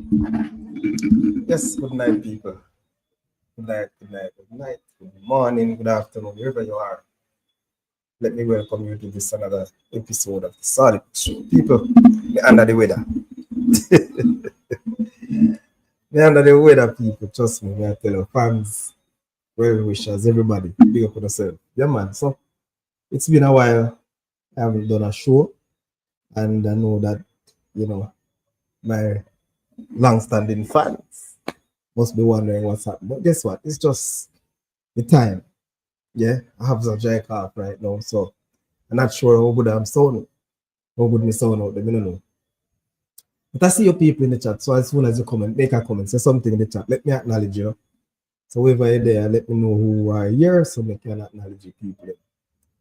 Yes, good night, people. Good night, good night, good night, good morning, good afternoon, wherever you are. Let me welcome you to this another episode of the Solid Show. People, me under the weather. Me under the weather, people. Trust me, I tell you, fans, well wishers, everybody, big up on yourself. Yeah, man. So it's been a while. I haven't done a show, and I know that, you know, my long-standing fans must be wondering what's happening. But guess what? It's just the time. Yeah, I have some dry cough right now, so I'm not sure how good I'm sounding. How good me sound out there, I don't know. But I see your people in the chat, so as soon as you comment, make a comment, say something in the chat. Let me acknowledge you. So whoever you're there, let me know who are here, so we can acknowledge you people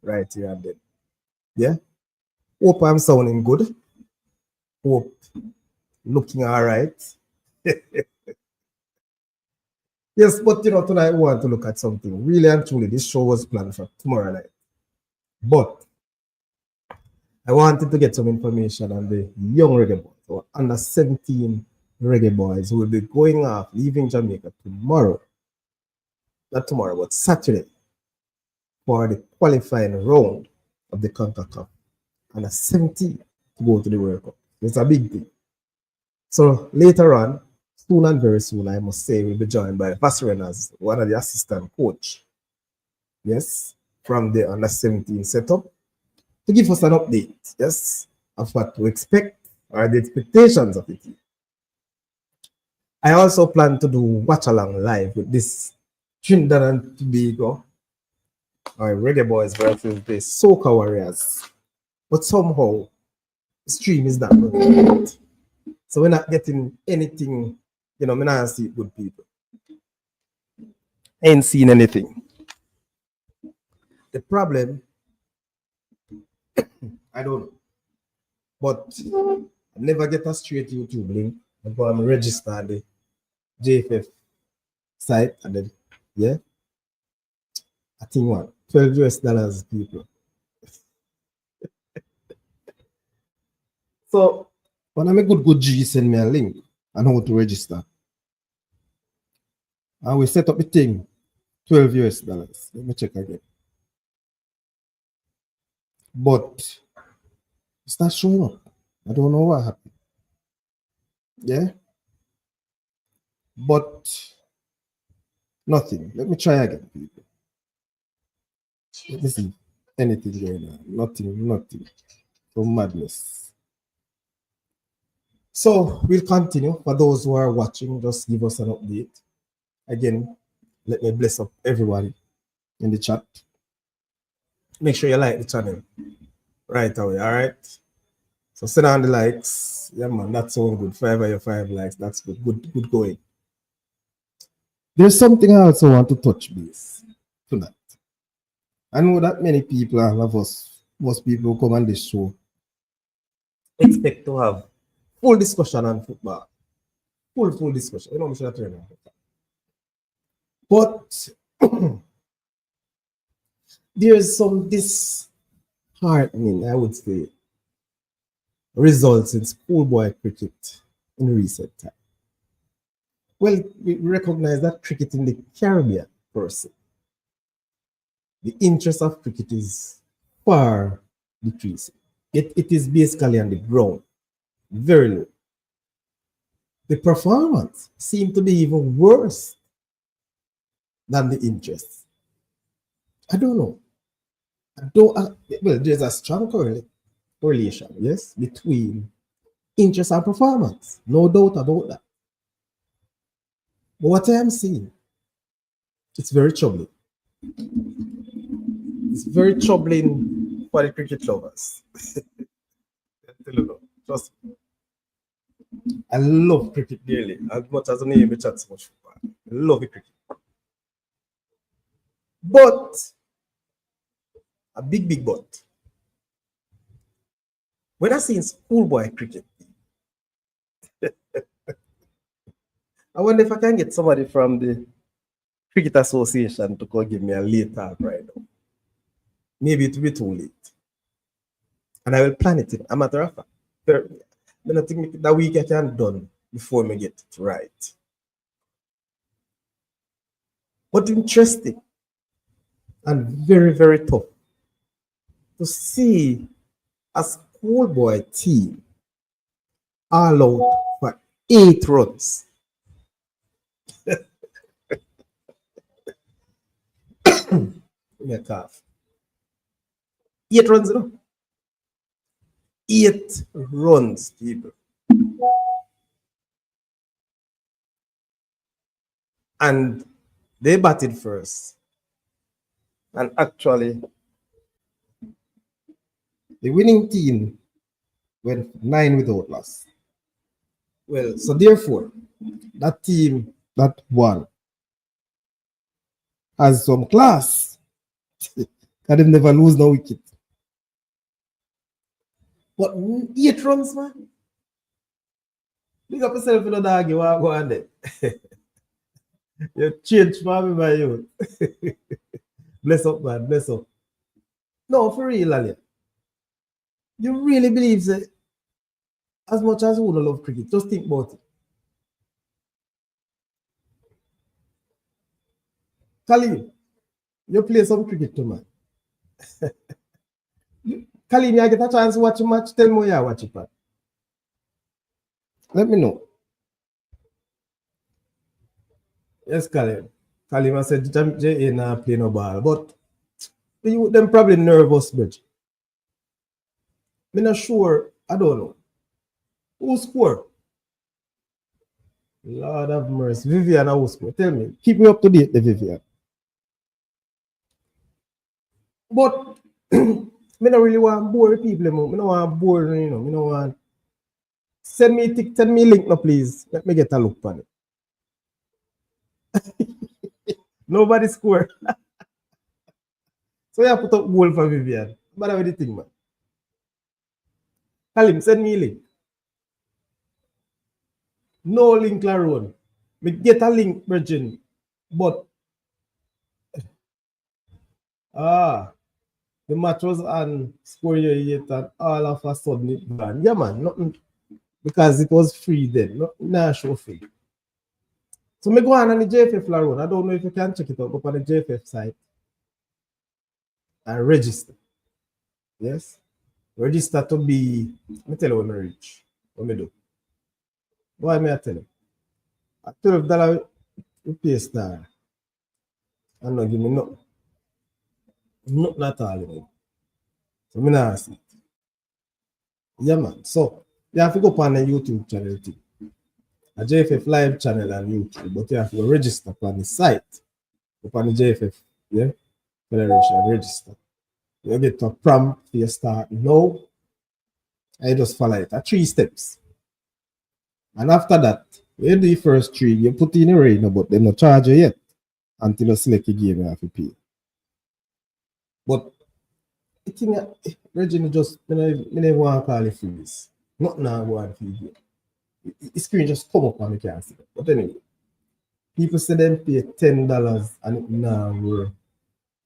right here and then. Yeah. Hope I'm sounding good. Hope looking all right. Yes, but tonight we want to look at something. Really and truly, this show was planned for tomorrow night. But I wanted to get some information on the young reggae boys, or under 17 reggae boys who will be going off, leaving Jamaica tomorrow. Not tomorrow, but Saturday, for the qualifying round of the Concacaf. Under 17 to go to the World Cup. It's a big thing. So later on, soon and very soon, I must say, we'll be joined by Vassel Reynolds, one of the assistant coach. Yes, from the under 17 setup, to give us an update, yes, of what to expect or the expectations of the team. I also plan to do watch along live with this Trinidad and Tobago or Reggae Boys versus the Soca Warriors. But somehow the stream is not good. So we're not getting anything, we're not see good people. Ain't seen anything. The problem, I don't know. But I never get a straight YouTube link. I'm registered the JFF site and then, yeah, I think what, $12 people. So when I'm a good G, send me a link and how to register. And we set up the thing, $12. Let me check again. But it's not showing up. I don't know what happened. Yeah. But nothing. Let me try again, people. Let me see. Anything going on. Nothing. So madness. So we'll continue. For those who are watching, just give us an update. Again, let me bless up everybody in the chat. Make sure you like the channel right away, all right? So send on the likes. Yeah, man, that's all good. 5 likes, that's good. Good going. There's something I also want to touch base tonight. I know that many people, all of us, most people who come on this show, expect to have full discussion on football. Full discussion. You know, we should have turned on football. But there's some disheartening, I would say, results in schoolboy cricket in recent time. Well, we recognize that cricket in the Caribbean, per se, the interest of cricket is far decreasing. It is basically on the ground, very low. The performance seems to be even worse than the interest. I don't know. Well, there's a strong correlation, yes, between interest and performance. No doubt about that. But what I am seeing, it's very troubling. It's very troubling for the cricket lovers. Trust me. I love cricket dearly, as much as I name it chat so much football. I love it cricket. But a big but. When I see in schoolboy cricket, I wonder if I can get somebody from the Cricket Association to go give me a late talk right now. Maybe it will be too late. And I will plan it in a matter of fact. I don't think that week I can done before me get it right. But interesting and very, very tough to see a schoolboy team all out for 8 runs. Me cough. 8 runs, you know? 8 runs, people. And they batted first. And actually, the winning team went 9 without loss. Well, so therefore, that team that won has some class. Can them never lose no wicket. But 8 runs, man. Big up yourself in the dog, you want to go on there. You change for me, my youth. Bless up, man, bless up. No, for real, Ali. You really believe that as much as you want to love cricket, just think about it. Khalil, you play some cricket too, man. Khalil, you get a chance to watch a match, tell me you watch it, man. Let me know. Yes, Khalil. Khalil, I said, J.A. not play no ball, but them probably nervous, but I'm not sure. I don't know. Who scored? Lord have mercy. Vivian, who scored? Tell me. Keep me up to date, the Vivian. But I don't really want to bore people. I don't want to bore, you know. I don't want. Send me link, no, please. Let me get a look on it. Nobody scored. So you put up goal for Vivian. But what do you think, man? Kalim, send me a link. No link, Laron. Me get a link, Virgin. But the match was on score yet, and all of a sudden it banned. Yeah, man, nothing, because it was free then. Not show free. So me go on the JFF, Laron. I don't know if you can check it out. Go on the JFF site and register. Yes, register to be. Let me tell you when I reach. What me do? Why may I tell you? At $12 you pay star. And not give me nothing. Nothing at all. You know. So me not see it. Yeah, man. So you have to go on the YouTube channel too. A JFF live channel on YouTube, but you have to register on the site. Upon the JFF, yeah, Federation register. You get a prompt for your start. No, I just follow it. 3 steps. And after that, you do the first 3, you put in a rate, but they not charge you yet until you select a game you have to pay. But I think Reggie just I never want to call it freeze. Not now go on free. The screen just come up and you can't see it. But anyway, people say them pay $10 and it now we're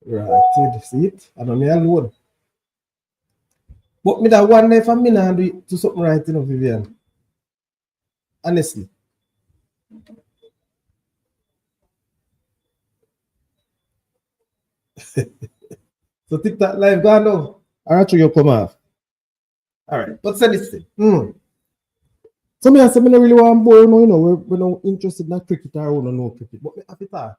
right. See it? I don't know alone. But me that one day for me now do it to something right, you know, Vivian. Honestly. So TikTok live gone now. Alright, you come off. Alright, but say this thing. So me I say me not really want boy, you know, we're not interested in cricket or we don't know cricket. But me have to talk.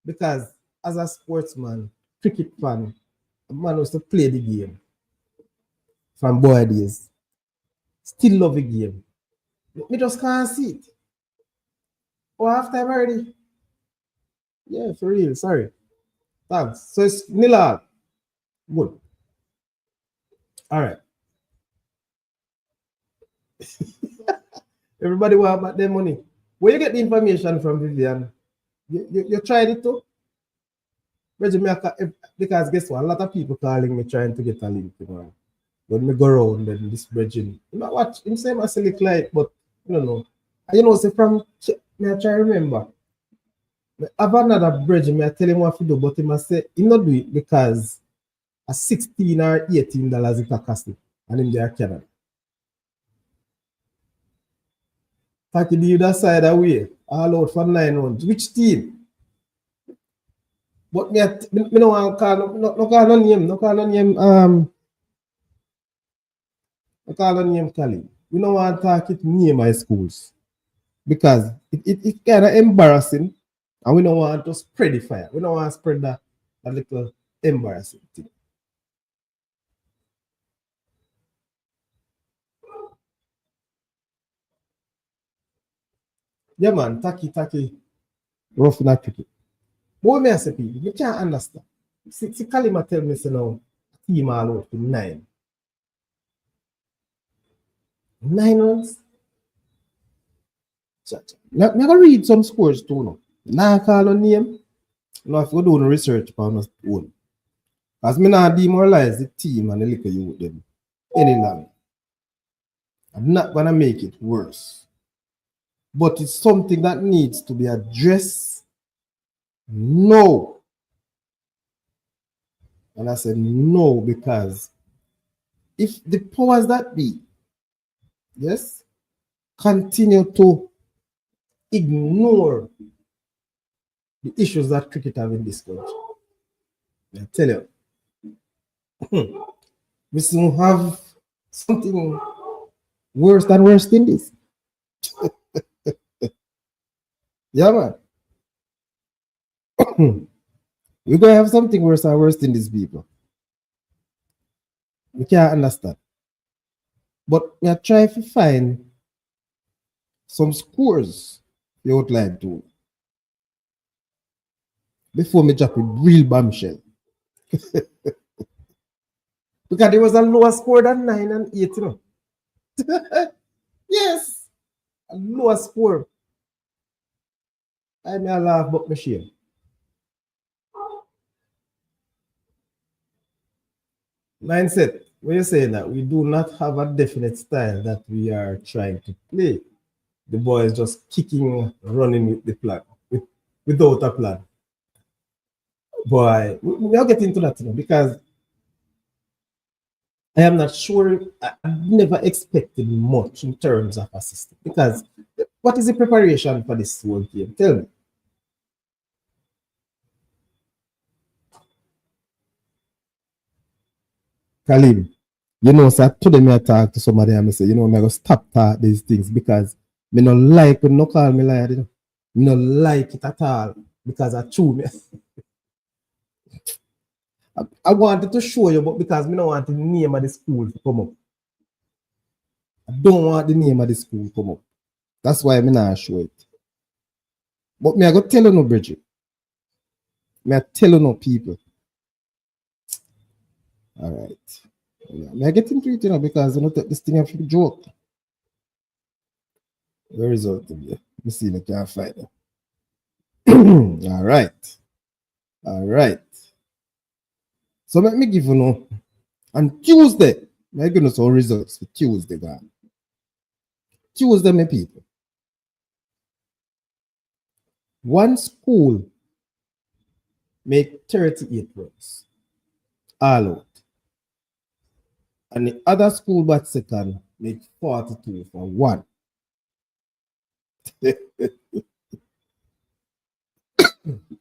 Because as a sportsman, cricket fan, a man wants to play the game from boy days. Still love the game. Me just can't see it. Oh, half time already. Yeah, for real. Sorry. Thanks. So it's nil all. Good. All right. Everybody want about their money. Where you get the information from, Vivian? You tried it too? Reggie, because guess what? A lot of people calling me trying to get a link, you know. When me go around and this Reggie, you know what? Him say I select like, but I don't know. And you know, say from me I try to remember. I have another bridge, me I tell him what to do, but him I say he not do it because a $16 or $18 it cost him, and him there Canada. Taki the other side away. All out for 9 runs. Which team? But me no want call no call on name. No call on name no call on name Kali. We don't want to talk it near my schools. Because it kind of embarrassing. And we don't want to spread the fire. We don't want to spread that little embarrassing thing. Yeah, man, tacky, rough in a cricket. But what may I say, people? You can't understand. See, Kalima tell me, say now, team all out for 9. 9 runs? I'm going to read some scores too now. Now call on name. Now if you do the research on us own. As me not demoralize the team and the little youth them any longer. I'm not gonna make it worse. But it's something that needs to be addressed no. And I said no because if the powers that be, yes, continue to ignore the issues that cricket have in this country, I tell you, we still have something worse than West Indies. Yeah, man. We're going to have something worse than West Indies, people. We can't understand. But we are trying to find some scores you outline to before me drop a real bombshell. Because there was a lower score than 9 and 8, you know. Yes, a lower score. I may laugh, but me shame. Mindset, when you're saying that we do not have a definite style that we are trying to play. The boy is just kicking, running with the plan, without a plan. Boy, we'll get into that, you know, because I am not sure. I never expected much in terms of assistance. Because what is the preparation for this whole game? Tell me. Kalim, you know, so today me I talk to somebody and I say, you know, I'm going to stop talk these things because me not like when no call me like, you know. Me not like it at all because I chew me. I wanted to show you, but because me don't want the name of the school to come up. I don't want the name of the school to come up. That's why me not show it. But me I go tell you no, Bridget. Me I tell you no, people. All right. Yeah. Me I get into it, you know, because you know this thing have to joke. Where is it? Let me see if I can find it. All right. All right. So let me give you know on Tuesday. I'm going to some results for Tuesday, guys. Tuesday, my people. One school make 38 runs. All out. And the other school bat second make 42 for 1.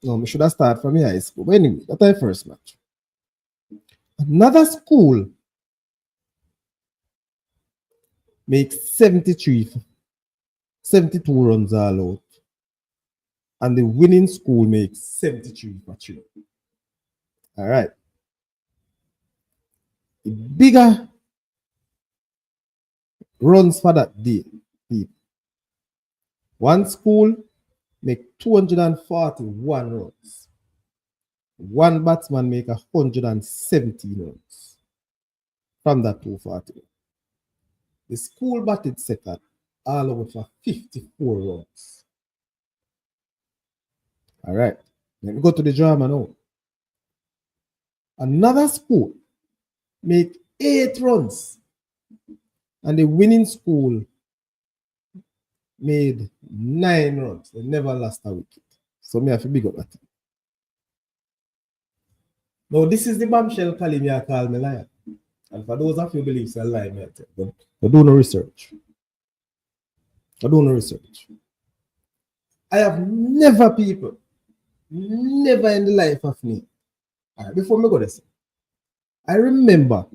No, we should have started from high school. But anyway, that's our first match. Another school makes 72 runs all out. And the winning school makes 73 for 3. All right. The bigger runs for that day, people. One school make 241 runs. One batsman make 117 runs from that 240. The school batted second, all over for 54 runs. All right, let me go to the drama now. Another school make 8 runs, and the winning school made 9 runs. They never lost a wicket. So me have to big up that. Now, this is the bombshell Kalimia call me liar. And for those of you who believe it's a lie, but do no research. I don't know research. I have never people, never in the life of me. All right, before me go this, I remember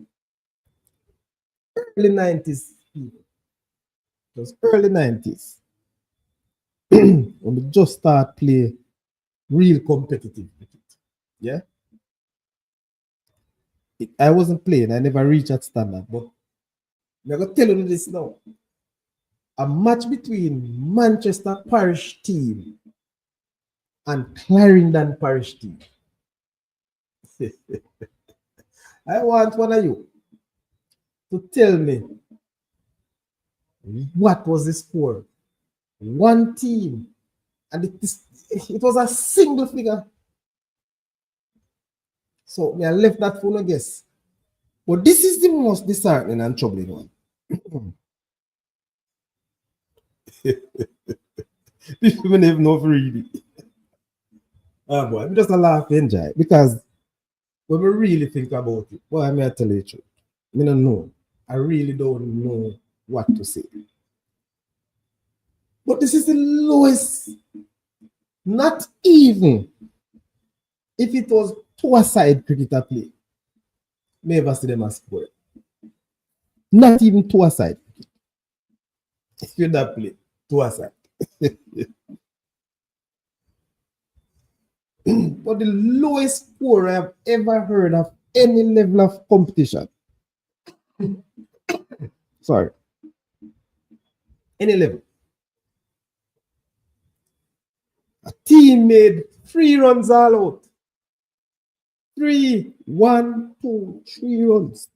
early 90s people. It was early 90s when we just start play real competitive cricket. Yeah. I wasn't playing, I never reached that standard, but I'm gonna tell you this now. A match between Manchester Parish team and Clarendon Parish team. I want one of you to tell me what was the score. One team, and it was a single figure. So I left that for a guess. But this is the most disheartening and troubling one. People never know if really. Oh boy, I'm just a laugh enjoy because when we really think about it, well, I may tell you the truth. I don't know. I really don't know what to say. But this is the lowest, not even if it was two-a-side cricketer play. Never see them as score. Not even two-a-side. If you that play, two-a-side. But the lowest score I have ever heard of any level of competition. Sorry. Any level. A team made 3 runs all out. 3, 1, 2, 3 runs.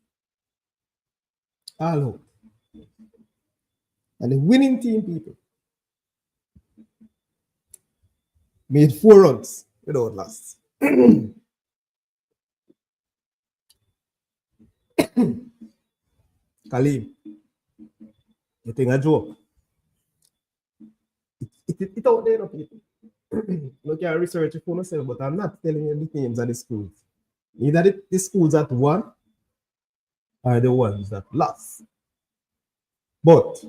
All out. And the winning team, people, made 4 runs without loss. Kalim, you think a joke? It out there, no people. Look at research for myself, but I'm not telling you the names of the schools. Either the schools that won are the ones that lost. But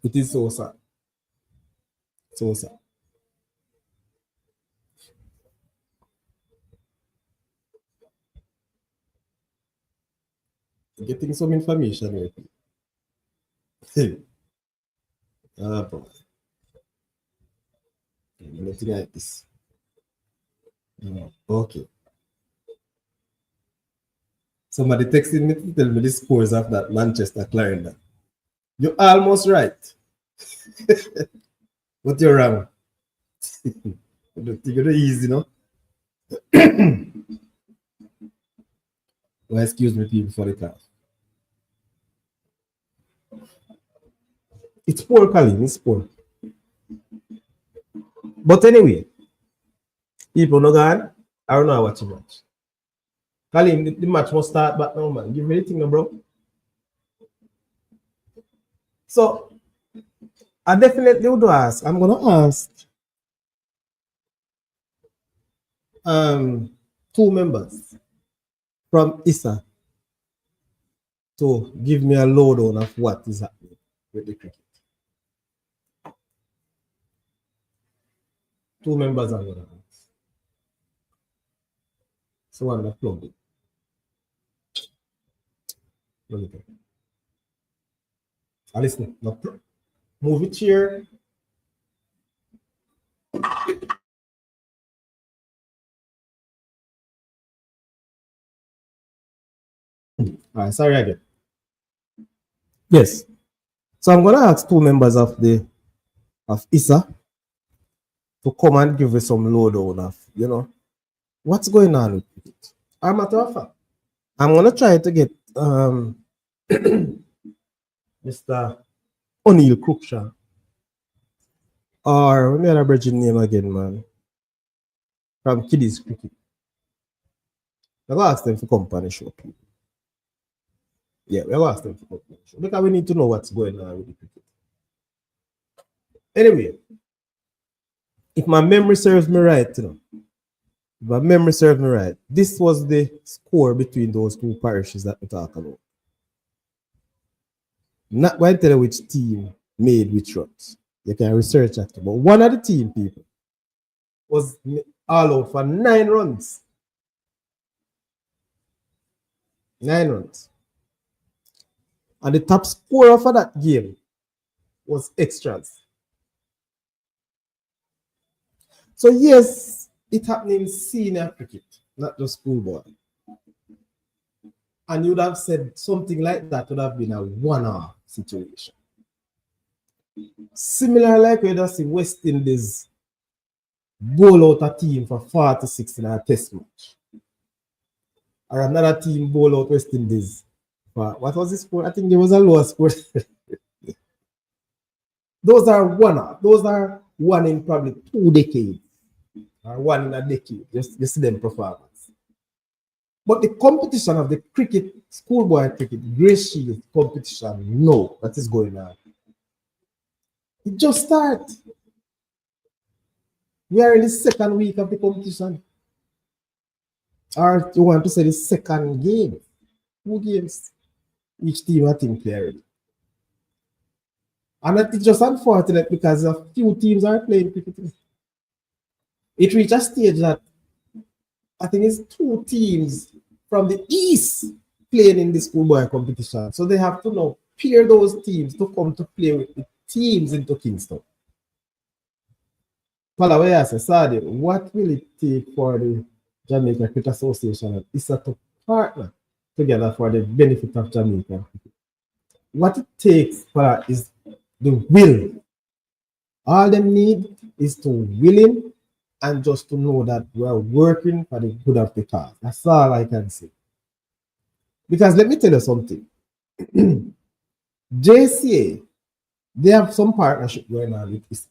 it is so sad. So sad. Getting some information here. Boy. Nothing like this. Okay. Somebody texted me to tell me the scores of that Manchester Clarendon. You're almost right. But you're wrong. You're easy, no? Well, excuse me, people, for the class. It's poor, Colin. It's poor. But anyway, people no gone. I don't know watch the match. Colin, the match must start back now, man. Give me the thing, bro. So, I definitely would ask. I'm going to ask 2 members from ISA to give me a lowdown of what is happening with the cricket. 2 members I'm going to ask. So I'm going to plug it. Listen, now move it here. All right, sorry again. Yes. So I'm gonna ask 2 members of ISA to come and give us some lowdown of what's going on with it. As a matter of fact, I'm gonna try to get Mr. O'Neill Cruikshank, or what other Virgin name again, man, from Kiddies Cricket. I'm gonna ask them for company show. Yeah, we'll ask them for company show because we need to know what's going on with the cricket. Anyway, if my memory serves me right, this was the score between those 2 parishes that we talk about. Not going to tell you which team made which runs. You can research that. But one of the team people was all out for 9 runs. 9 runs. And the top scorer for that game was extras. So yes, it happened in senior cricket, not just schoolboy. And you would have said something like that would have been a one-hour situation. Similar like we just see West Indies bowl out a team for 46 in a test match. Or another team bowl out West Indies for, what was the score? I think there was a lower score. Those are one in probably 2 decades. Or 1 in a decade. Just see them performance. But the competition of the cricket, schoolboy cricket, Grey Shield competition, no, what is going on? It just started. We are in the second week of the competition. Or you want to say the second game? 2 games. Each team I think play already. And it's just unfortunate because a few teams are playing cricket. It reached a stage that I think it's 2 teams from the East playing in the schoolboy competition. So they have to now pair those teams to come to play with the teams into Kingston. Palaway says, Sadi, what will it take for the Jamaica Cricket Association and ISA to partner together for the benefit of Jamaica? What it takes for that is the will. All they need is to willing and just to know that we're working for the good of the cause. That's all I can say. Because let me tell you something. JCA, they have some partnership going on with this.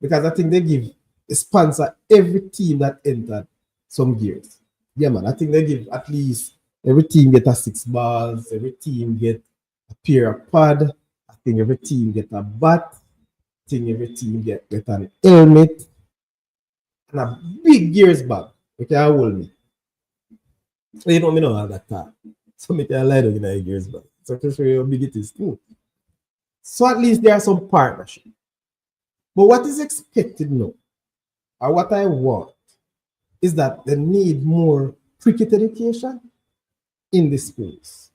Because I think they sponsor every team that entered some gears. Yeah, man. I think they give at least every team get a 6 balls, every team get a pair of pad. I think every team get a bat. I think every team get an helmet. And a big gears bag. You can hold me. So you know me know all that time. So I can lie down in a gears bag. So to show you how big it is too. So at least there are some partnership. But what is expected now, or what I want, is that they need more cricket education in the schools.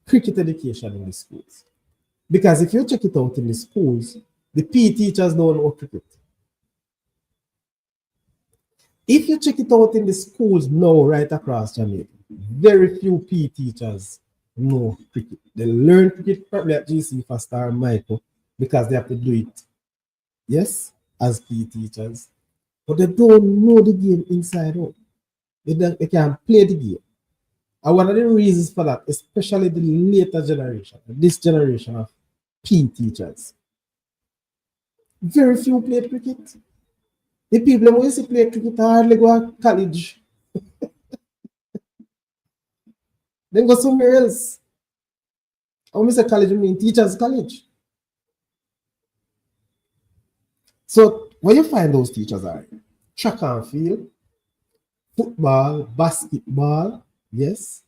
Cricket education in the schools. Because if you check it out in the schools, the PE teachers don't know cricket. If you check it out in the schools now, right across Jamaica, very few PE teachers know cricket. They learn cricket probably at GC for Star Michael because they have to do it, yes, as PE teachers, but they don't know the game inside out. They can't play the game. And one of the reasons for that, especially the later generation, this generation of PE teachers, very few play cricket. The people who used to play cricket hardly go to college. Then go somewhere else. When we say college, I mean teachers' college. So where you find those teachers are? Track and field, football, basketball, yes.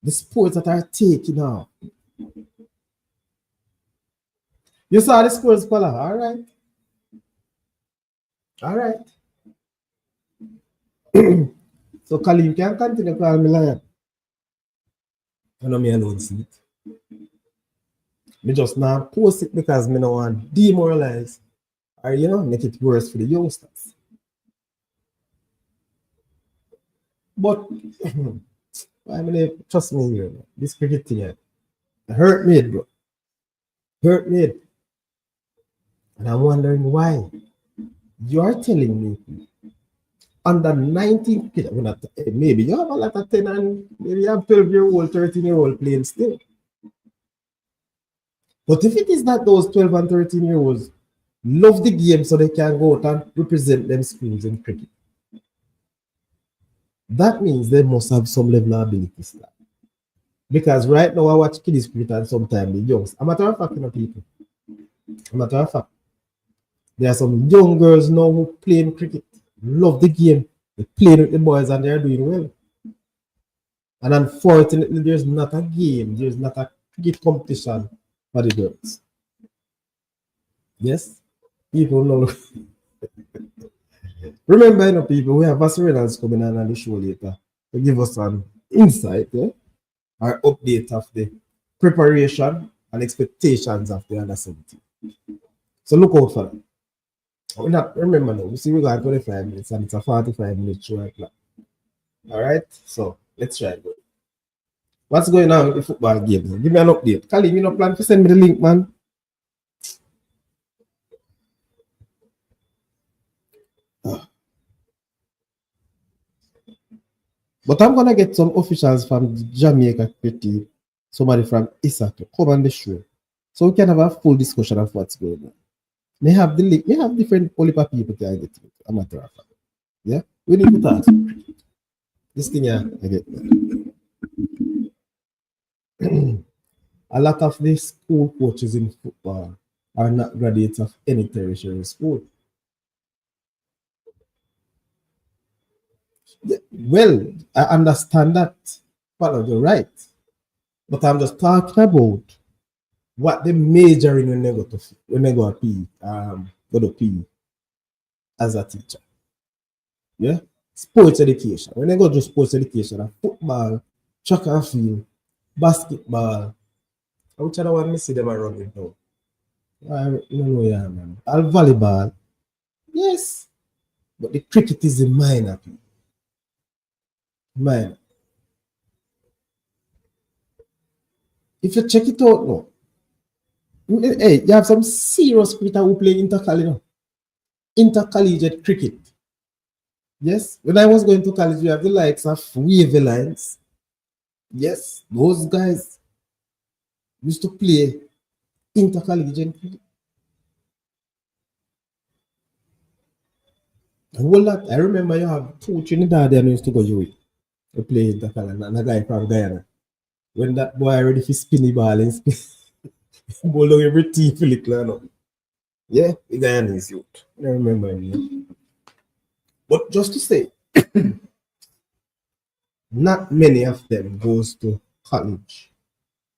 The sports that are taken off. You saw the sports, Paula, all right. All right. So, Kali, you can continue to call me lion. I know me alone see it. Me just now post it because me don't want to demoralize or, make it worse for the youngsters. But, I mean, trust me here, this cricket thing, it hurt me, bro. Hurt me. And I'm wondering why. You're telling me under 19 kids, maybe you have a lot of 10 and maybe you have 12-year-old, 13-year-old playing still. But if it is that those 12 and 13-year-olds love the game so they can go out and represent them schools in cricket, that means they must have some level of ability still. Because right now I watch kiddies cricket and sometimes the youngs. A matter of fact, people. A matter of fact. There are some young girls now who play in cricket, love the game, they play with the boys and they're doing well. And unfortunately, there's not a game, there's not a cricket competition for the girls. Yes? People know. Remember, people, we have Vassel Reynolds coming on the show later to give us an insight, or update of the preparation and expectations of the under 17. So look out for that. We not remember now. We see we got 25 minutes and it's a 45-minute show right now. Alright, so let's try it. What's going on with the football game? Give me an update. Kali, you no plan to send me the link, man. But I'm gonna get some officials from Jamaica cricket, somebody from ISA to come on the show. So we can have a full discussion of what's going on. They have the link, they have different Oliver people to get it. A matter of fact. Yeah? We need to talk. This thing here, I get a lot of the school coaches in football are not graduates of any tertiary school. Well, I understand that part of the right, but I'm just talking about what they major in when they go to PE as a teacher. Yeah, sports education. When they go to sports education, football, track and field, basketball. Which other one me see them around it now? I don't know, yeah, man. And volleyball, yes, but the cricket is the minor. Minor. If you check it out now, hey, you have some serious cricketers who play intercollegiate cricket. Yes, when I was going to college, we have the likes of Wavy Lines. Yes, those guys used to play intercollegiate cricket. And all that, I remember you have two Trinidadians used to go to play intercollegiate, and a guy from Guyana. When that boy already for spinny ball and spin, ball on every team for little. Yeah, the Guyanese youth. I remember him. Yeah. But just to say, not many of them goes to college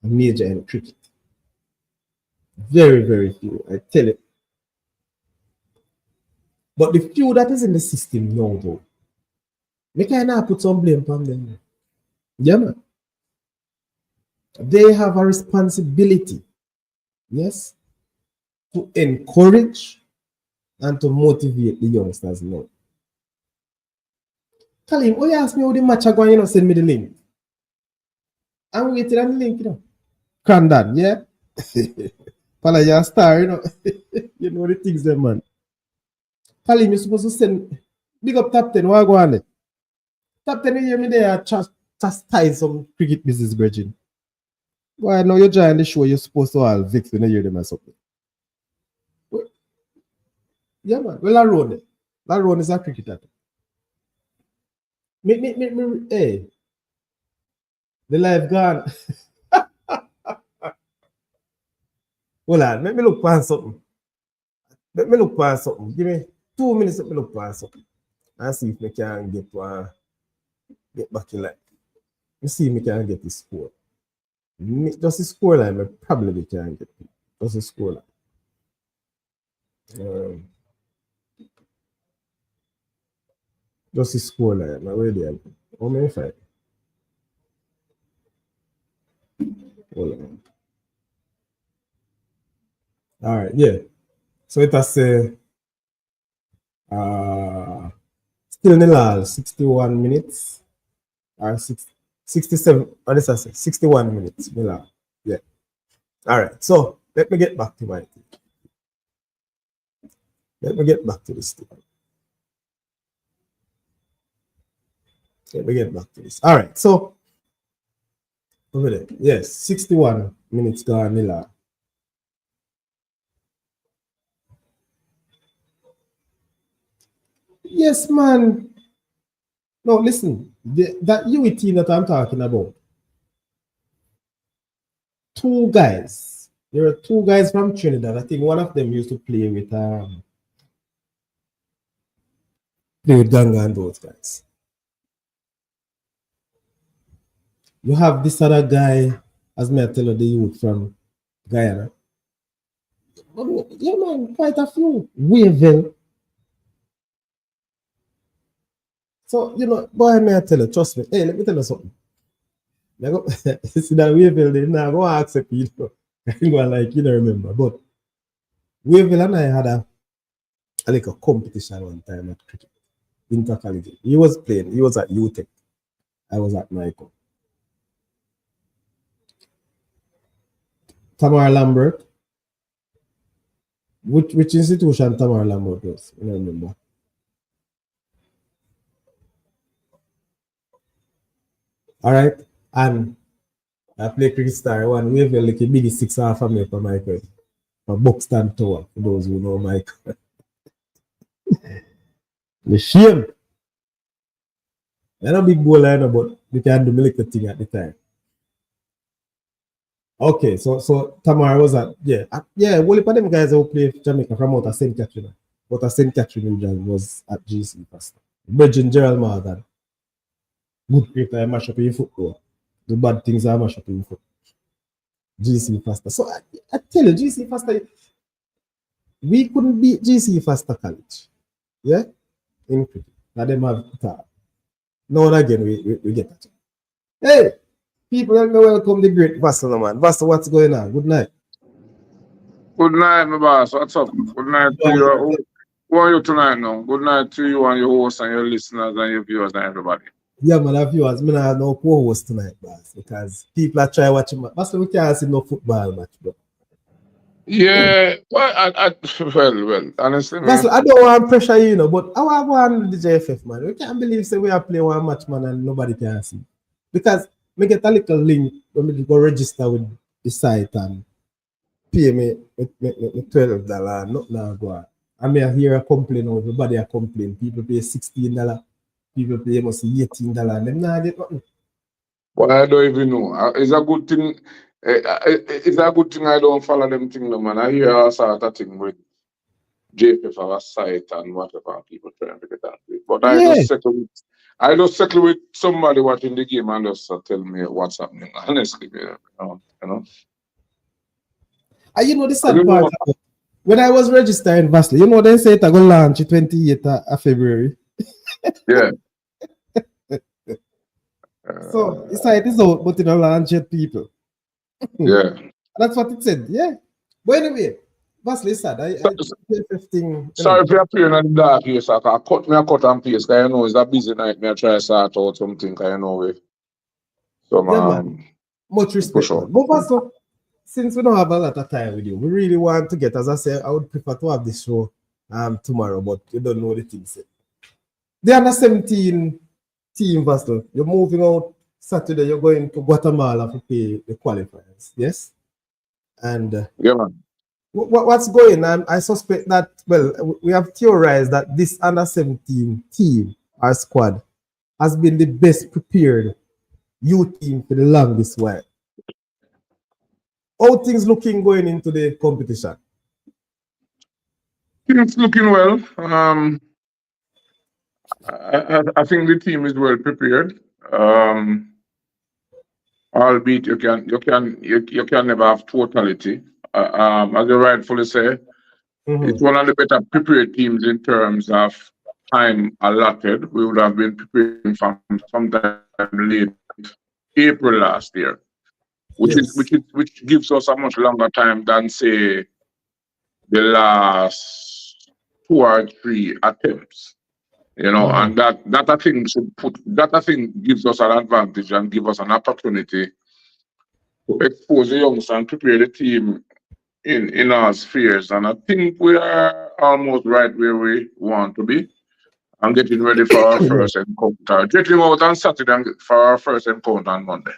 and major in cricket. Very, very few, I tell you. But the few that is in the system now, though, we can put some blame on them. Yeah, man. They have a responsibility, yes, to encourage and to motivate the youngsters now. Kalim, oh, you ask me how the match are going, send me the link. I'm waiting on the link, Crandan, yeah? Pala, you're a star, you know the things there, man. Kalim, you're supposed to send, big up top 10, what go on there? Top 10, you hear me there, chastise some cricket business, Virgin. Why now you join the show, you're supposed to all Vicks when you hear them or something. Well, yeah, man. Well, Laron is a cricketer. Hey, the life gone. Hold on, let me look for something. Let me look for something. Give me 2 minutes, let me look for something. And see if we can get back in line. Let's see if we can get the score. Just the score line, we probably can get it. Just the score line. Just the score line. Where they are. How many five? Hold on. All right, yeah. So it has still nil 61 minutes or 67. What does that say? 61 minutes nil. Yeah. All right. So let me get back to my thing. Let me get back to this thing. Let me get back to this. All right. So over there. Yes, 61 minutes gone nil. Yes, man. No, listen. That UE team that I'm talking about. Two guys. There are two guys from Trinidad. I think one of them used to play with Ganga and those guys. You have this other guy as me I tell you, the youth from Guyana. Yeah, man, quite a few. Wavell. So, boy, may I tell you, trust me. Hey, let me tell you something. I go, see that Wavell, they now go accept people. I go like, remember. But Wavell and I had a like a competition one time at cricket, intercollegiate. He was playing, he was at UTech. I was at Michael. Tamara Lambert. Which institution Tamara Lambert was? I don't remember. All right. And I play cricket star one wave like a big 6.5 for me for Michael. For Buxton Tower, for those who know Michael. The shame. I'm a big bowler, but you can do me like a thing at the time. Okay, so Tamara was at one of them guys who play Jamaica from out of St. Catherine. But St. Catherine region was at GC first. Virgin Gerald Morgan. Good cricketer, I mash up in football. The bad things I mash up in football. GC faster. So I tell you, GC faster, we couldn't beat GC faster college. Yeah? In cricket. Now them have guitar. Now and again we get that. Hey! People, let me welcome the great Vassel, man. Vassel, what's going on? Good night. Good night, my boss. What's up? Good night to you. Who are you tonight now? Good night to you and your hosts and your listeners and your viewers and everybody. Yeah, man, our viewers, I have no co-host tonight, boss, because people are trying watching. Vassel, we can't see no football match, bro. Yeah, well, honestly, Vassel, I don't want to pressure you, but I want the JFF, man. We can't believe say we are playing one match, man, and nobody can see. Because we get a little link when we go register with the site and pay me $12. Nothing go on. I mean, I hear a complaint, everybody a complain. People pay $16, people pay must $18, and them not get nothing. Well, I don't even know. It's a good thing. It's a good thing I don't follow them thing, no, man. I hear all sort of thing with JPF our site and whatever people trying to get that. But I just settle with somebody watching the game and just tell me what's happening. Honestly, you know. And the sad part, when I was registering Vassel, they say it's going to launch 28th of February. Yeah. So the site is out, but it don't launch yet, people. Yeah. That's what it said, yeah. But anyway, Vassel is sad. Sorry if you're playing in the dark here, so I cut and paste, because it's a busy night. I try to sort out something, because much respect. But Vassel, since we don't have a lot of time with you, we really want to get, as I said, I would prefer to have this show tomorrow, but you don't know the things. The under-17 team, Vassel, you're moving out Saturday, you're going to Guatemala to play the qualifiers, yes? And yeah, man. What's going on? I suspect that, well, we have theorized that this under-17 team, our squad, has been the best prepared youth team for the longest while. How things looking going into the competition? Things looking well. I think the team is well prepared. Albeit you can never have totality. As you rightfully say, it's one of the better prepared teams in terms of time allotted. We would have been preparing from sometime late April last year, which gives us a much longer time than say the last 2 or 3 attempts. And that I think gives us an advantage and give us an opportunity to expose the youngsters and prepare the team in our spheres. And I think we are almost right where we want to be and getting ready for our first encounter. Getting out on Saturday for our first encounter on Monday.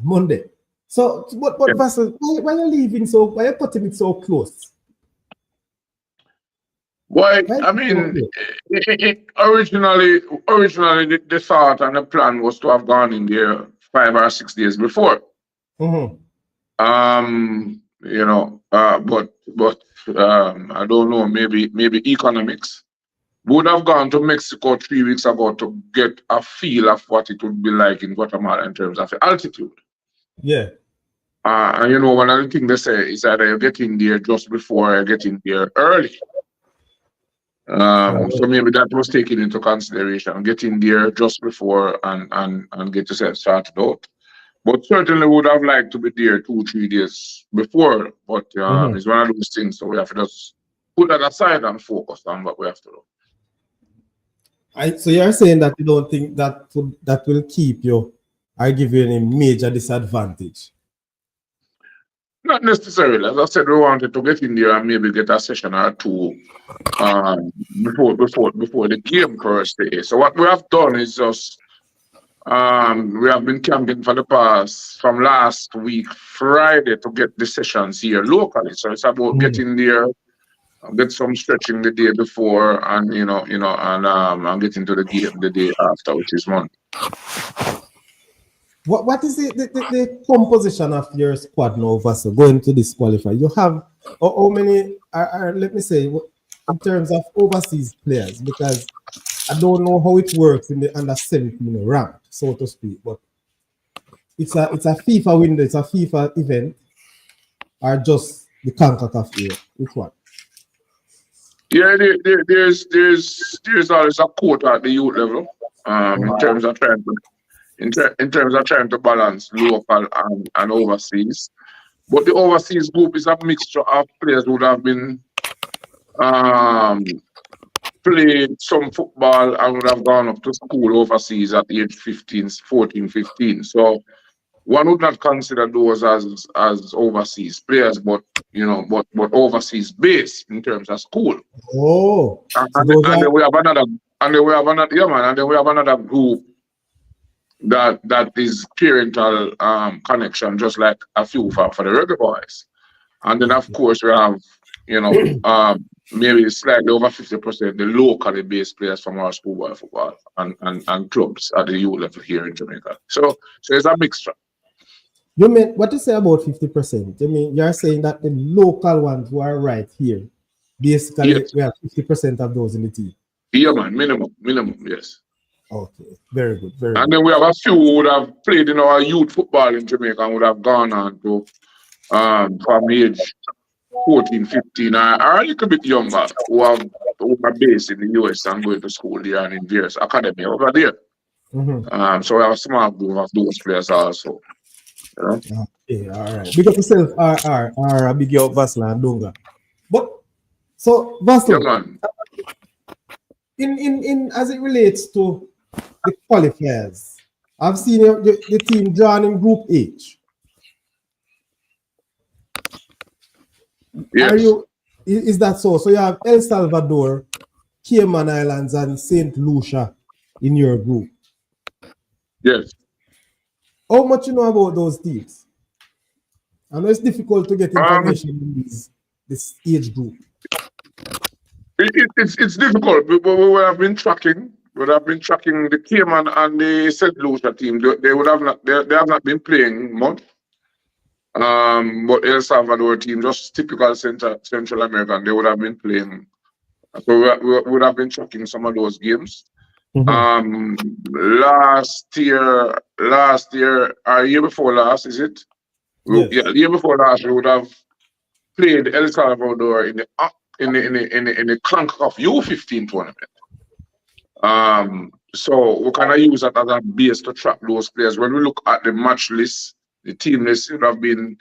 Monday. So, but Vassel, why are you leaving why are you putting it so close? Well, I mean, originally the thought and the plan was to have gone in there 5 or 6 days before. But I don't know, maybe economics. Would have gone to Mexico 3 weeks ago to get a feel of what it would be like in Guatemala in terms of altitude. Yeah. And you know, one of the things they say is that you're getting there just before you're getting there early. So maybe that was taken into consideration, getting there just before and get yourself started out. But certainly would have liked to be there 2-3 days before. But it's one of those things, so we have to just put that aside and focus on what we have to do. So you're saying that you don't think that will keep you or give you any major disadvantage? Not necessarily. As I said, we wanted to get in there and maybe get a session or two before the game per se. So what we have done is just we have been camping from last week Friday to get the sessions here locally. So it's about getting there, get some stretching the day before, and and getting to the game the day after, which is Monday. What is the composition of your squad now, Vassel, going to this qualifier? You have how many let me say, in terms of overseas players, because I don't know how it works in the under 17 rank, so to speak, but it's a FIFA window, it's a FIFA event, or just the Concacaf year? Which one? Yeah, there's always a quota at the youth level in terms of trying to balance local and overseas. But the overseas group is a mixture of players who would have been played some football and would have gone up to school overseas at age 14, 15. So one would not consider those as overseas players, but overseas based in terms of school. Oh, and then we have another group that is parental connection, just like a few for the regular boys. And then of course we have, maybe slightly over 50% the locally based players from our schoolboy football and clubs at the youth level here in Jamaica. So it's a mixture. You mean what you say about 50%? You mean you're saying that the local ones who are right here, basically we have 50% of those in the team? Yeah, man, minimum, yes. Okay, very good, very and good. Then we have a few who would have played in our youth football in Jamaica and would have gone on to from age 14, 15, or a little bit younger, who are based in the US and going to school there and in various academy over there. So we have a small group of those players also. Okay, all right. Big up yourself, R, big up Vassel and Dunga. But so Vassel, in as it relates to the qualifiers, I've seen the team drawn in Group H. Yes. Is that so? So you have El Salvador, Cayman Islands, and St. Lucia in your group. Yes. How much you know about those teams? I know it's difficult to get information in this age group. It's difficult, but we have been tracking. We have been tracking the Cayman and the St. Lucia team. They have not been playing much. But El Salvador team, just typical Central American, they would have been playing. So we would have been tracking some of those games. Last year, or year before last, is it? Yes. Yeah, year before last, we would have played El Salvador in the Concacaf U-17 tournament. So we kind of use that as a base to track those players. When we look at the match list, the team list, would have been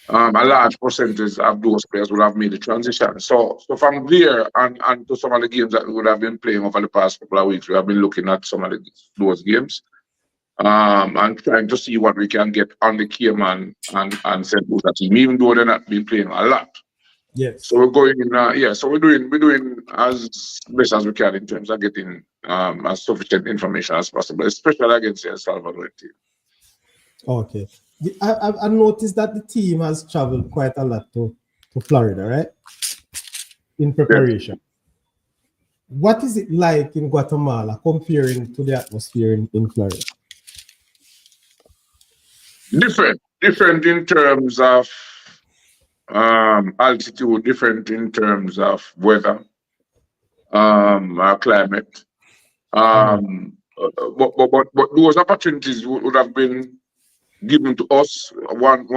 a large percentage of those players would have made the transition. So from there and to some of the games that we would have been playing over the past couple of weeks, we have been looking at some of those games and trying to see what we can get on the Cayman and St. Lucia team, even though they're not been playing a lot. Yes. So we're going in. So we're doing as best as we can in terms of getting as sufficient information as possible, especially against the El Salvador team. Okay. I noticed that the team has traveled quite a lot to Florida, right? In preparation. Yes. What is it like in Guatemala comparing to the atmosphere in Florida? Different in terms of altitude, different in terms of weather, climate. But those opportunities would have been given to us. One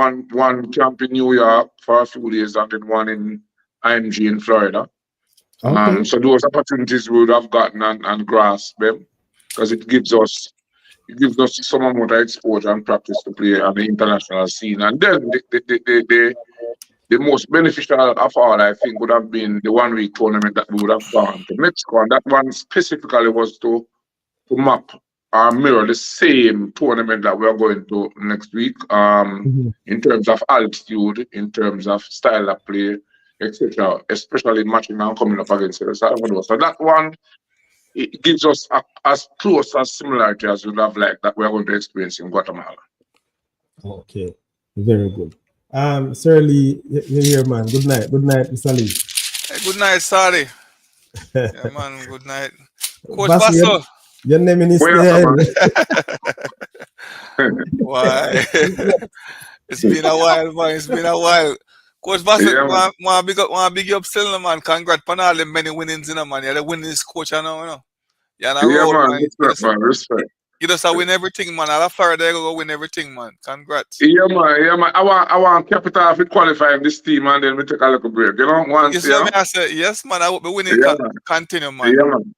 camp in New York for a few days and then one in IMG in Florida. Okay. So those opportunities we would have gotten and grasped them because it gives us some amount of exposure and practice to play on the international scene. And then the most beneficial of all, I think, would have been the 1 week tournament that we would have gone to Mexico. And that one specifically was to map or mirror the same tournament that we are going to next week, in terms of altitude, in terms of style of play, etc., especially matching and coming up against El Salvador. So that one, it gives us as close as similarity as we'd have liked that we are going to experience in Guatemala. Okay, very good. Sir Lee, you're here, man. Good night, Mr. Lee. Hey, good night, sorry. Yeah, man, good night. Coach Vassel, Vassel. your name is Why? It's been a while, man. It's been a while. Coach Vassel, Yeah, want big up still, man. Congrats on all the many winnings, man. You're the winningest coach, you know. You're on a road, man. Respect. You just win everything, man. All of Florida, you go win everything, man. Congrats. Yeah, man. I want capital to qualify in this team and then we take a little break. You know, once, I say, yes, man. I hope the winning continue, man. Yeah, man.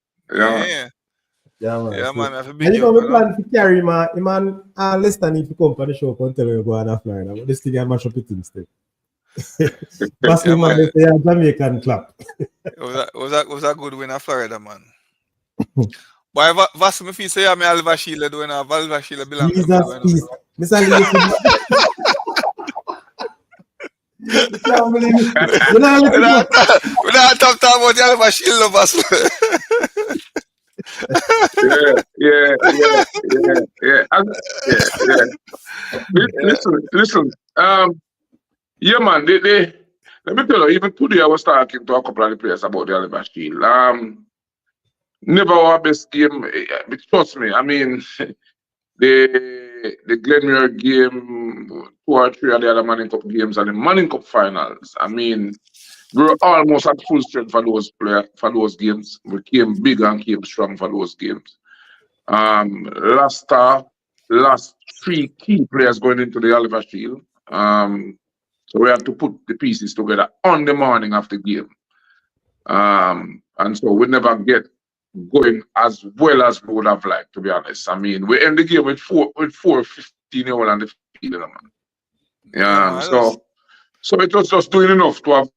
Yeah, man. Yeah, man. And you know, we plan to carry man, less than if you come for the show, come tell you go to Florida. But this thing I mash up the things still. Vassel, man, they say a Jamaican clap. It was a good win of Florida, man. Why Vassel, if you say I'm Alva Sheila doing a Valva Sheila belong to me. Mr. Lee, you can't believe it. We're not talking about the Alva Sheila, Vassel. Listen. Yeah, man. Let me tell you. Even today, I was talking to a couple of the players about the Alva Sheila. Never our best game. Trust me. I mean, the Glenmuir game, 2 or 3 of the other Manning Cup games, and the Manning Cup finals. I mean, we were almost at full strength for those games. We came big and came strong for those games. Last 3 key players going into the Oliver Shield. So we had to put the pieces together on the morning of the game. And so we never get going as well as we would have liked, to be honest. I mean, we end the game with 4 15-year-old on the field, man. Yeah, so it was just doing enough to have.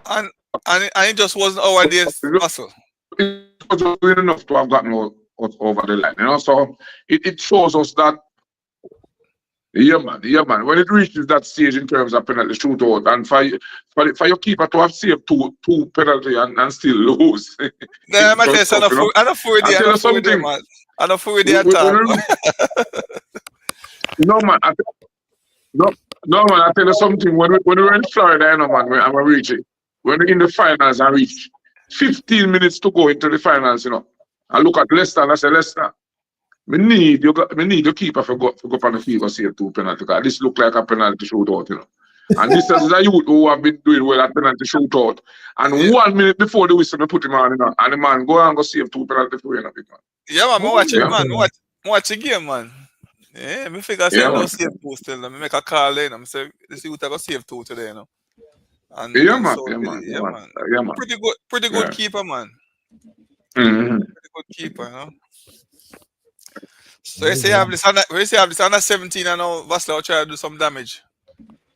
And it just wasn't our days, Vassel. It was just doing enough to have gotten us over the line, you know. So it shows us that, yeah, man. When it reaches that stage in terms of penalty shootout, and for your keeper to have saved two penalty and still lose. No, man, I don't for the man. I don't for the attack. No, man. No, man. I tell you something. When we were in Florida, you know, man, I'm a reach it. When we're in the finals, I reach 15 minutes to go into the finals, you know. I look at Leicester and I say, Leicester, we need your keeper to go on the field and save 2 penalty. This look like a penalty shootout, you know. And this is a youth who have been doing well at penalty shootout. And 1 minute before the whistle, we put him on, you know. And the man go save 2 penalty for you, man. Yeah, man, watch it, man. Watch the game, man. Yeah, me figure I don't save 2 still. I make a call in. I'm saying, this youth I go save 2 today, you know. And, man. Pretty good keeper, man. Mm-hmm. Pretty good keeper, you know. So you say you have this under 17 and now Vassel try to do some damage.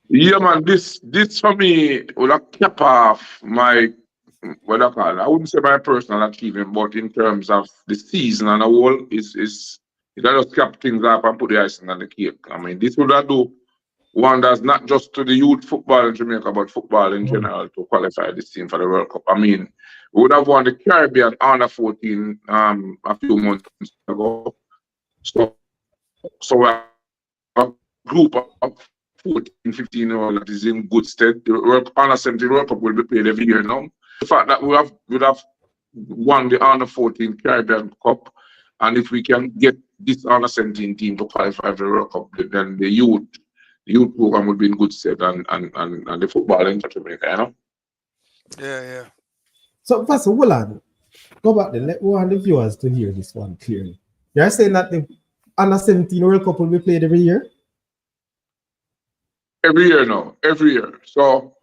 Yeah, man, this for me would have cap off my, what I call it, I wouldn't say my personal achievement, but in terms of the season and the whole, it just cap things up and put the icing on the cake. I mean, this would have do wonders not just to the youth football in Jamaica, but football in general to qualify this team for the World Cup. I mean, we would have won the Caribbean under 14 a few months ago. So we have a group of 14, 15 that is in good stead. The under 17 World Cup will be played every year now. The fact that we would have won the under 14 Caribbean Cup, and if we can get this under 17 team to qualify for the World Cup, then the youth program would be in good stead and the football in Jamaica, you know? Yeah. So, hold on. Go back there. Let one of the viewers to hear this one clearly. You're saying that the under 17 World Cup will be played every year? Every year now, every year. So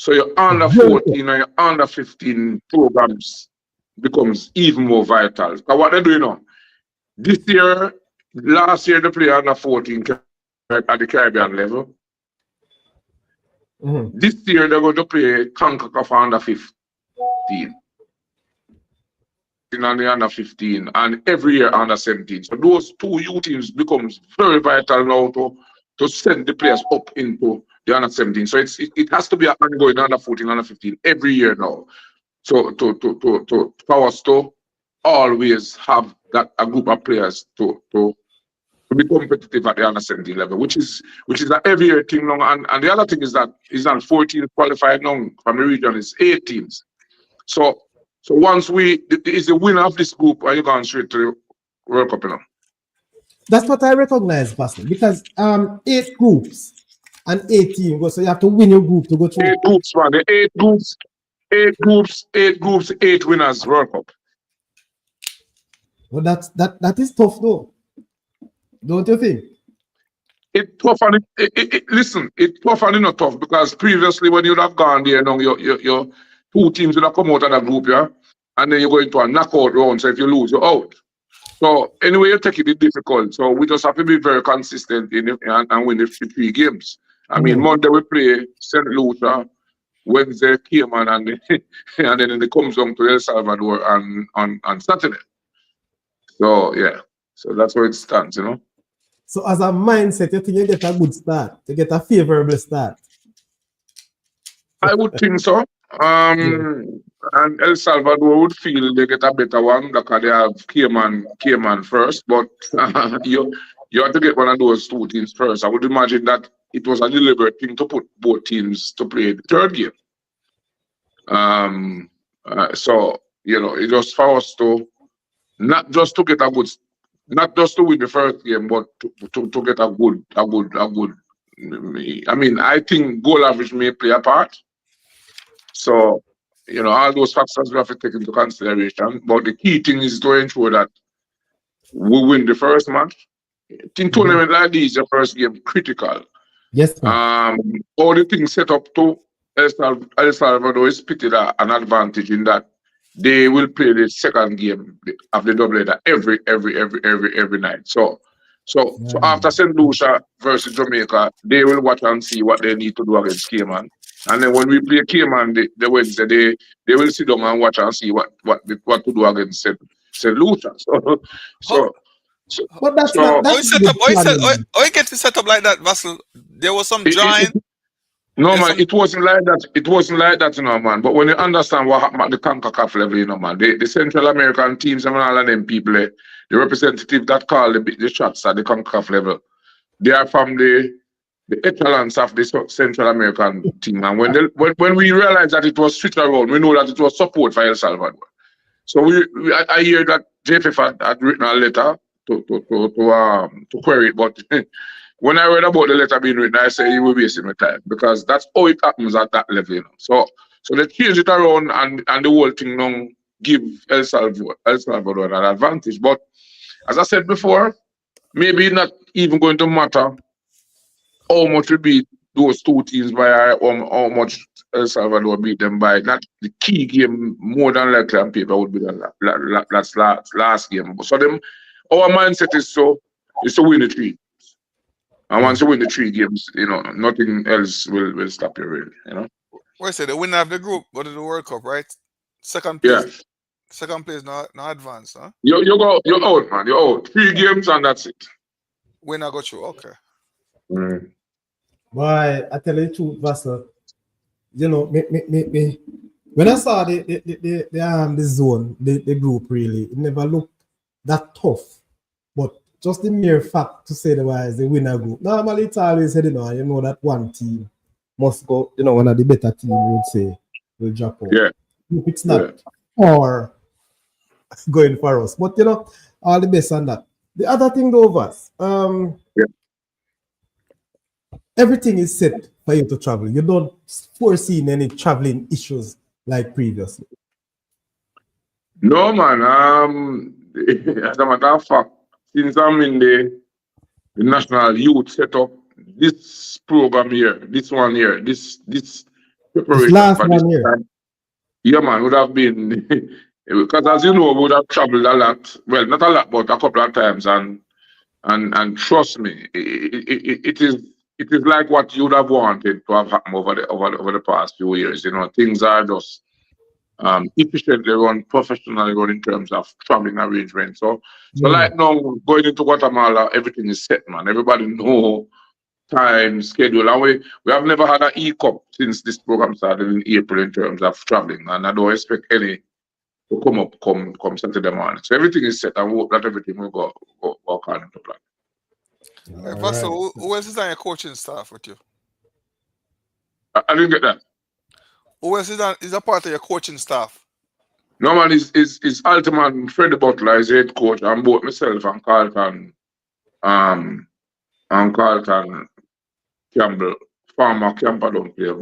your under 14 and your under 15 programs becomes even more vital. So what they're doing now, this year, last year they play under 14 at the Caribbean level. This year they're going to play Concacaf under 15. And the under 15 and every year under 17. So those two youth teams becomes very vital now to send the players up into the under 17. So it has to be an ongoing under 14, under 15 every year now. So for us to always have that a group of players to be competitive at the under 17 level, which is an every year thing now. And the other thing is that 14 qualified now from the region is 8 teams. So once is the winner of this group, are you going straight to the World Cup now? That's what I recognize, Vassel, because 8 groups and 8 teams, so you have to win your group to go through. 8 groups, man. The 8 groups, 8 winners World Cup. Well, that is tough though. Don't you think? It's tough and listen, it's tough and not tough because previously when you'd have gone there, your 2 teams would have come out of that group, yeah, and then you go into a knockout round. So if you lose, you're out. So anyway, you take it difficult. So we just have to be very consistent and win the 3 games. I mean, Monday we play St. Lucia, Wednesday Cayman, and then it comes down to El Salvador on Saturday. So yeah, so that's where it stands, you know. So as a mindset, you think you get a good start, you get a favorable start? I would think so. And El Salvador would feel they get a better one because they have Cayman first, but you have to get one of those 2 teams first. I would imagine that it was a deliberate thing to put both teams to play the 3rd game. So you know, it just for us to not just to get a good, not just to win the 1st game, but to get a good. I mean, I think goal average may play a part. So, you know, all those factors we have to take into consideration. But the key thing is to ensure that we win the 1st match. In tournament like this, your 1st game critical. Yes. All the things set up to El Salvador is pitted an advantage in that they will play the 2nd game of the doubleheader every night. So after St. Lucia versus Jamaica, they will watch and see what they need to do against Cayman. And then when we play Cayman the Wednesday, they will sit down and watch and see what to do against St. Lucia. But that's how you get to set up like that, Vassel? There was some giant. No, man, it wasn't like that. It wasn't like that, you know, man. But when you understand what happened at the Concacaf level, you know, man, the Central American teams and all of them people, the representative that call the shots at the Concacaf level, they are from the echelons of the Central American team. And when we realized that it was switched around, we know that it was support for El Salvador. So I hear that JFF had written a letter to query it, but when I read about the letter being written, I said, you will be wasting my time because that's how it happens at that level. You know? So they change it around and the whole thing now give El Salvador an advantage. But as I said before, maybe not even going to matter how much we beat those 2 teams by how much El Salvador beat them by. That the key game more than likely on paper would be the last game. So our mindset is to win the 3. And once you win the 3 games, you know, nothing else will stop you really, you know. Well, I said the winner of the group go to the World Cup, right? 2nd place. Yeah. 2nd place, not advanced, huh? You're out, man. You're out. 3 games and that's it. Winner go through, okay. Boy, I tell you the truth, Vassel. You know, when I saw the zone, the group really, it never looked that tough. But just the mere fact to say the wise, the winner group. Normally it's always said, you know that one team must go, you know, one of the better team would say will drop out. Yeah. If it's not or going for us. But you know, all the best on that. The other thing though, Vass, everything is set for you to travel. You don't foresee any traveling issues like previously. No, man. As a matter of fact, since I'm in the national youth setup, this program here, this one here, this preparation last for this one here. time, yeah, man, would have been because as you know, we would have traveled a lot. Well, not a lot, but a couple of times, and trust me, it is like what you would have wanted to have happened over the past few years. You know, things are just efficiently run, professionally run in terms of traveling arrangements. So like now, going into Guatemala, everything is set, man. Everybody know time, schedule. And we have never had an E-Cup since this program started in April in terms of traveling. And I don't expect any to come Saturday morning. So everything is set, and we hope that everything will go according to plan. Vassel, who else is on your coaching staff with you? I didn't get that. Who else is a part of your coaching staff? No, man, is Altiman Freddie Butler is head coach, and both myself and Carlton Campbell, former Camperdown player.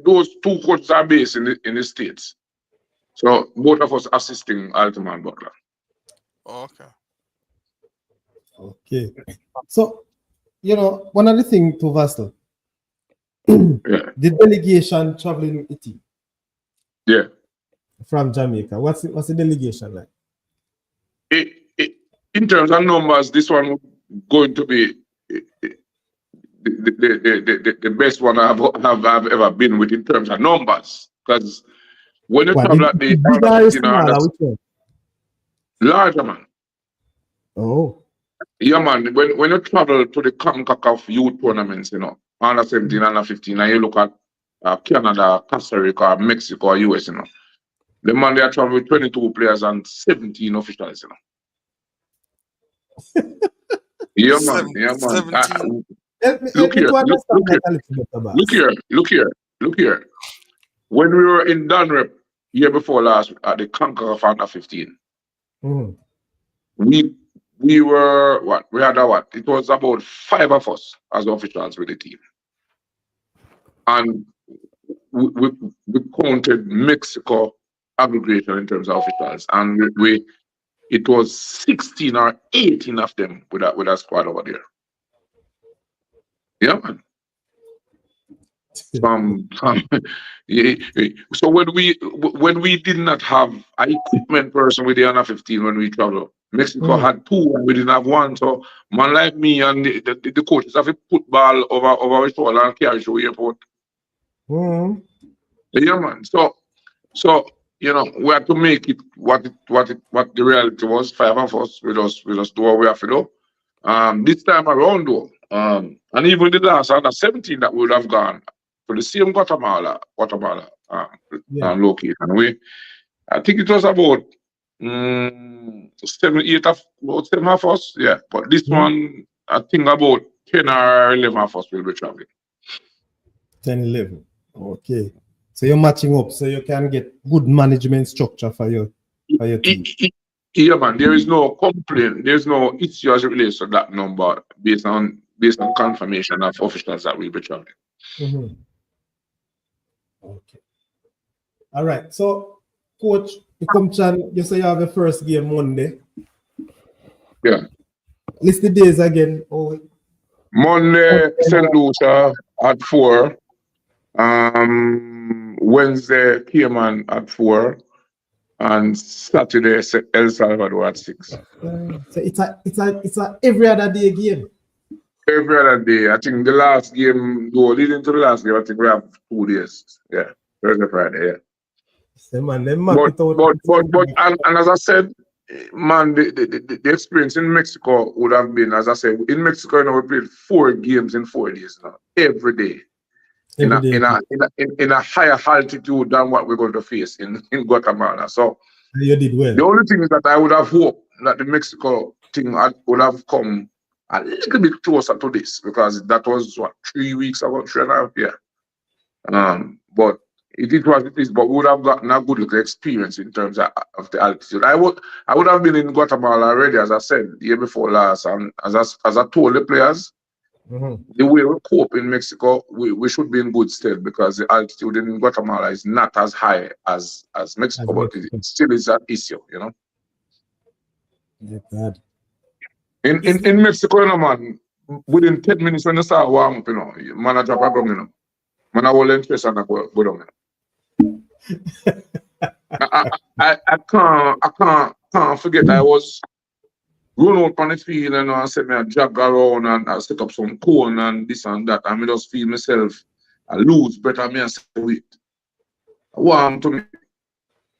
Those two coaches are based in the States. So both of us assisting Altiman Butler. Okay. Okay. So, you know, one of the things to Vassel, the delegation traveling with it. Yeah. From Jamaica. What's the delegation like? In terms of numbers, this one going to be the best one I've ever been with in terms of numbers. Because when you travel at the larger, man. Oh. Yeah, man. When you travel to the Concacaf youth tournaments, you know, under 17, under 15, and you look at Canada, Costa Rica, Mexico, US, you know, the man they are traveling with 22 players and 17 officials, you know. Yeah, man. Yeah, man. Look here. When we were in Dunrep year before last at the Concacaf under 15, we were what? We had what? It was about 5 of us as officials with the team, and we counted Mexico aggregation in terms of officials, and it was 16 or 18 of them with a squad over there. Yeah, man. So when we did not have an equipment person with the under 15 when we traveled, Mexico had 2 and we didn't have 1. So man like me and the coaches have to put ball over our shoulder and carry to airport. Yeah, man. So you know, we had to make it what the reality was. 5 of us with us do what we have to do. This time around though, and even the last under 17 that we would have gone to the same Guatemala location. I think it was about 7 of us. Yeah, but this one, I think about 10 or 11 of us will be traveling. 10, 11. Okay. So you're matching up so you can get good management structure for your team. Yeah, man. There is no complaint. There's no issue as it relates to that number based on confirmation of officials that will be traveling. Okay. All right. So, Coach, you say you have the first game Monday. Yeah. List the days again. Monday, St. Lucia at 4. Wednesday, Cayman at 4. And Saturday, El Salvador at 6. So it's a every other day game. Every other day. I think the last game, leading to the last game, I think we have 2 days. Yeah, Thursday, Friday. Yeah. And as I said, man, the experience in Mexico would have been, as I said, in Mexico, you know, we played 4 games in 4 days now, every day. In a higher altitude than what we're going to face in Guatemala. So you did well. The only thing is that I would have hoped that the Mexico thing would have come a little bit closer to this, because that was what, 3 weeks ago, 3.5 years. But it is what it is. But we would have gotten a good little experience in terms of the altitude. I would have been in Guatemala already, as I said, the year before last, and as I told the players. The way we cope in Mexico, we should be in good stead, because the altitude in Guatemala is not as high as Mexico, but it still is an issue, you know. Yeah, bad. In Mexico, you know, man, within 10 minutes when you start warm up, you know, man, I drop a gun, you know. Man, I will interest and I go down, you know. I can't forget I was run out on the field, you know, and said me I jog around and I set up some cone and this and that, and I just feel myself I lose better me and say wait. Warm to me.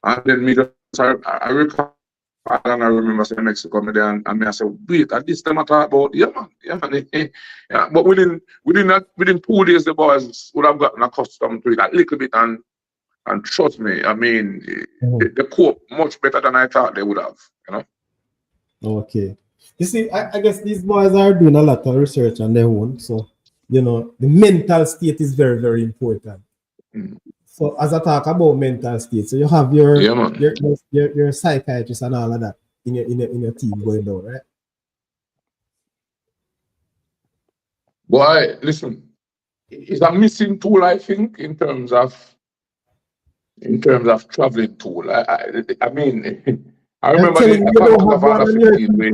And then me just I recall and I remember saying Mexico me there and me I said, wait, at this time I talk about yeah man. Yeah, but within 2 days the boys would have gotten accustomed to it a little bit and trust me, I mean they cope much better than I thought they would have, you know. Okay. You see, I guess these boys are doing a lot of research on their own. So, you know, the mental state is very, very important. So as I talk about mental state, so you have your psychiatrist and all of that in your team going down, right? Boy, listen, it's a missing tool, I think, in terms of traveling tool. I mean, I remember the Concacaf under 15.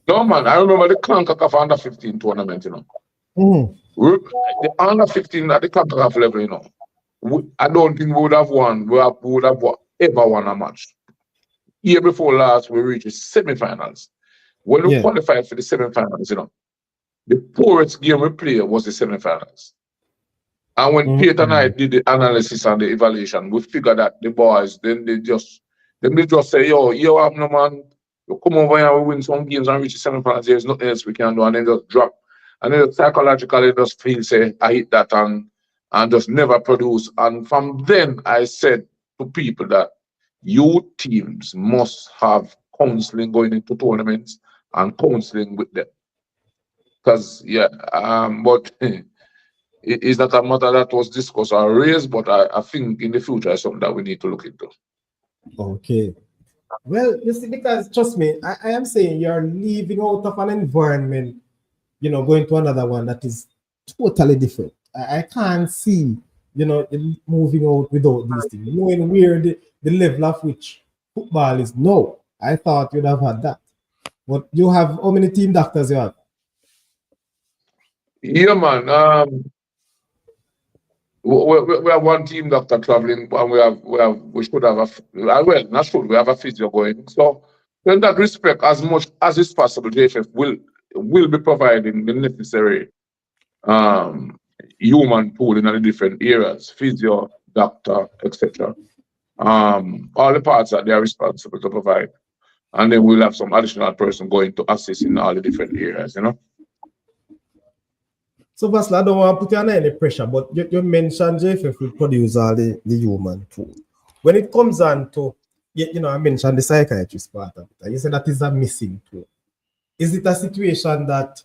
No man, I remember the Concacaf under 15 tournament, you know. The under 15 at the Concacaf level, you know. I don't think we would have won. We would have ever won a match. Year before last, we reached the semi-finals. When we qualified for the semi-finals, you know, the poorest game we played was the semi-finals. And when Peter and I did the analysis and the evaluation, we figured that the boys, then they just say, yo, have no man, you come over here, we win some games and reach the semi-finals, there's nothing else we can do, and then just drop. And then psychologically just feel, say, I hit that and just never produce. And from then, I said to people that youth teams must have counseling going into tournaments and counseling with them. Because, but it's not a matter that was discussed or raised, but I think in the future it's something that we need to look into. Okay. Well, you see, because trust me, I am saying you're leaving out of an environment, you know, going to another one that is totally different. I can't see, you know, moving out without these things. Knowing where the level of which football is. No, I thought you'd have had that. But you have, how many team doctors you have? Yeah, man. We have one team doctor traveling, and we should have we have a physio going. So in that respect, as much as is possible, JFF will be providing the necessary human tool in the different areas, physio, doctor, etc. All the parts that they are responsible to provide. And then we'll have some additional person going to assist in all the different areas, you know. So, Vassel, I don't want to put you under any pressure, but you mentioned JFF will produce all the human tool. When it comes on to, you know, I mentioned the psychiatrist part of it. You said that is a missing tool. Is it a situation that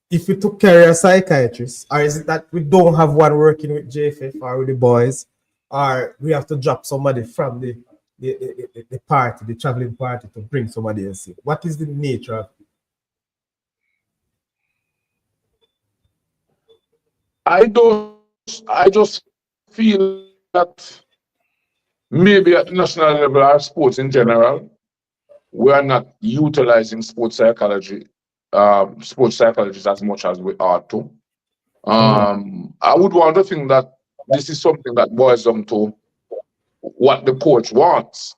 if we took care of a psychiatrist, or is it that we don't have one working with JFF or with the boys, or we have to drop somebody from the party, the traveling party, to bring somebody else in? What is the nature of it? I just feel that maybe at national level or sports in general, we are not utilizing sports psychologists as much as we ought to. I would want to think that this is something that boils down to what the coach wants.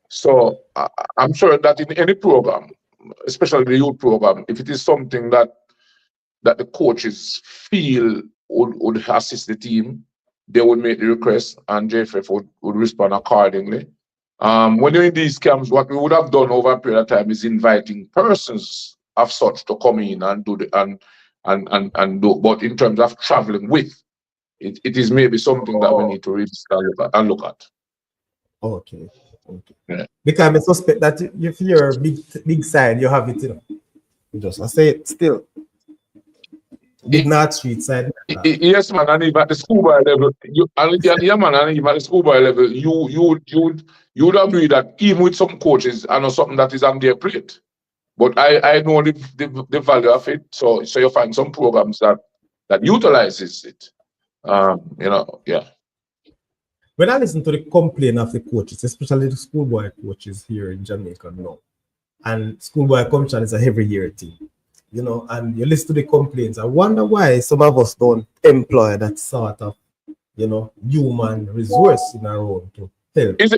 So I'm sure that in any program, especially the youth program, if it is something that the coaches feel would assist the team, they would make the request and JFF would respond accordingly. When you're in these camps, what we would have done over a period of time is inviting persons of such to come in and do and do. But in terms of traveling with, it is maybe something that we need to really look at. Okay. Yeah. Because I suspect that if you're a big side, you have it, you know. Just I say it still. Big North Street side. Yes, man, and even at the schoolboy level, you would agree that even with some coaches, I know something that is on their plate. But I know the value of it. So you find some programs that utilizes it. You know, yeah. when I listen to the complaint of the coaches, especially the schoolboy coaches here in Jamaica now, and schoolboy competition is a every year thing, you know, and you listen to the complaints, I wonder why some of us don't employ that sort of, you know, human resource in our own to help. It's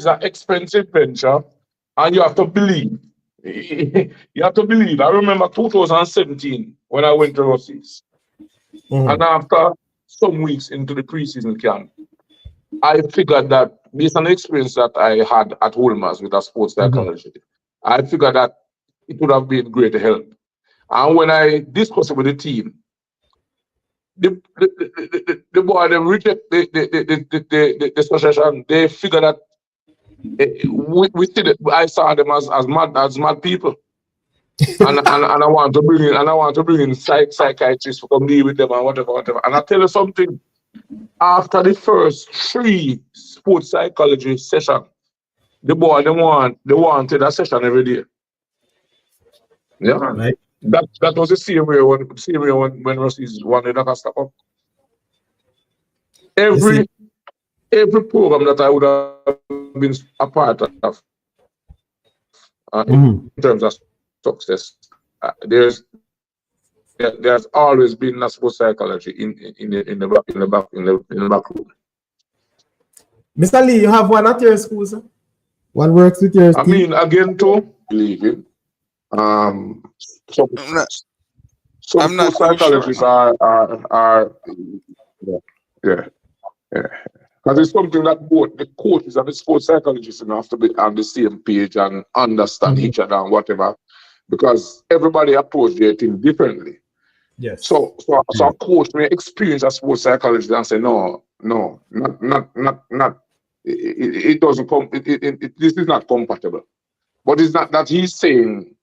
an expensive venture, and you have to believe. You have to believe. I remember 2017 when I went to Rossi's, and after some weeks into the preseason camp, I figured that based on the experience that I had at Holmers with a sports psychology, I figured that it would have been great help. And when I discussed it with the team, the boy they reject the suggestion. They figure that we see that I saw them as mad people. and I want to bring in psychiatrists to come deal with them and whatever. And I tell you something, after the first 3 sports psychology sessions, the boy they wanted a session every day. Yeah, right. That was the same way when Rossi's wanted to step up. Every program that I would have been a part of in terms of success, there's always been a sports psychology in the back room. Mr. Lee, you have one at your school, sir? One works with your team? I mean, again, too, believing. Some sports psychologists are because it's something that both the coaches and the sports psychologists have to be on the same page and understand each other and whatever, because everybody approach their thing differently. Yes. So a coach may experience a sports psychologist and say, no, not. It doesn't come. This is not compatible. But it's not that he's saying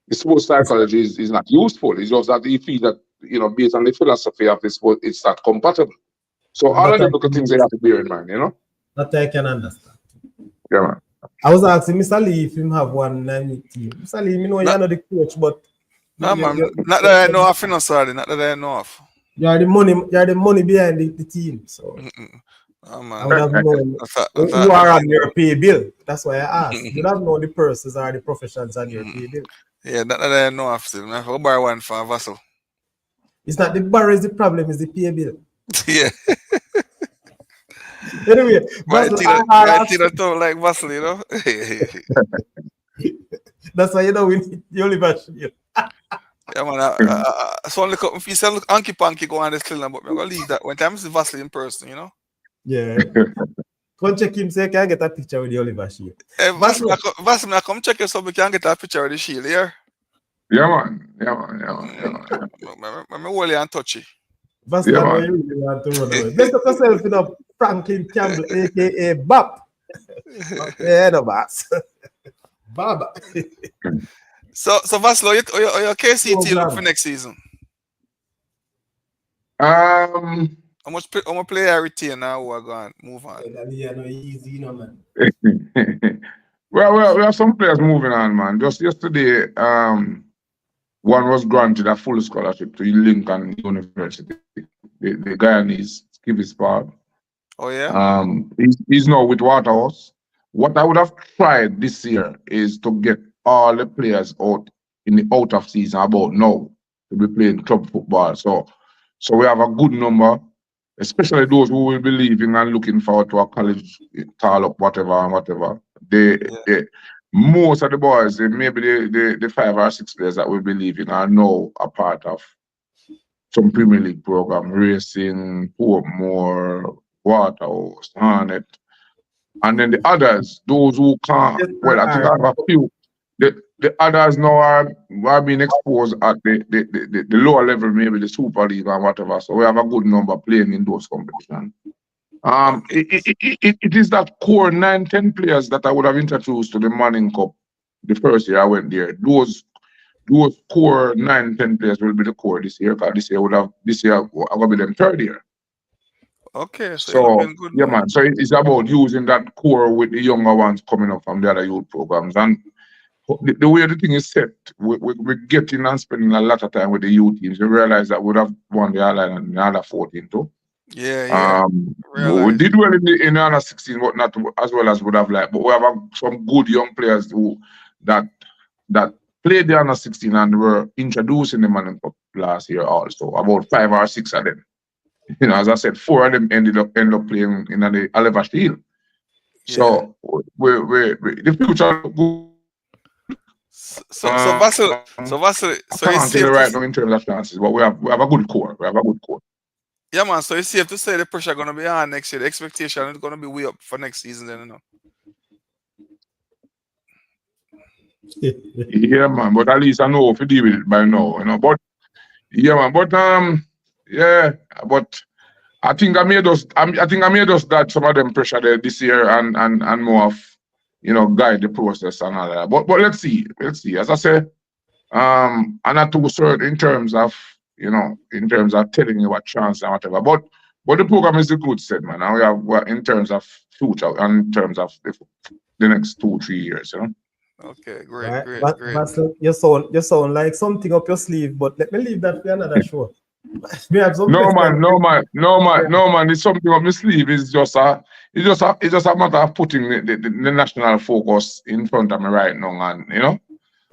the sports psychology is not useful. It's just that he feels that, you know, based on the philosophy of the sport, it's not compatible. So all of the things they have to bear in mind, you know? That I can understand. Yeah, man. I was asking Mr. Lee if him have one team. Mr. Lee, you know you're not the coach, but no, man, not that I know of, no, sorry, not that I know of. You're the money behind the team. So oh, man. I would have known who are on your pay bill. That's why I asked. You don't know the persons or the professions on your pay bill. Yeah, not that I know of still. I have borrow one for Vassel. It's not the borrow is the problem, it's the pay bill. Yeah. Anyway, Vassel, I like Vassel, you know. That's why you know we need the Oliver Shield. Yeah, man. So only couple if you say look Anki Panky go on this clean, but I'm gonna leave that when time is Vassel in person, you know. Yeah. Come check him, say, can I get a picture with the Oliver Shield? Hey, Vassel, come check you so we can get a picture with the shield here. Yeah, man. I'm really untouchy. Vassel, I know you really want to run away. Best of yourself, you know, Franklin Campbell, aka Bab. Yeah, no, boss. Baba. So Vassel, your KCT look for next season? How much player I retain now? We're going to move on. Easy, you know, man. Well, we have some players moving on, man. Just yesterday, one was granted a full scholarship to Lincoln University. The Guyanese Skibby Spark. Oh yeah. He's now with Waterhouse. What I would have tried this year is to get all the players out in the out of season about now to be playing club football. So we have a good number, especially those who will be leaving and looking forward to a college call up, whatever. Most of the boys, maybe the 5 or 6 players that will be leaving are now a part of some Premier League program, Racing, Portmore, Waterhouse, Hornet. And then the others, those who can't, well, I think I have a few. The others now are being exposed at the lower level, maybe the Super League or whatever. So we have a good number playing in those competitions. It is that core 9-10 players that I would have introduced to the Manning Cup the first year I went there. Those core 9-10 players will be the core this year, because this year I'm gonna be them third year. Okay, so yeah, man. So it's about using that core with the younger ones coming up from the other youth programs. And the way the thing is set, we're getting and spending a lot of time with the youth teams. We realize that we would have won the All-Ireland in the other 14 too. Yeah. We did well in the under 16, but not as well as would have liked. But we have some good young players that played the under 16 and were introduced in the Manning Cup last year also. About 5 or 6 of them. You know, as I said, 4 of them end up playing in the Oliver Shield. So the future good. So Vassel, so it's safe right now in terms of chances, but we have a good core. Yeah, man. So it's safe to say the pressure going to be on next year. The expectation is going to be way up for next season, then, you know. Yeah, man. But at least I know if you deal with it by now, you know. But yeah, man. But But I think I made us that some of them pressure there this year and more of, you know, guide the process and all that. But let's see. As I say, I'm not too certain in terms of, you know, in terms of telling you what chance and whatever. But the program is a good set, man. And we have in terms of future and in terms of the next 2-3 years, you know. Okay, great. Vassel, you sound like something up your sleeve, but let me leave that for another show. No man. It's something up my sleeve. It's just a matter of putting the national focus in front of me right now, and you know.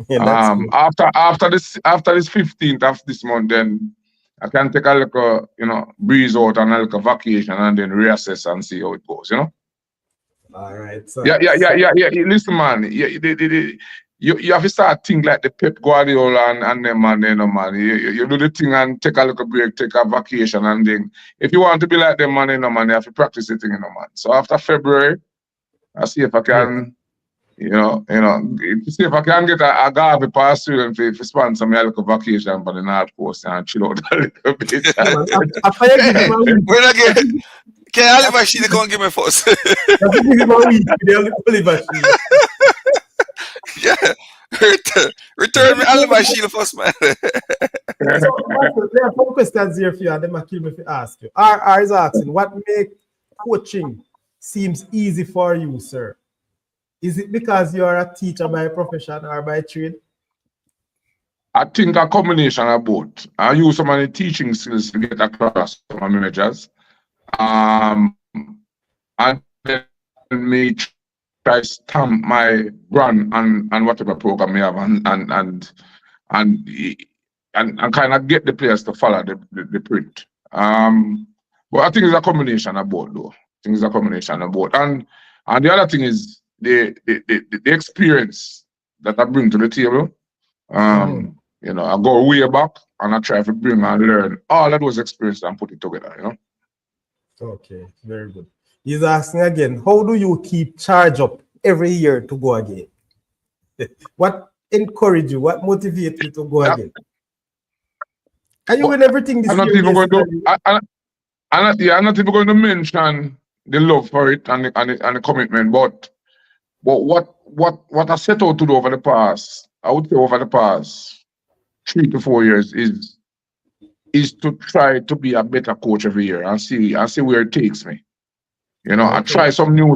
Yeah, after this 15th of this month, then I can take a little, you know, breeze out and a little vacation and then reassess and see how it goes, you know. All right. So, yeah. Listen, man. You have to start think like the Pep Guardiola and them, man. You know, man. You do the thing and take a little break, take a vacation, and then if you want to be like them, man, you know, man, you have to practice the thing, you know, man. So after February, I see if I can. You know, see if I can get a Garvey pass through and for sponsor me a little vacation for the North Coast and chill out a little bit. We're not getting. Can Oliver Sheila come give me first? Yeah, return me Oliver Sheila first, man. So, there are some questions here for you, and then I kill me if ask you. R is asking, what make coaching seems easy for you, sir? Is it because you are a teacher by profession or by trade? I think a combination of both. I use some of the teaching skills to get across to my managers. And then me try to stamp my brand and whatever program we have and kind of get the players to follow the print. But I think it's a combination of both, though. And the other thing is the experience that I bring to the table. You know, I go way back and I try to bring and learn all of those experiences and put it together, you know. Okay, very good. He's asking again, how do you keep charge up every year to go again? What encourage you? What motivates you to go again? Can you win everything this year? I'm not even going to mention the love for it and the commitment, but what I set out to do over the past 3 to 4 years is to try to be a better coach every year and see where it takes me. You know, okay. I try some new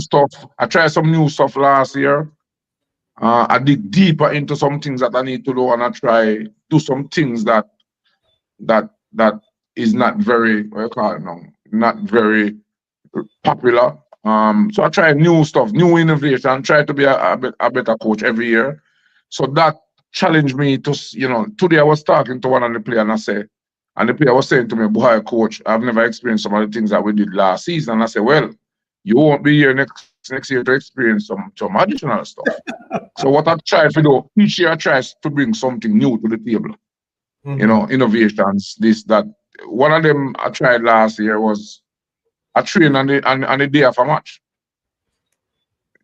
stuff last year. I dig deeper into some things that I need to do, and I try do some things that is not very, not very popular. So I try new stuff, new innovation, try to be a better coach every year. So that challenged me to, you know, today I was talking to one of the players and the player was saying to me, boy, coach, I've never experienced some of the things that we did last season. And I said, well, you won't be here next year to experience some additional stuff. So what I try to do, each year I try to bring something new to the table. You know, innovations, this, that. One of them I tried last year was I train on the day of a match.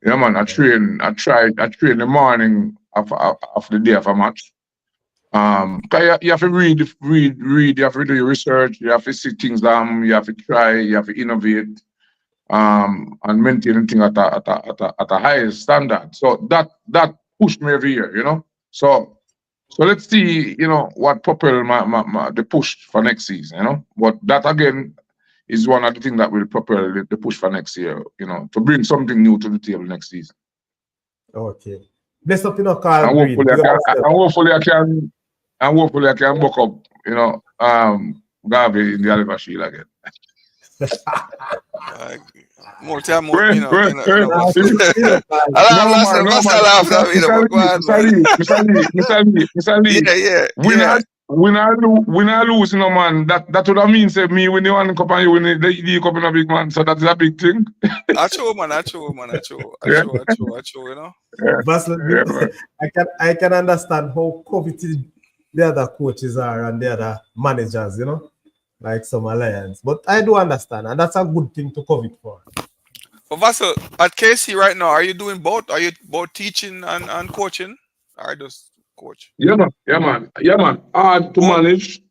Yeah, man, I train the morning of the day of a match. You have to read, you have to do your research, you have to see things down, you have to try, you have to innovate, and maintain things at a highest standard. So that pushed me every year, you know. So let's see, you know, what propel the push for next season, you know. But that again is one of the things that will propel the push for next year, you know, to bring something new to the table next season. Okay. Bless up, you know, Carl. And hopefully I can book up, you know, Garvey in the Oliver Shield again. More time, more, you know. I laugh at me, Yeah. When I lose, you know, man, that would have mean say me when you want to cup and you win the cup in a big man. So that's a big thing. I true, you know. Vassel, I can understand how coveted the other coaches are and the other managers, you know, like some alliance. But I do understand, and that's a good thing to covet for. But Vassel, at KC right now, are you doing both? Are you both teaching and coaching? Or just coach? Yeah, man. Hard to manage.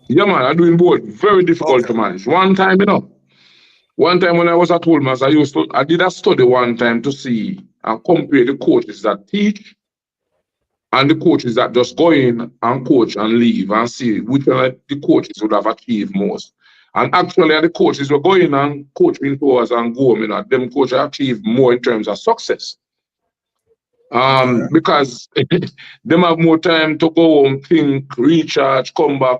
Yeah, man, I'm doing both. Very difficult to manage. One time when I was at Woolmans, I did a study one time to see and compare the coaches that teach and the coaches that just go in and coach and leave and see which one of the coaches would have achieved most. And actually, the coaches were going and coaching tours and go, you know, them coaches achieved more in terms of success. Because them have more time to go home, think, recharge, come back.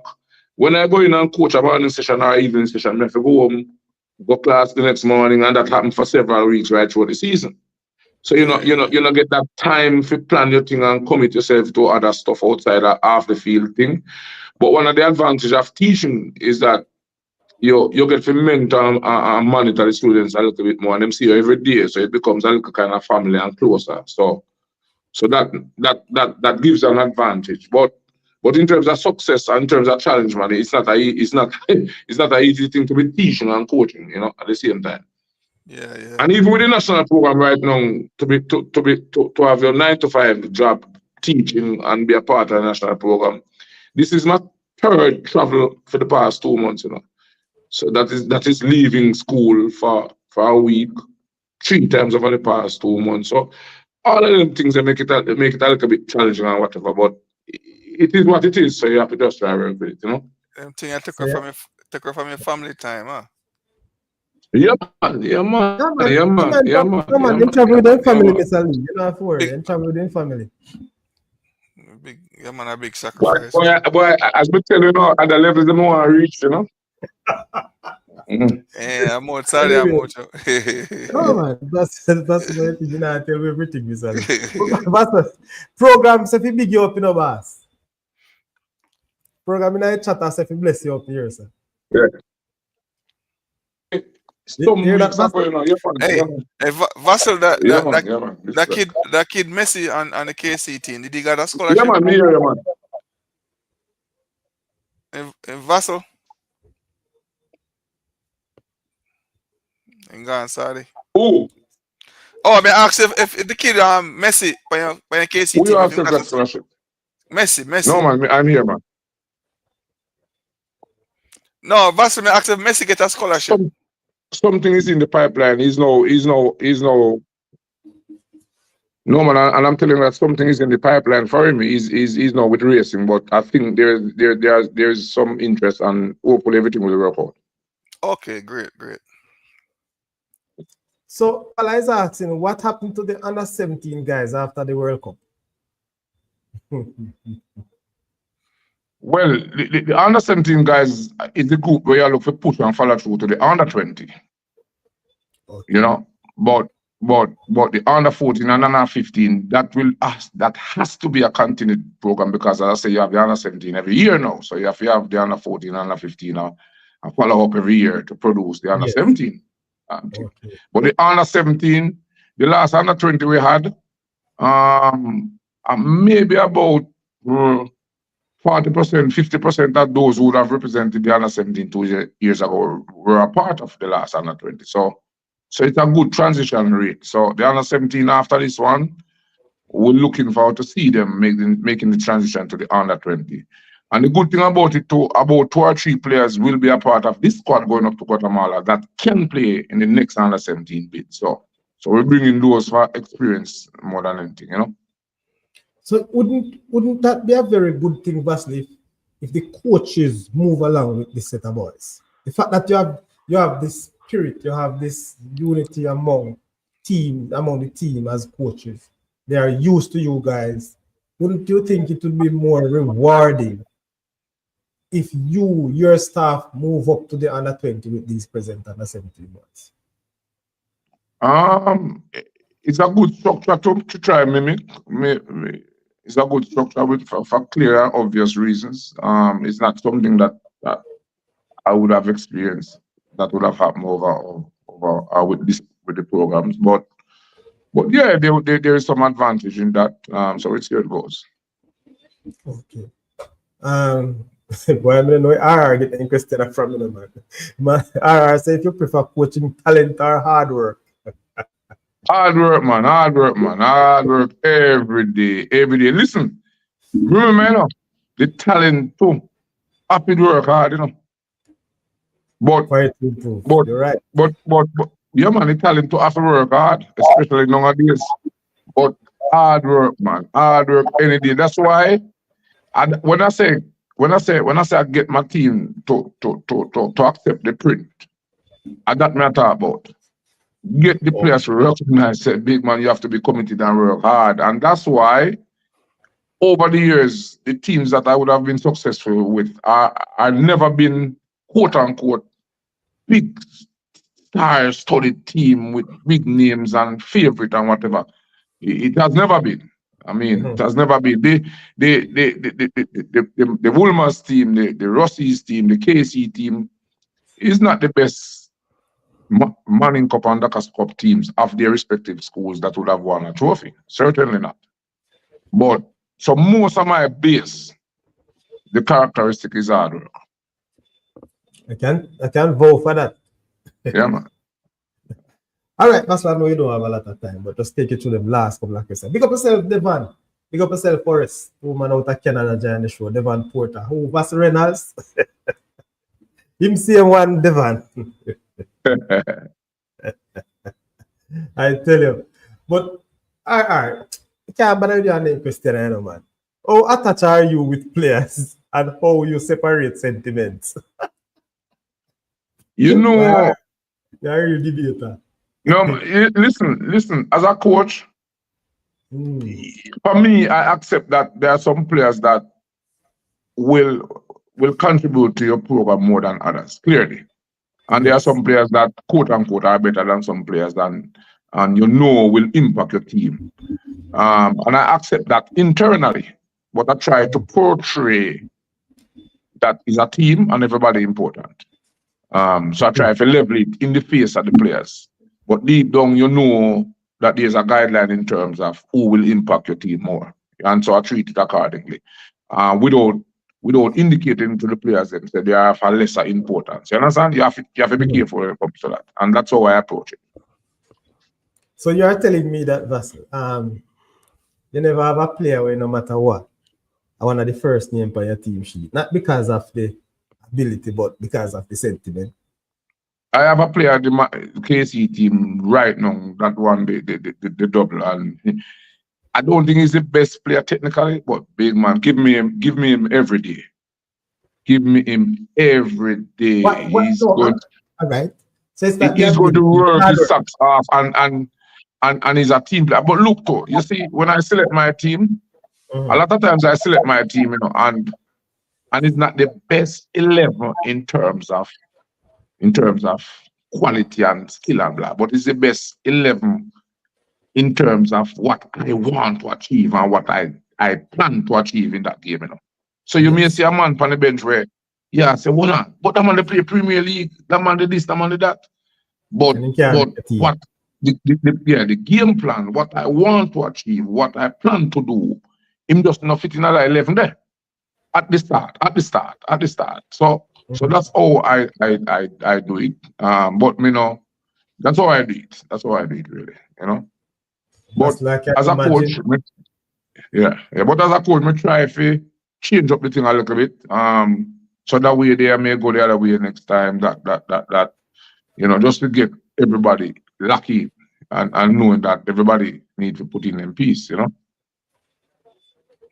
When I go in and coach a morning session or evening session, I have to go home, go class the next morning, and that happened for several weeks right through the season. So you know get that time to plan your thing and commit yourself to other stuff outside of half the field thing. But one of the advantages of teaching is that you get to mentor and monitor the students a little bit more, and them see you every day, so it becomes a little kind of family and closer. So that gives an advantage. But in terms of success and in terms of challenge, man, it's not an easy thing to be teaching and coaching, you know, at the same time. Yeah. And even with the national program right now, to have your 9-to-5 job teaching and be a part of the national program, this is my third travel for the past 2 months, you know. So that is leaving school for a week, 3 times over the past 2 months. So all of them things that make it a little bit challenging and whatever, but it is what it is. So you have to just try to with it, you know. Them thing I took her from your family time, huh? Yeah, man. Them travel with their family, Mr. Lee. You don't have to worry. Them travel with their family. A big sacrifice. Boy, as we tell you now, at the level they want to reach, you know. Yeah, I'm outside there, No, man, that's the way you know. I tell you everything, Mr. Lee. Programs, if you big you up, you know, boss. Program in a chat, if you bless you up here, sir. Yeah. Vassel, that kid Messi on the KC team, did he got a scholarship? Yeah, man, Vassel? Sorry. Oh, I mean, ask if the kid Messi by your KC team. Who you ask that scholarship? Messi. No, man, I'm here, man. No, Vassel, ask if Messi get a scholarship. Something is in the pipeline. He's no. No, man, and I'm telling you that something is in the pipeline for him. He's not with racing, but I think there's some interest, and hopefully everything will work out. Okay, great. So, I was asking, what happened to the under-17 guys after the World Cup? Well, the under-17 guys is the group where you look for push and follow through to the under-20. Okay. You know, but the under-14 and under-15, that has to be a continued program, because as I say, you have the under-17 every year now. So you have to have the under-14, under-15 and follow up every year to produce the under-17. Yes. Okay. But the under-17, the last under-20 we had, maybe about 40%, 50% of those who would have represented the under-17 2 years ago were a part of the last under-20. So it's a good transition rate. So the under-17 after this one, we're looking forward to see them making the transition to the under-20. And the good thing about it too, about 2 or 3 players will be a part of this squad going up to Guatemala that can play in the next under-17 bid. So we're bringing those for experience more than anything, you know. So wouldn't that be a very good thing, Vassel, if the coaches move along with this set of boys? The fact that you have this spirit, you have this unity among the team as coaches. They are used to you guys. Wouldn't you think it would be more rewarding if your staff move up to the under 20 with these present under 17 months? It's a good structure to try mimic. It's a good structure for clear and obvious reasons. It's not something that I would have experienced that would have happened over with the programs. But yeah, there is some advantage in that. So let's see how it goes. Okay. Boy, I don't know RR get any question from you, man. RR say if you prefer coaching talent or hard work. Hard work, man. Hard work every day. Listen, remember, you know, the talent too. Happy to work hard, you know. But you're right. But yeah, man, the talent to have to work hard, especially nowadays. But hard work, man. Hard work any day. That's why when I say I get my team to accept the print, and that me I talk about. Get the players to recognize that big man, you have to be committed and work hard. And that's why over the years, the teams that I would have been successful with are never been quote unquote big star-studded team with big names and favorite and whatever. It has never been. I mean, it has never been. The Woolmers team, the Rossies team, the KC team is not the best Manning Cup and Dakar Cup teams of their respective schools that would have won a trophy. Certainly not. But so most of my base, the characteristic is hard work. I can vote for that. Yeah, man. All right, that's why I know you don't have a lot of time, but just take it to the last couple of questions. Big up yourself, Devon. Big up yourself, Forrest. Woman out of Canada join the show. Devon Porter. Who? Vassel Reynolds. Him same one, Devon. I tell you. But, all right. I can't bother you on the question, you know, man. How attached are you with players and how you separate sentiments? You know... You're a real debater. No, listen. As a coach, for me, I accept that there are some players that will contribute to your program more than others, clearly. And there are some players that, quote unquote, are better than some players and you know will impact your team. And I accept that internally, but I try to portray that is a team and everybody important. So I try to level it in the face of the players. But deep down, you know that there's a guideline in terms of who will impact your team more. And so I treat it accordingly. Without indicating to the players that they have a lesser importance. You understand? You have to be careful when it comes to that. And that's how I approach it. So you're telling me that, Vassel, you never have a player where no matter what, I want the first name on your team sheet. Not because of the ability, but because of the sentiment. I have a player in the KC team right now that won the double, and I don't think he's the best player technically, but big man, give me him every day. Give me him every day. He's good. All right. So he's going to work his socks off, and he's a team player. But look, though, you see, when I select my team, a lot of times I select my team, you know, and it's not the best 11 in terms of quality and skill and blah, but it's the best 11 in terms of what I want to achieve and what I plan to achieve in that game, you know. So you may see a man on the bench where, yeah, say, hold on, but that man they play Premier League, that man did this, that man did that. But what the game plan, what I want to achieve, what I plan to do, him just not fit in another 11 there. At the start. So that's how I do it. But you know, that's how I do it. That's how I do it, really. You know. But like as a coach, but as a coach, I try to change up the thing a little bit. So that way they may go the other way next time. That you know, just to get everybody lucky and knowing that everybody needs to put in them piece, you know.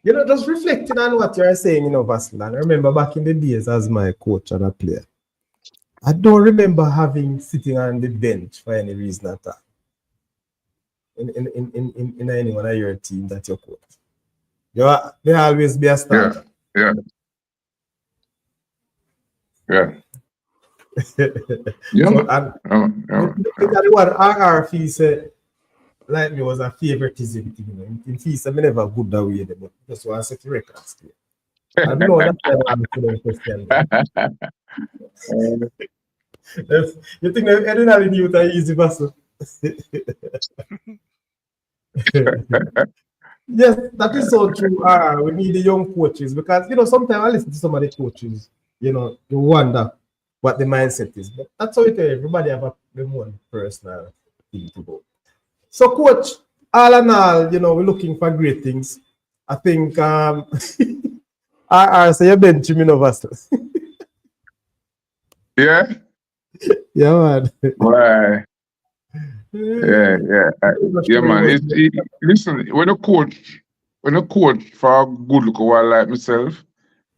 You know, just reflecting on what you're saying, you know, Vassel, and I remember back in the days as my coach and a player, I don't remember sitting on the bench for any reason at all. In any one of your team that you coach. There always be a starter. Yeah. Yeah. So, and the one RR fee said, like me, was a favoritism thing. You know, in fee said, me never good that way, but just want to set the records clear. I don't know that's why I'm answering the question. You think that Edinali knew that easy Vassel? Yes, that is so true. We need the young coaches because, you know, sometimes I listen to some of the coaches, you know, you wonder what the mindset is. But that's how it is. Everybody have their own personal thing to go. So, coach, all in all, you know, we're looking for great things. I think so you're benching me, Vassel. Yeah? Yeah, man. Why? Yeah, man. Listen, when a coach for a good look while like myself,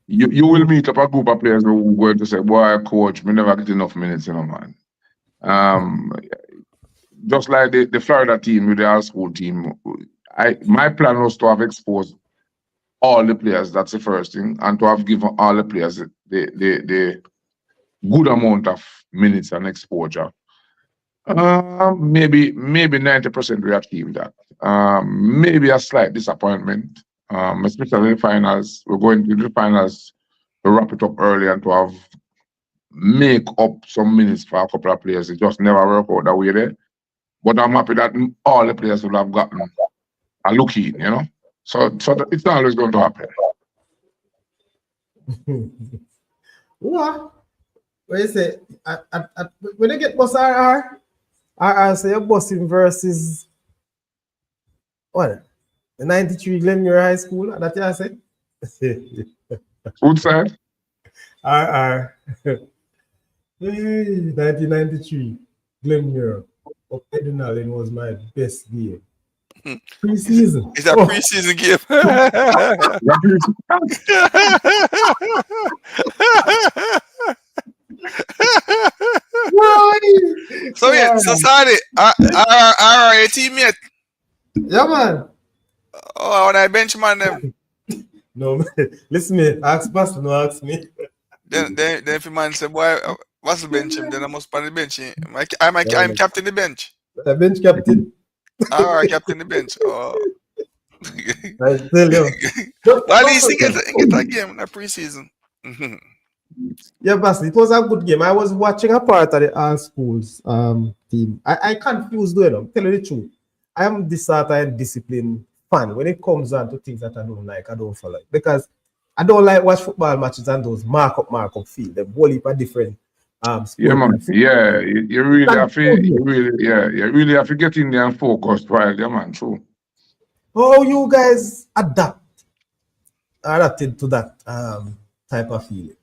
you will meet up a group of players who are going to say, boy, coach, me never get enough minutes, you know, man. Just like the Florida team with the high school team, my plan was to have exposed all the players, that's the first thing, and to have given all the players the good amount of minutes and exposure. Maybe 90% we achieved that. Maybe a slight disappointment, especially in the finals. We're going to the finals to wrap it up early and to have make up some minutes for a couple of players. It just never worked out that way there. But I'm happy that all the players will have gotten a look in, you know. So it's not always going to happen. What? What you say? When they get boss RR say you're bossing versus what? The 93 Glenmuir High School, that you say? Which side? RR. 1993 Glenmuir of Edinallen was my best game. Pre-season. It's a pre-season game. So sorry, our teammate. Yeah, man. Oh, when I benchman them. No, man. Listen me. Ask Vassel, no ask me. Then if a man say, boy, Vassel bench him, then I must pan the bench. I'm captain the bench. The bench captain. Alright, captain the bench. Oh. I tell you. But at least he get a game in the pre-season. Yeah, Vassel, it was a good game. I was watching a part of the all schools team. I confused though, I'm telling you the truth. I am this sort of discipline fan. When it comes down to things that I don't like, I don't follow it. Because I don't like watch football matches and those mark up field. Them whole heap of different yeah, man. Yeah, you really have to you really have to get in there and focus while yeah, man, true. How you guys adapted to that type of feeling?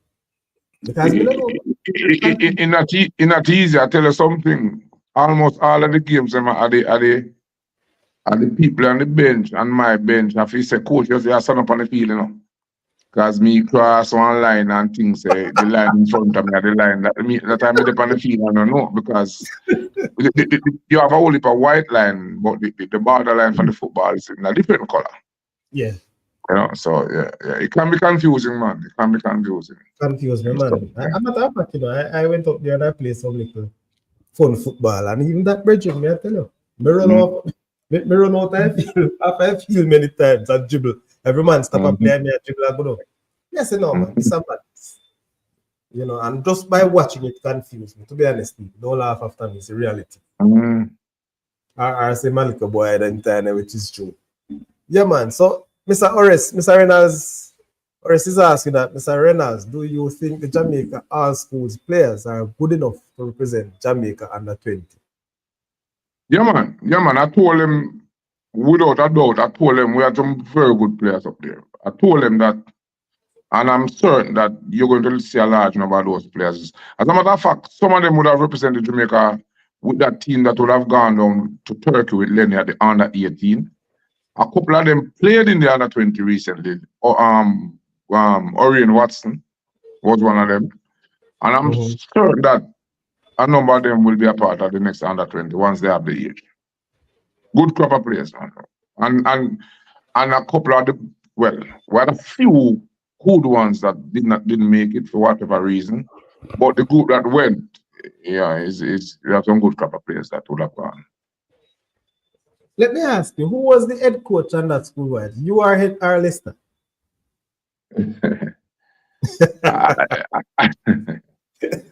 Because in that easy, I tell you something. Almost all of the games are the people on the bench and my bench. If you say coach, you say stand up on the field, you know. Because me cross one line and things the line in front of me the line that I made up on the field, I don't know. Because you have a whole heap of white line, but the border line for the football is in a different color. Yeah. You know, so yeah, it can be confusing, man. It can be confusing. Confusing, man. I'm not a fact, you know. I went up there and I played some little fun football, and even that bridging, I tell you, me run out I feel many times and dribble. Every man stop and play me and dribble and go down. Yes, no, man. It's a madness. You know, and just by watching it confused me. To be honest, don't laugh after me. It's a reality. I say Malika boy then which is true. Yeah, man. So Mr. Reynolds is asking that, Mr. Reynolds, do you think the Jamaica all schools players are good enough to represent Jamaica under 20? Yeah, man. I told him, without a doubt, I told him we had some very good players up there. I told him that, and I'm certain that you're going to see a large number of those players. As a matter of fact, some of them would have represented Jamaica with that team that would have gone down to Turkey with Lenny at the under 18. A couple of them played in the under 20 recently. Orion Watson was one of them. And I'm certain that a number of them will be a part of the next under 20 once they have the age. Good crop of players, man. And a couple of the we had a few good ones that didn't make it for whatever reason. But the group that went, yeah, is we have some good crop of players that would have gone. Let me ask you, who was the head coach on that school? Right? You are head or Leicester?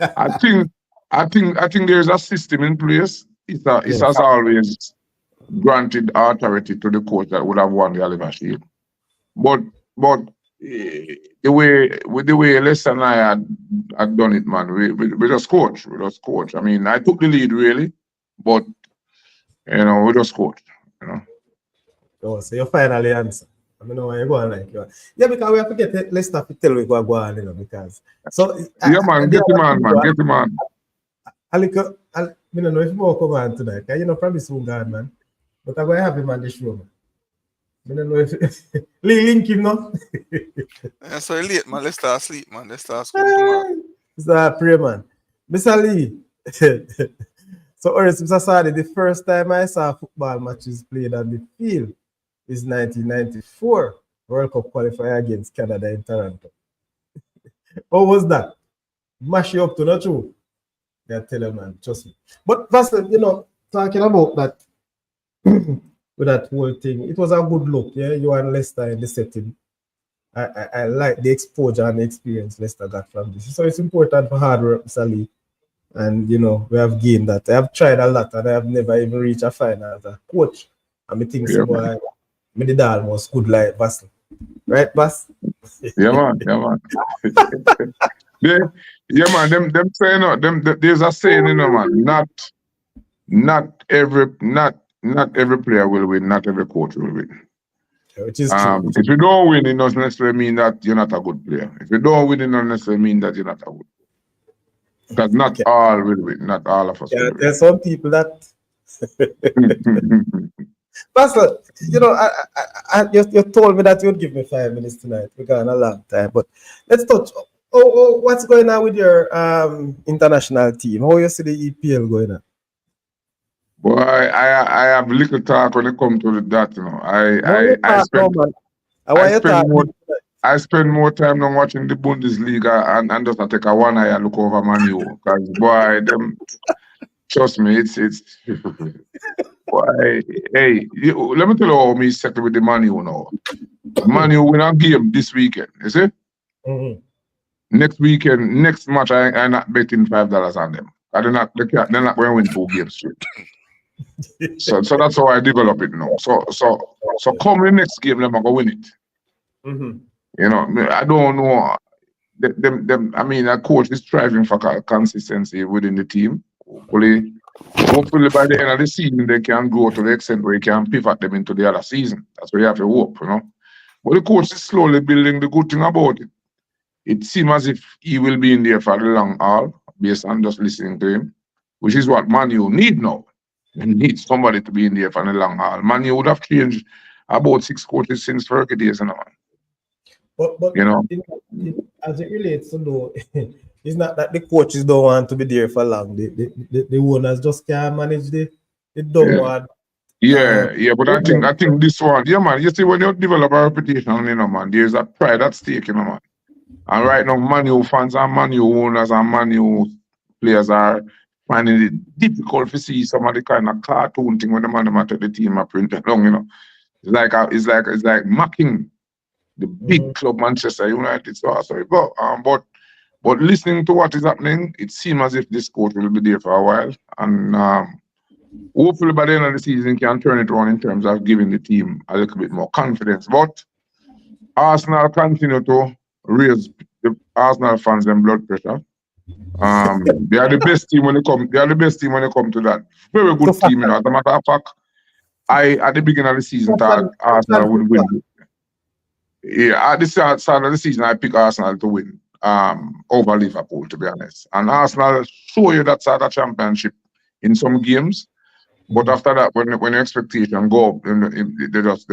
I think there's a system in place. It has always granted authority to the coach that would have won the Oliver Shield. But the way Leicester and I had done it, man, we just coach. I mean, I took the lead really, but we just coach. Oh, so you finally answer. I mean, no, you're going like you are. Yeah, because we have to get Leicester to tell we go on, because so yeah, man, get him on, man, get him on. I don't know if more come on tonight. Probably soon gone, man. But I'm going to have him on the show, man. I don't know if link him now. Yeah, so late, man. Let's start sleep, man. Let's start school tomorrow. Mr. Pray, man. Mr. Lee. So, Mr. Sadi, the first time I saw football matches played on the field is 1994 World Cup qualifier against Canada in Toronto. How was that? Mash you up to not true? Yeah, tell him, man. Trust me. But Vassel, talking about that with that whole thing, it was a good look. Yeah, you and Leicester in the setting. I like the exposure and the experience Leicester got from this. So it's important for hard work, Mr. Lee. And we have gained that. I have tried a lot and I have never even reached a final as a coach. And I think I did almost good like Vassel. Right, Vass? Yeah, man. Yeah, man. Them saying there's a saying, man. Not every player will win. Not every coach will win. Which is true. If you don't win, it doesn't necessarily mean that you're not a good player. If you don't win, it doesn't necessarily mean that you're not a good. Because not all will win. Not all of us. Yeah, there's some people that. Vassel, you told me that you would give me 5 minutes tonight. We're going a long time, but let's touch. What's going on with your international team? How you see the EPL going on? Boy, I have little talk when it comes to that. I spend more time than watching the Bundesliga and just take a one eye and look over Man U. Because boy, trust me, it's boy, hey, let me tell you how me settle with the Man U now. Man U win a game this weekend, you see? Mm-hmm. Next match, I'm not betting $5 on them. They're not going to win 2 games straight. so that's how I develop it now. So come the next game, they're going to win it. Mm-hmm. I don't know. I mean, a coach is striving for consistency within the team. Hopefully by the end of the season, they can grow to the extent where he can pivot them into the other season. That's what you have to hope, But the coach is slowly building. The good thing about it, it seems as if he will be in there for the long haul, based on just listening to him, which is what Man U need now. They need somebody to be in there for the long haul. Man U would have changed about 6 coaches since Fergie days, But as it relates to it's not that the coaches don't want to be there for long. The owners just can't manage the downward. Yeah, but I think this one, man. You see, when you develop a reputation, man, there's a pride at stake, man. And right now, Man U fans and Man U owners and Man U players are finding it difficult to see some of the kind of cartoon thing when the man at the team are printed long, It's like mocking the big club Manchester United. But listening to what is happening, it seems as if this coach will be there for a while, and hopefully by the end of the season can turn it around in terms of giving the team a little bit more confidence. But Arsenal continue to raise the Arsenal fans and blood pressure. They are the best team when it come. They are the best team when it come to that. Very good team. As a matter of fact, I at the beginning of the season thought Arsenal would win. Yeah, at the start of the season, I picked Arsenal to win over Liverpool, to be honest. And Arsenal show you that sort of championship in some games, but after that, when your expectation go up, they just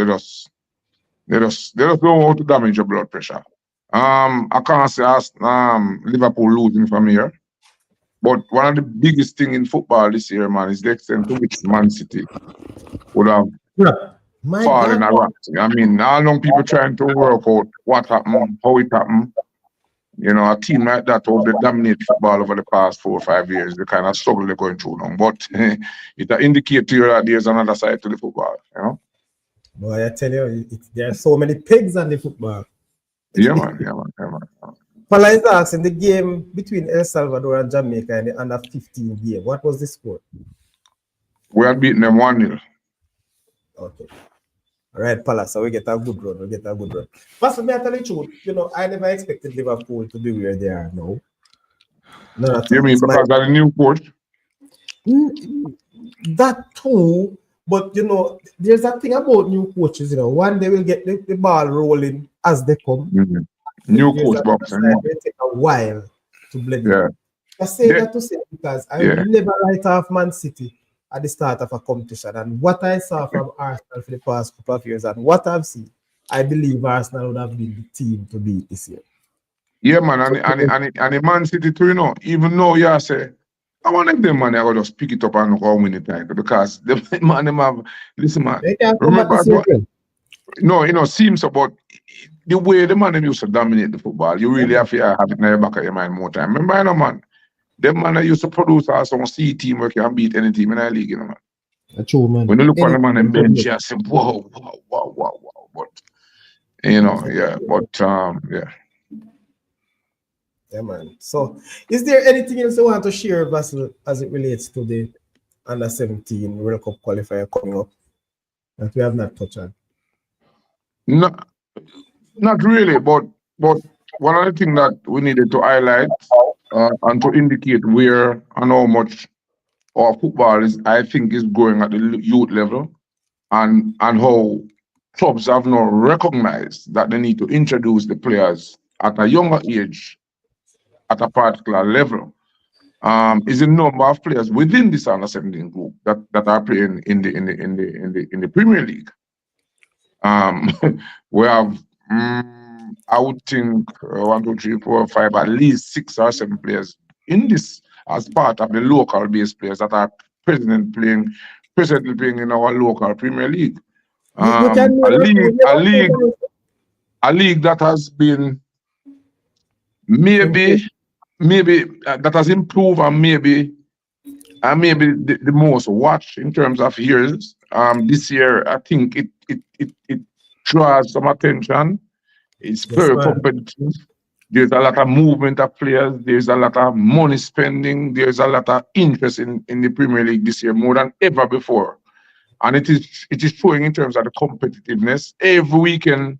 don't know how to damage your blood pressure. I can't say Liverpool losing from here, but one of the biggest thing in football this year, man, is the extent to which Man City would have fallen around. I mean, how long people trying to work out what happened, how it happened. You know, a team like that will dominate football over the past 4 or 5 years. The kind of struggle they're going through now. But it indicates to you that there's another side to the football, you know? Boy, I tell you, there are so many pigs on the football. Yeah, man. Pala is asking the game between El Salvador and Jamaica in the under 15 game. What was the score? We had beaten them 1-0. Okay. All right, Pala, so we get a good run. But for me, I tell you the truth, you know, I never expected Liverpool to be where they are now. No, You mean because of the new coach? That too, but you know, there's a thing about new coaches, you know, one they will get the ball rolling as they come. New coach box. They take a while to blend in. I say that to say because I never write off Man City at the start of a competition, and what I saw from Arsenal for the past couple of years and what I've seen, I believe Arsenal would have been the team to beat this year. Yeah, man, and the Man City too, you know, even though you say, I want them man, I will just pick it up and go win the title because the man them have listen, man. Remember no, you know, seems about the way the man them used to dominate the football, you really have to have it in the back of your mind more time. Remember, you know, man, them man that used to produce some C team where can beat any team in the league, you know, man. That's true, man. When you look on the man and bench, you say, wow. But you know, Yeah, man. So, is there anything else you want to share, Vassel, as it relates to the Under 17 World Cup qualifier coming up that we have not touched on? Not really, but one of the things that we needed to highlight and to indicate where and how much our football is, I think, is growing at the youth level, and how clubs have now recognized that they need to introduce the players at a younger age at a particular level. Is the number of players within this Under 17 group that are playing in the Premier League. We have I would think 1, 2, 3, 4, 5, at least 6 or 7 players in this as part of the local based players that are presently playing in our local Premier League. A league that has been maybe that has improved and maybe the most watched in terms of years. This year, I think it draws some attention. It's very competitive. There's a lot of movement of players. There's a lot of money spending. There's a lot of interest in the Premier League this year, more than ever before. And it is showing in terms of the competitiveness. Every weekend,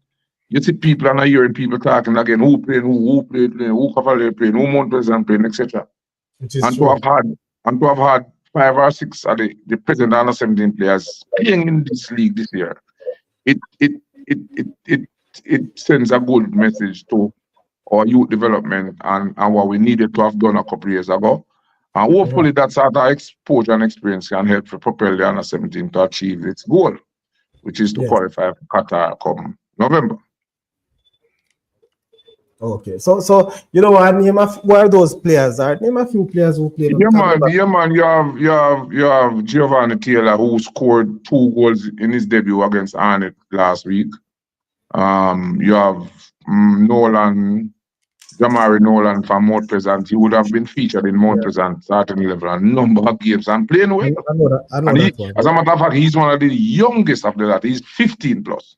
you see people and I hearing people talking again, who playing, who Cavalier playing, who Montpellier playing, etc. And to have had 5 or 6 of the present Under 17 players playing in this league this year, it sends a good message to our youth development and what we needed to have done a couple of years ago. And hopefully that sort of exposure and experience can help to propel the Under 17 to achieve its goal, which is to qualify for Qatar come November. Okay, so you know what? Name where those players are. Name a few players who played. Yeah, man. You have Giovanni Taylor, who scored 2 goals in his debut against Arnett last week. You have Jamari Nolan from Mount Pleasant. He would have been featured in Mount Pleasant starting level a number of games and playing well. I know that one. As a matter of fact, he's one of the youngest of the lot. He's 15 plus,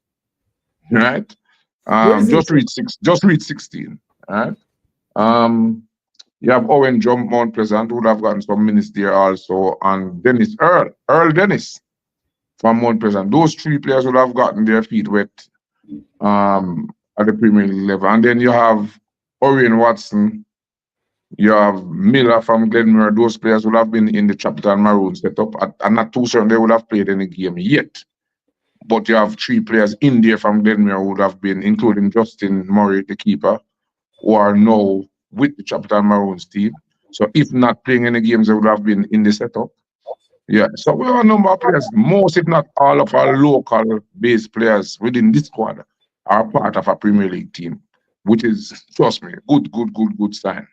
right? Just reached 16, right? You have Owen Jump Mount Pleasant, who would have gotten some minutes there also, and Earl Dennis from Mount Pleasant. Those 3 players would have gotten their feet wet at the Premier League level. And then you have Orion Watson, you have Miller from Glenmere. Those players would have been in the Capital Maroons setup. I'm not too certain they would have played any game yet. But you have 3 players in there from Glenmere who would have been, including Justin Murray, the keeper, who are now with the Capital Maroons team. So if not playing any games, they would have been in the setup. Yeah, so we have a number of players. Most, if not all, of our local based players within this squad are part of a Premier League team, which is, trust me, good sign.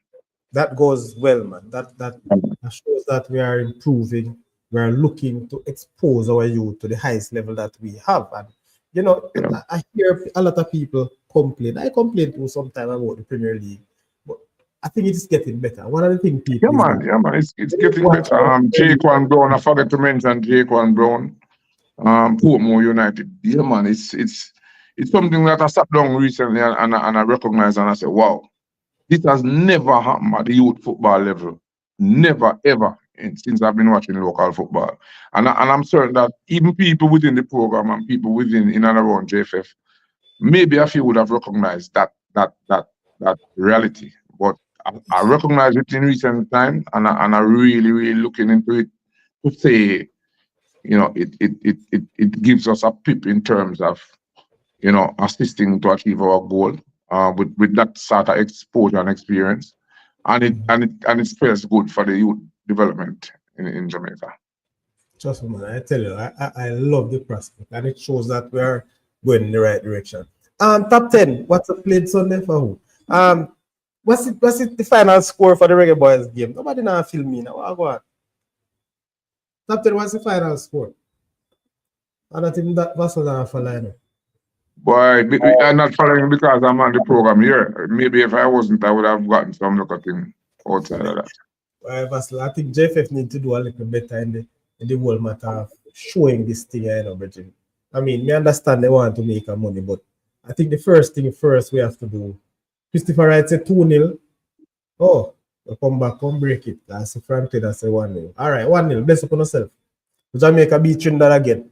That goes well, man. That shows that we are improving. We are looking to expose our youth to the highest level that we have. And, you know, I hear a lot of people complain. I complain too sometimes about the Premier League. I think it's getting better. One of the things people yeah, man, it's getting better. Jaquan Brown, I forgot to mention Jaquan Brown. Portmore United. Yeah, man, it's something that I sat down recently and I recognized and I said, wow, this has never happened at the youth football level. Never, ever, since I've been watching local football. And I'm certain that even people within the program and people within in and around JFF, maybe a few would have recognized that reality. But I recognize it in recent time and I really, really looking into it to say, you know, it gives us a pip in terms of, you know, assisting to achieve our goal with that sort of exposure and experience, and it feels good for the youth development in Jamaica. Trust me, man. I tell you, I love the prospect, and it shows that we are going in the right direction. Top 10. What's the played Sunday for who? What's it the final score for the Reggae Boys game? Nobody now feel me now. What go on? Top 10, what's the final score? And I think that Vassel not following. Boy, I'm not following because I'm on the program here. Maybe if I wasn't, I would have gotten some look at thing outside of that. Vassel, I think JFF need to do a little better in the whole matter of showing this thing, you know, Bridget. I mean, we understand they want to make money, but I think the first thing first we have to do. Christopher Wright said 2-0. Oh, we'll come back, come break it. That's the Franklin that say 1-0. All right, 1-0. Best upon yourself. Jamaica beat Trinidad again.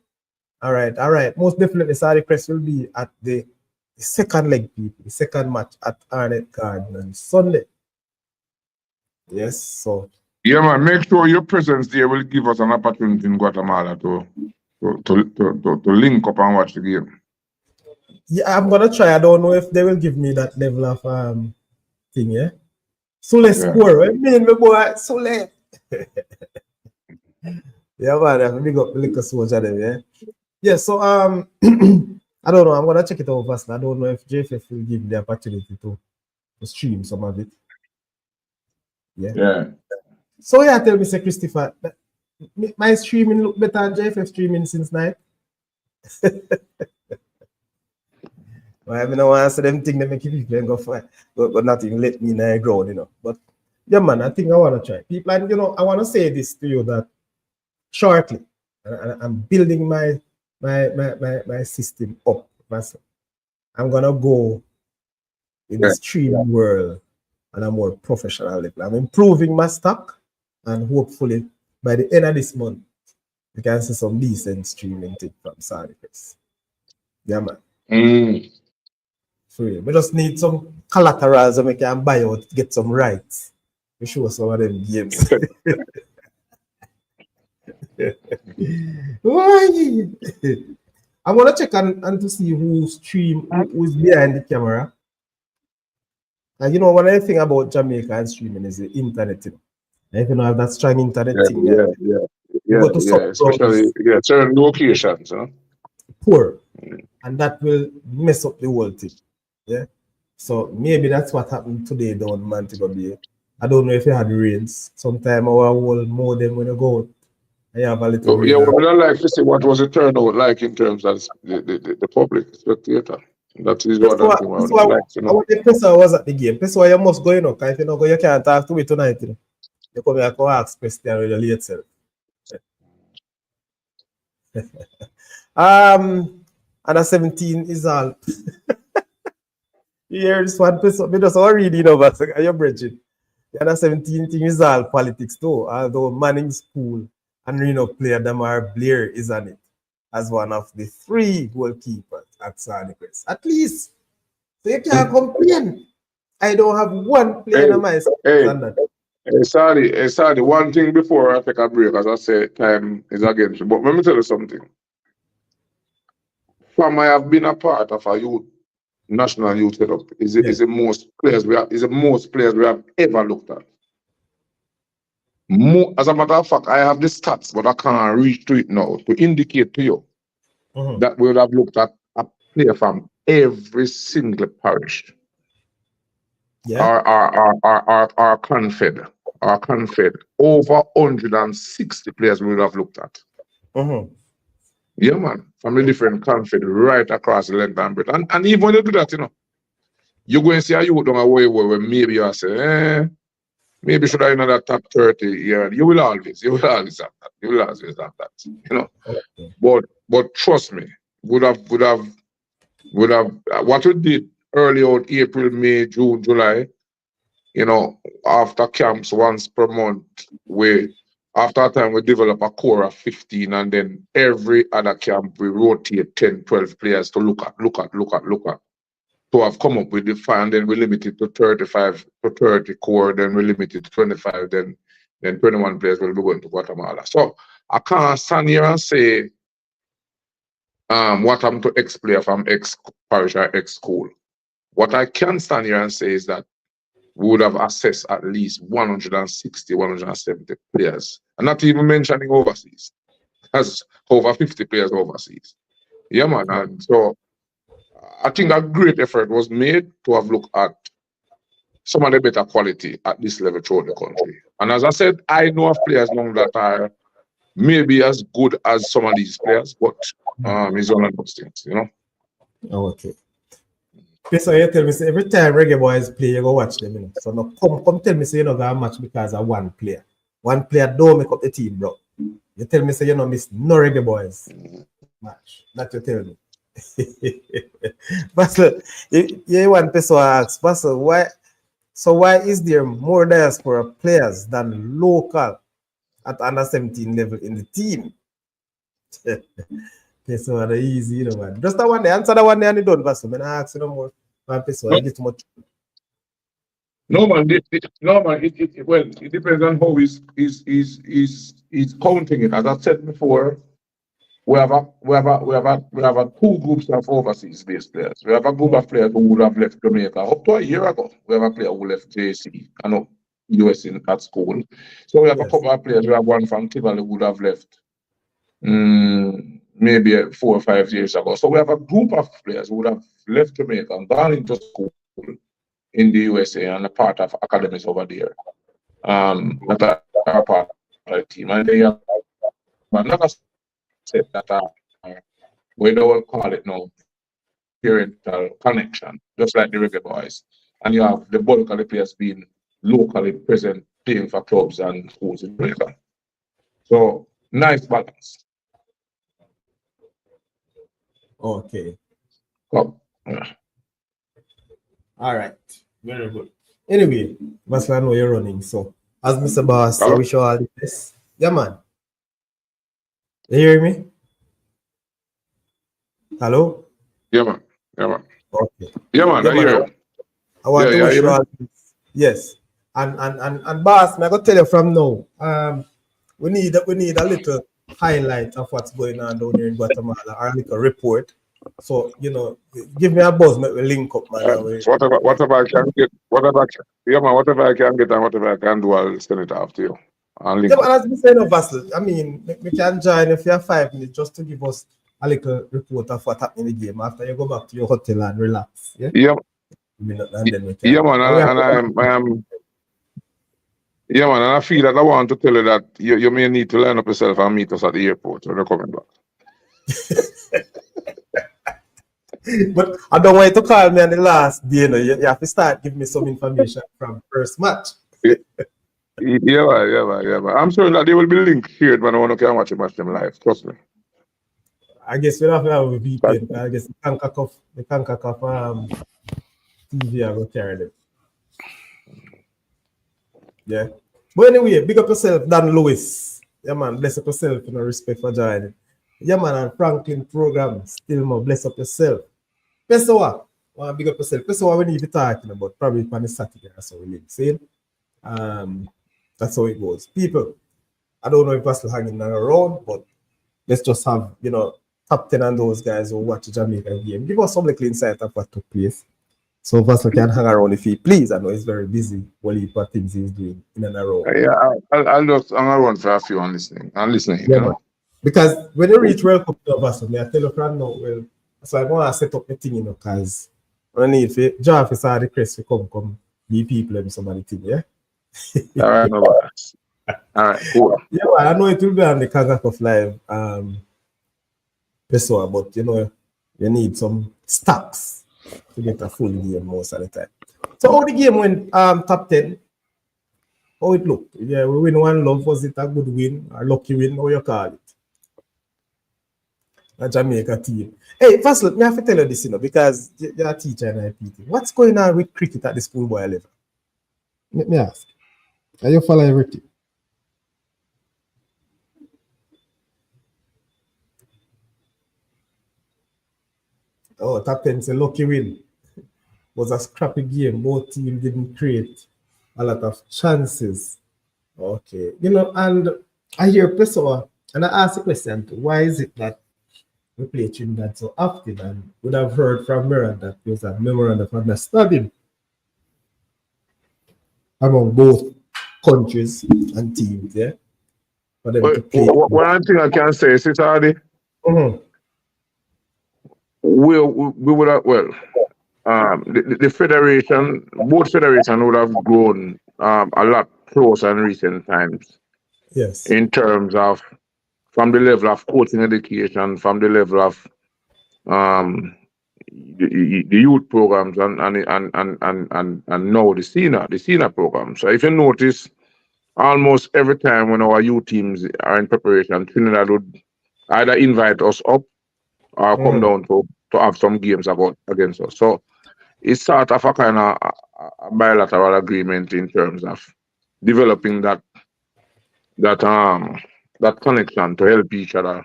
All right. Most definitely, Saudi Crest will be at the second leg, people. The second match at Arnett Garden on Sunday. Yes, so. Yeah, man, make sure your presence there will give us an opportunity in Guatemala to link up and watch the game. Yeah, I'm gonna try. I don't know if they will give me that level of thing, yeah. Sule score, what you mean, my boy? Sule. Yeah, man, I big up the little soldier there, yeah. Yeah, so I don't know. I'm gonna check it out first. I don't know if JFF will give the opportunity to stream some of it. Yeah. So yeah, tell me, say Christopher, my streaming look better than JFF streaming since night. Well, I mean, I want to say them things that make people go for, but nothing let me in the ground, you know. But yeah, man, I think I want to try. People, and you know, I want to say this to you that shortly, and I'm building my system up. Myself. I'm gonna go in the streaming world on a more professional level. I'm improving my stock, and hopefully by the end of this month, you can see some decent streaming thing from Saudi Crest. Yeah, man. Free. We just need some collateral so we can buy out, get some rights. We show some of them games. I'm gonna check and to see who's behind the camera. And you know, one other thing about Jamaica and streaming is the internet. You know? And if you don't have that strong internet thing, especially certain locations, huh? Poor, and that will mess up the whole thing. Yeah, so maybe that's what happened today down Montego Bay. I don't know if you had rains. Sometime our whole modem when you go out, and you have a little rain. Yeah, well, I like to see what was the turnout like in terms of the public spectator. That is what I would like to know. The person was at the game. Person, you must go, you know, because if you don't go, you can't talk to me tonight. You know? You come here and ask question with your late self. Under 17 is all. You hear this one person, we just all read, you know, but you're bridging. The under 17 thing is all politics too. Although Manning School and Reno player Damar Blair is on it as one of the 3 goalkeepers at Saudi Crest. At least. So you can't complain. I don't have one player in my standard. Sorry, one thing before I take a break, as I say, time is against me. But let me tell you something. From I have been a part of a national youth setup is the most players we have ever looked at. As a matter of fact, I have the stats, but I can't reach to it now to indicate to you that we would have looked at a player from every single parish. Our confed. Over 160 players we would have looked at. Yeah, man, from the different confed right across the length and breadth. And even when you do that, you know, you go and see a youth down away where maybe you say, maybe should I in that top 30 year. You will always have that. You will always have that. You know. Okay. But trust me, would have what we did early on April, May, June, July, you know, after camps once per month, after a time we develop a core of 15, and then every other camp we rotate 10, 12 players to look at. So I've come up with the 5, and then we limit it to 35 to 30 core, then we limit it to 25, then 21 players will be going to Guatemala. So I can't stand here and say what I'm to ex-player from ex-parish or ex-school. What I can stand here and say is that we would have assessed at least 160, 170 players. And not even mentioning overseas. That's over 50 players overseas. Yeah, man. And so I think a great effort was made to have looked at some of the better quality at this level throughout the country. And as I said, I know of players now that are maybe as good as some of these players, but it's one of those things, you know. Okay. So you tell me, say, every time reggae boys play, you go watch them, you know. So now come tell me, say, you know, that match because of one player. One player don't make up the team, bro. You tell me, say, you know, miss no reggae boys match. That you tell me. Vassel, you want to ask, Vassel, why is there more diaspora players than local at under 17 level in the team? Okay, so that's easy, you know, man. Just that one, answer that one there and you done, Vassel. I ask you no more. One person, I get too much. No man, it depends on how he's counting it. As I said before, we have two groups of overseas based players. We have a group of players who would have left Jamaica up to a year ago. We have a player who left JC and US at school. So we have a couple of players. We have one from Tivoli who would have left maybe 4 or 5 years ago. So we have a group of players who would have left Jamaica and gone into school in the USA and a part of academies over there. That are part of the team. And they have another set that we don't call it now parental connection, just like the reggae boys. And you have the bulk of the players being locally present, playing for clubs and schools in Jamaica. So nice balance. Okay. Come. Yeah. All right. Very good. Anyway, Vassel, I know you're running. So, as Mr. Boss, I wish you all the best. Yeah, man. You hear me? Hello? Yeah, man. Yeah, man. Okay. Yeah, man. I hear you. I want to wish you all the best. Yes. And Boss, I'm going to tell you from now, we need a little highlight of what's going on down here in Guatemala, or a little report. So, you know, give me a buzz, make we link up, man. Whatever I can get, whatever I can get and whatever I can do, I'll send it after you. Yeah, but as we say, no, Vassel, I mean, we can join if you have 5 minutes just to give us a little report of what happened in the game after you go back to your hotel and relax. Yeah, yeah. And then we can. Yeah, man, yeah, man, and I feel that I want to tell you that you may need to line up yourself and meet us at the airport when you're coming back. But I don't want you to call me on the last day. You know, you have to start giving me some information from first match. Yeah, man. I'm sure that they will be linked here when I want to watch them live. Trust me. I guess we'll have to have a VPN. I guess the Concacaf TV I will carry them. Yeah. But anyway, big up yourself, Dan Lewis. Yeah, man, bless up yourself, you know, respect for joining. Yeah, man, and Franklin program, still more, bless up yourself. Pessoa, want big up yourself. Pessoa, we need to be talking about probably on the Saturday or so we live. See? That's how it goes. People, I don't know if Vassel hanging around, but let's just have, you know, top 10 and those guys who watch the Jamaican game. Give us some little insight of what took place. So Vassel can hang around if he please. I know he's very busy while he what things he's doing in and around. Yeah, I'll just hang around for a few and listening. Yeah, you know? Because when you reach World Cup to Vassel, I tell you from now, well, so I want to set up the thing, you know, because I need to draw for the request to come be people and somebody thing, yeah? All right, no worries. All right, cool. Yeah, well, I know it will be on the Concacaf Live Pessoa, but you know, you need some stocks to get a full game most of the time. So how the game went top 10? How it looked? Yeah, we win 1-0. Was it a good win or lucky win? How you call it? A Jamaica team. Hey, first look, I have to tell you this, because you're a teacher and I'm PT. What's going on with cricket at the schoolboy level? Let me ask. Are you following everything? Oh, top 10 is a lucky win. It was a scrappy game. Both teams didn't create a lot of chances. Okay. And I hear Pessoa, and I ask the question, why is it that we play Trinidad so often? And would have heard from Mirror that there's a memorandum of understanding among both countries and teams, yeah? For them to play. One thing I can say is, we would have, the federation, both federations would have grown a lot closer in recent times. Yes. In terms of from the level of coaching education, from the level of the youth programs and now the senior program. So if you notice, almost every time when our youth teams are in preparation, Trinidad would either invite us up or come down to have some games against us. So it's sort of a kind of a bilateral agreement in terms of developing that connection to help each other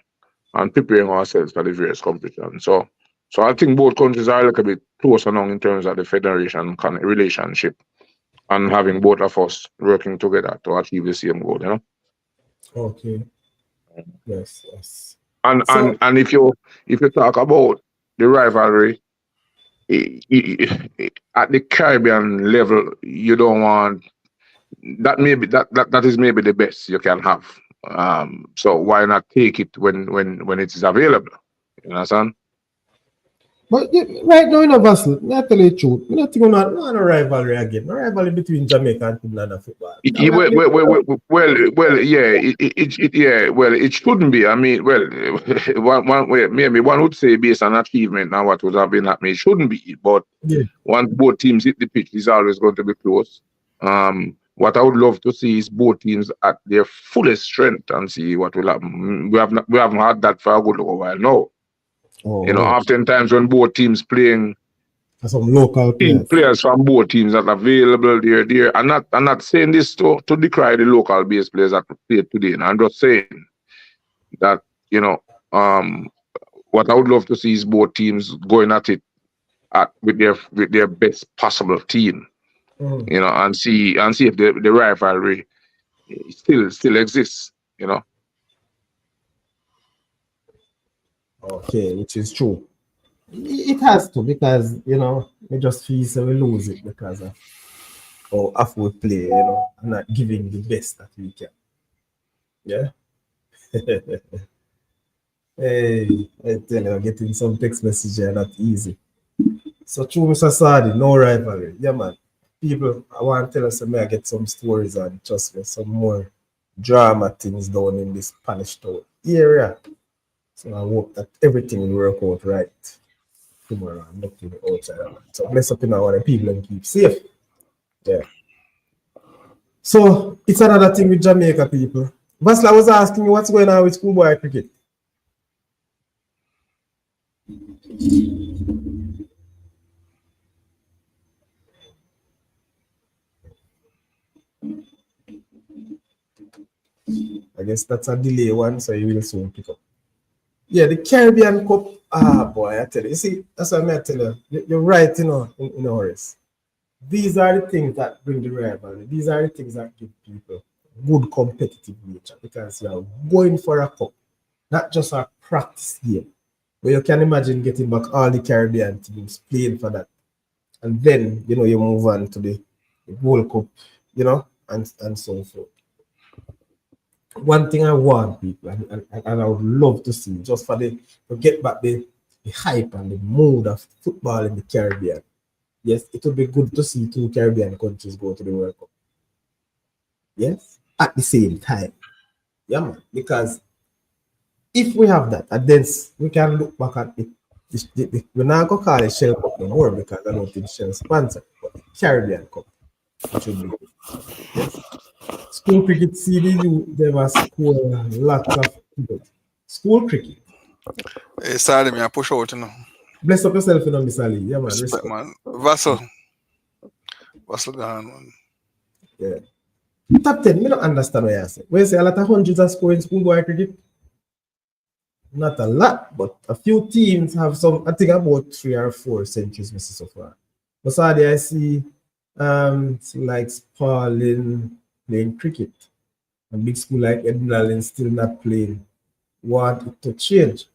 and preparing ourselves for the various competitions. So I think both countries are a little bit closer now in terms of the federation relationship and having both of us working together to achieve the same goal, Okay. Yes. And if you talk about the rivalry at the Caribbean level, you don't want that. Maybe that is maybe the best you can have. So why not take it when it is available? You understand? But right now in a Vassel, I tell you the truth, I don't think we're not a rivalry again. No rivalry between Jamaica and Trinidad football. It shouldn't be. I mean, maybe one would say based on achievement and what would have been happening, it shouldn't be. But once both teams hit the pitch, it's always going to be close. What I would love to see is both teams at their fullest strength and see what will happen. We haven't had that for a good while now. Oftentimes when both teams playing some local players from both teams that are available there. I'm not saying this to decry the local base players that play today. And I'm just saying that, what I would love to see is both teams going at it with their best possible team. And see if the rivalry still exists, Okay, which is true. It has to, because we just feel so we lose it because of how off we play, and not giving the best that we can. Yeah. Hey, I tell you, getting some text message are not easy. So true, Mr. Sadi, no rivalry. Yeah, man. People, I want to tell us, I get some stories and trust me, some more drama things down in this Spanish town area. So I hope that everything will work out right tomorrow. I'm looking outside. So bless up in our people and keep safe. Yeah. So it's another thing with Jamaica people. Vassel, I was asking you what's going on with schoolboy cricket. I guess that's a delay one, so you will soon pick up. Yeah, the Caribbean Cup. Boy, I tell you. You see, that's what I tell you. You're right, in Horace. These are the things that bring the rivalry. These are the things that give people good competitive nature, because you're going for a cup, not just a practice game. Where you can imagine getting back all the Caribbean teams playing for that. And then, you move on to the World Cup, and so forth. One thing I want people, and I would love to see, just to get back the hype and the mood of football in the Caribbean. Yes, it would be good to see 2 Caribbean countries go to the World Cup. Yes, at the same time. Yeah, man. Because if we have that, and then we can look back at it We're not going to call it Shell Cup no more because I don't think Shell sponsor, but the Caribbean Cup, which would be yes. School cricket CDU, they must score lots of people. School cricket. Hey, sorry, me, I push out, you know. Bless up yourself, you know, Miss Ali. Yeah, man. Respect, man. Vassel gone, man. Yeah. Top 10, me don't understand what you say. When you say a lot of hundreds are scoring schoolboy cricket, not a lot, but a few teams have some, I think about 3 or 4 centuries missing so far. But Saturday I see like Pauline playing cricket. A big school like Edinburgh still not playing. Want it to change.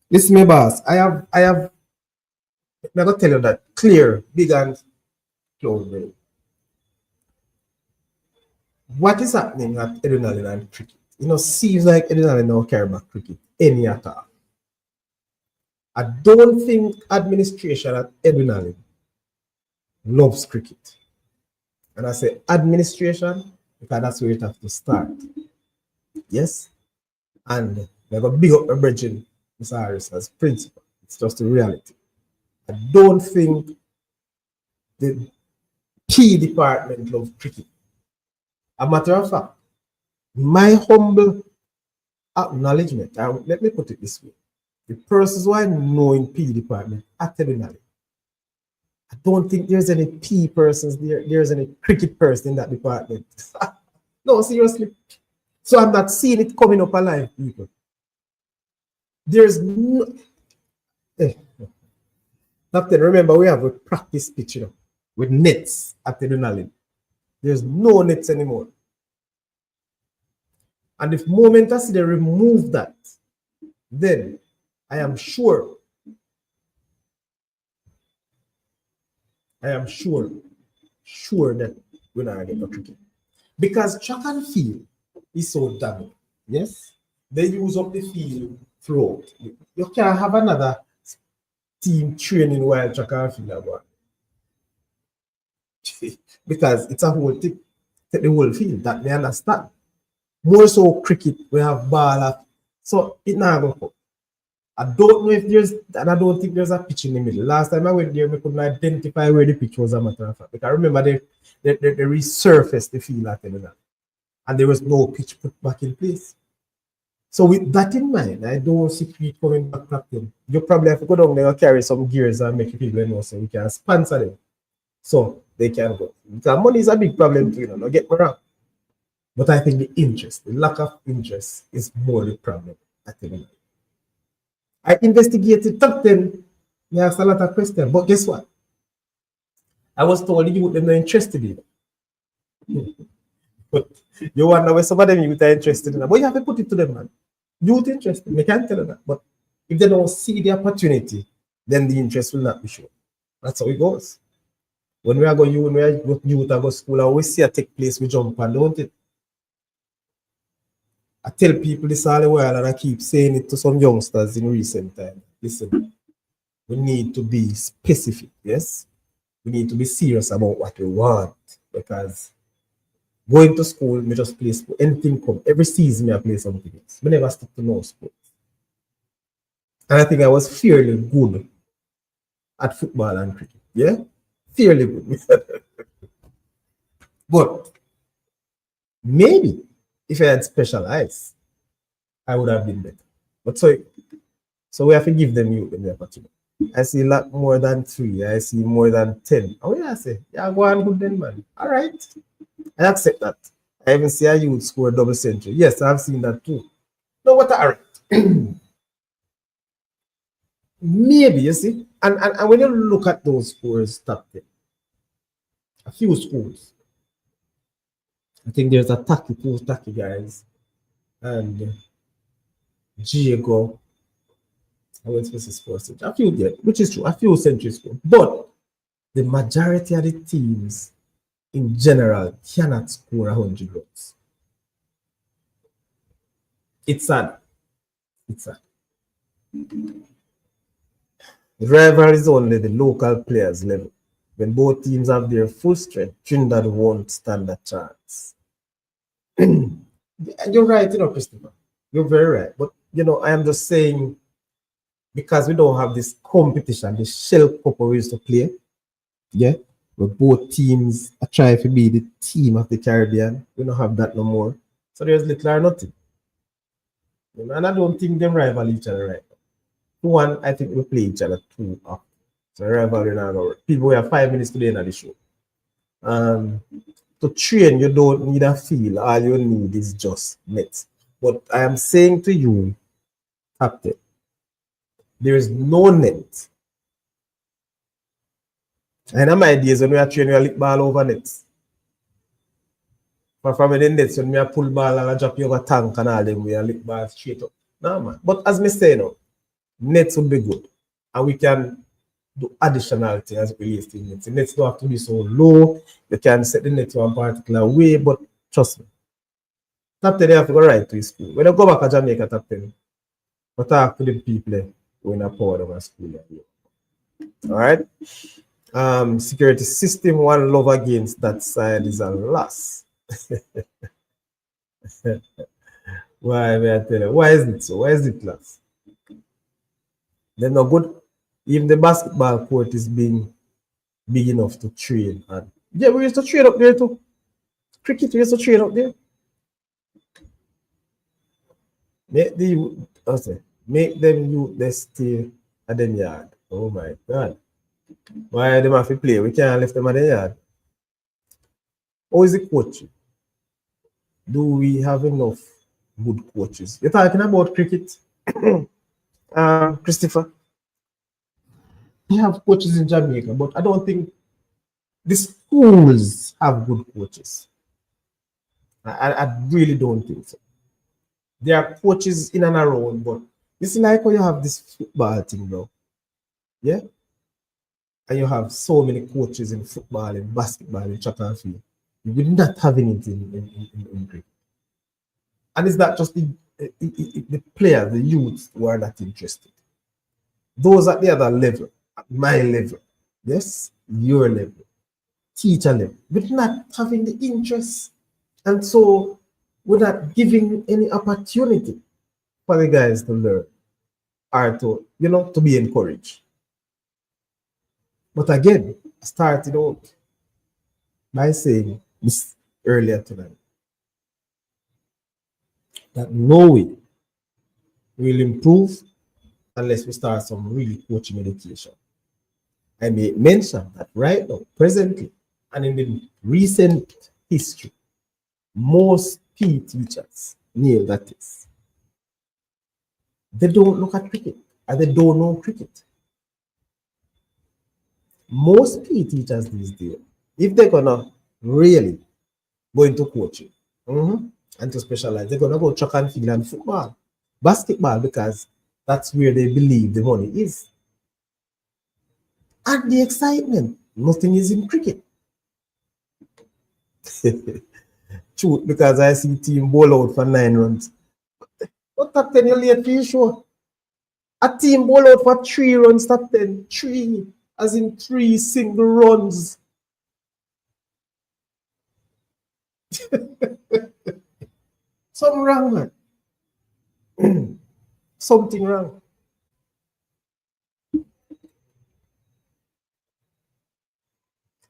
Listen, my boss, I'm gonna tell you that clear, big and close. What is happening at Edinburgh and cricket? You know, seems like Edinburgh now care about cricket any at all. I don't think administration at Edinburgh loves cricket. And I say administration because that's where it has to start. Yes? And they're going to big up my brethren, Mr. Harris, as principal. It's just a reality. I don't think the key department loves cricket. A matter of fact, my humble acknowledgement, let me put it this way. The persons who I know in P department at Edinburgh, I don't think there's any P persons there, there's any cricket person in that department. No, seriously. So I'm not seeing it coming up alive, people. There's no. Captain, remember we have a practice pitch, you know, with nets at Edinburgh. There's no nets anymore. And if moment I see they remove that, then I am sure that we're not getting no cricket. Because track and field is so damaged. Yes? They use up the field throughout. You can't have another team training while track and field are going. Because it's a whole thing. Take the whole field. That they understand. More so cricket, we have ball up. So it now go. I don't know if there's, and I don't think there's a pitch in the middle. Last time I went there, we couldn't identify where the pitch was, a matter of fact. Because I remember they resurfaced the field at Edinburgh, and there was no pitch put back in place. So with that in mind, I don't see cricket coming back, Captain. You probably have to go down there and carry some gears and make people know so we can sponsor them. So they can go. Because money is a big problem too, you know, don't get me wrong. But I think the lack of interest is more the problem at the moment. I investigated top 10. I asked a lot of questions, but guess what? I was told the youth them not interested in it. But you wonder where some of them youth are interested in it. But you have to put it to them, man. Youth interested, I can't tell you that. But if they don't see the opportunity, then the interest will not be shown. That's how it goes. When we are going youth are go school, and we see it take place, we jump on, don't it? I tell people this all the while, and I keep saying it to some youngsters in recent time. Listen, we need to be specific, yes? We need to be serious about what we want, because going to school, we just play sport. Anything come. Every season, I play something else. We never stick to no sport. And I think I was fairly good at football and cricket, yeah? Fairly good. But maybe if I had specialized, I would have been better. But so we have to give them the opportunity. I see a lot more than 3. I see more than 10. Oh yeah, I say, yeah, go on good then, man. All right. I accept that. I even see a youth score a double century. Yes, I've seen that too. No, what all right. Maybe, you see. And when you look at those scores, top 10, a few schools, I think there's a two tacky guys, and Diego. I went to this 4 century. A few there, which is true, a few centuries ago. But the majority of the teams in general cannot score 100 runs. It's sad. It's sad. The rival is only the local players level. When both teams have their full strength, Trinidad won't stand a chance. You're right, you know, Christopher. You're very right. But, you know, I am just saying because we don't have this competition, this shell cup we used to play. Yeah. Where both teams are trying to be the team of the Caribbean. We don't have that no more. So there's little or nothing. And I don't think they rival each other right now. One, I think we play each other too often. So rivalry now. People, we have 5 minutes today in the show. To train, you don't need a field. All you need is just nets. But I am saying to you, Captain, there is no net. And in my days when we are training, we lick ball over nets. But from the nets, when we are pull ball and I drop you over tank and all them, we are lick ball straight up. No, man. But as me say now, nets would be good. And we can do additional things as it relates to nets. The nets don't have to be so low. You can set the net to a particular way, but trust me. Top 10, you have to go right to his school. When you go back to Jamaica, top 10, but talk to the people who in a power of a school. All right? Security system, one love against that side is a loss. Why, may I tell you? Why is it so? Why is it loss? They're not good. Even the basketball court is being big enough to train. And yeah, we used to train up there too. Cricket, we used to train up there. Make them you they stay at the yard. Oh my God. Why them have to play? We can't leave them at the yard. How is the coaching? Do we have enough good coaches? You're talking about cricket, Christopher. We have coaches in Jamaica, but I don't think the schools have good coaches. I really don't think so. There are coaches in and around, but it's like when you have this football thing, bro. Yeah? And you have so many coaches in football, in basketball, in track and field. You're not having it in cricket. And it's not just the players, the youths who are not interested. Those at the other level, at my level, yes, your level, teacher level, we're not having the interest. And so we're not giving any opportunity for the guys to learn or to, to be encouraged. But again, I started out by saying this earlier tonight that no way will improve unless we start some really coaching education. I may mention that right now, presently, and in the recent history, most PE teachers, Neil, that is, they don't look at cricket and they don't know cricket. Most PE teachers these days, if they're gonna really go into coaching and to specialize, they're gonna go track and field and football, basketball, because that's where they believe the money is. And the excitement, nothing is in cricket. True, because I see team ball out for 9 runs. But top 10 you late for you sure. A team ball out for 3 runs, top 10. 3, as in 3 single runs. Something wrong, man. Something wrong.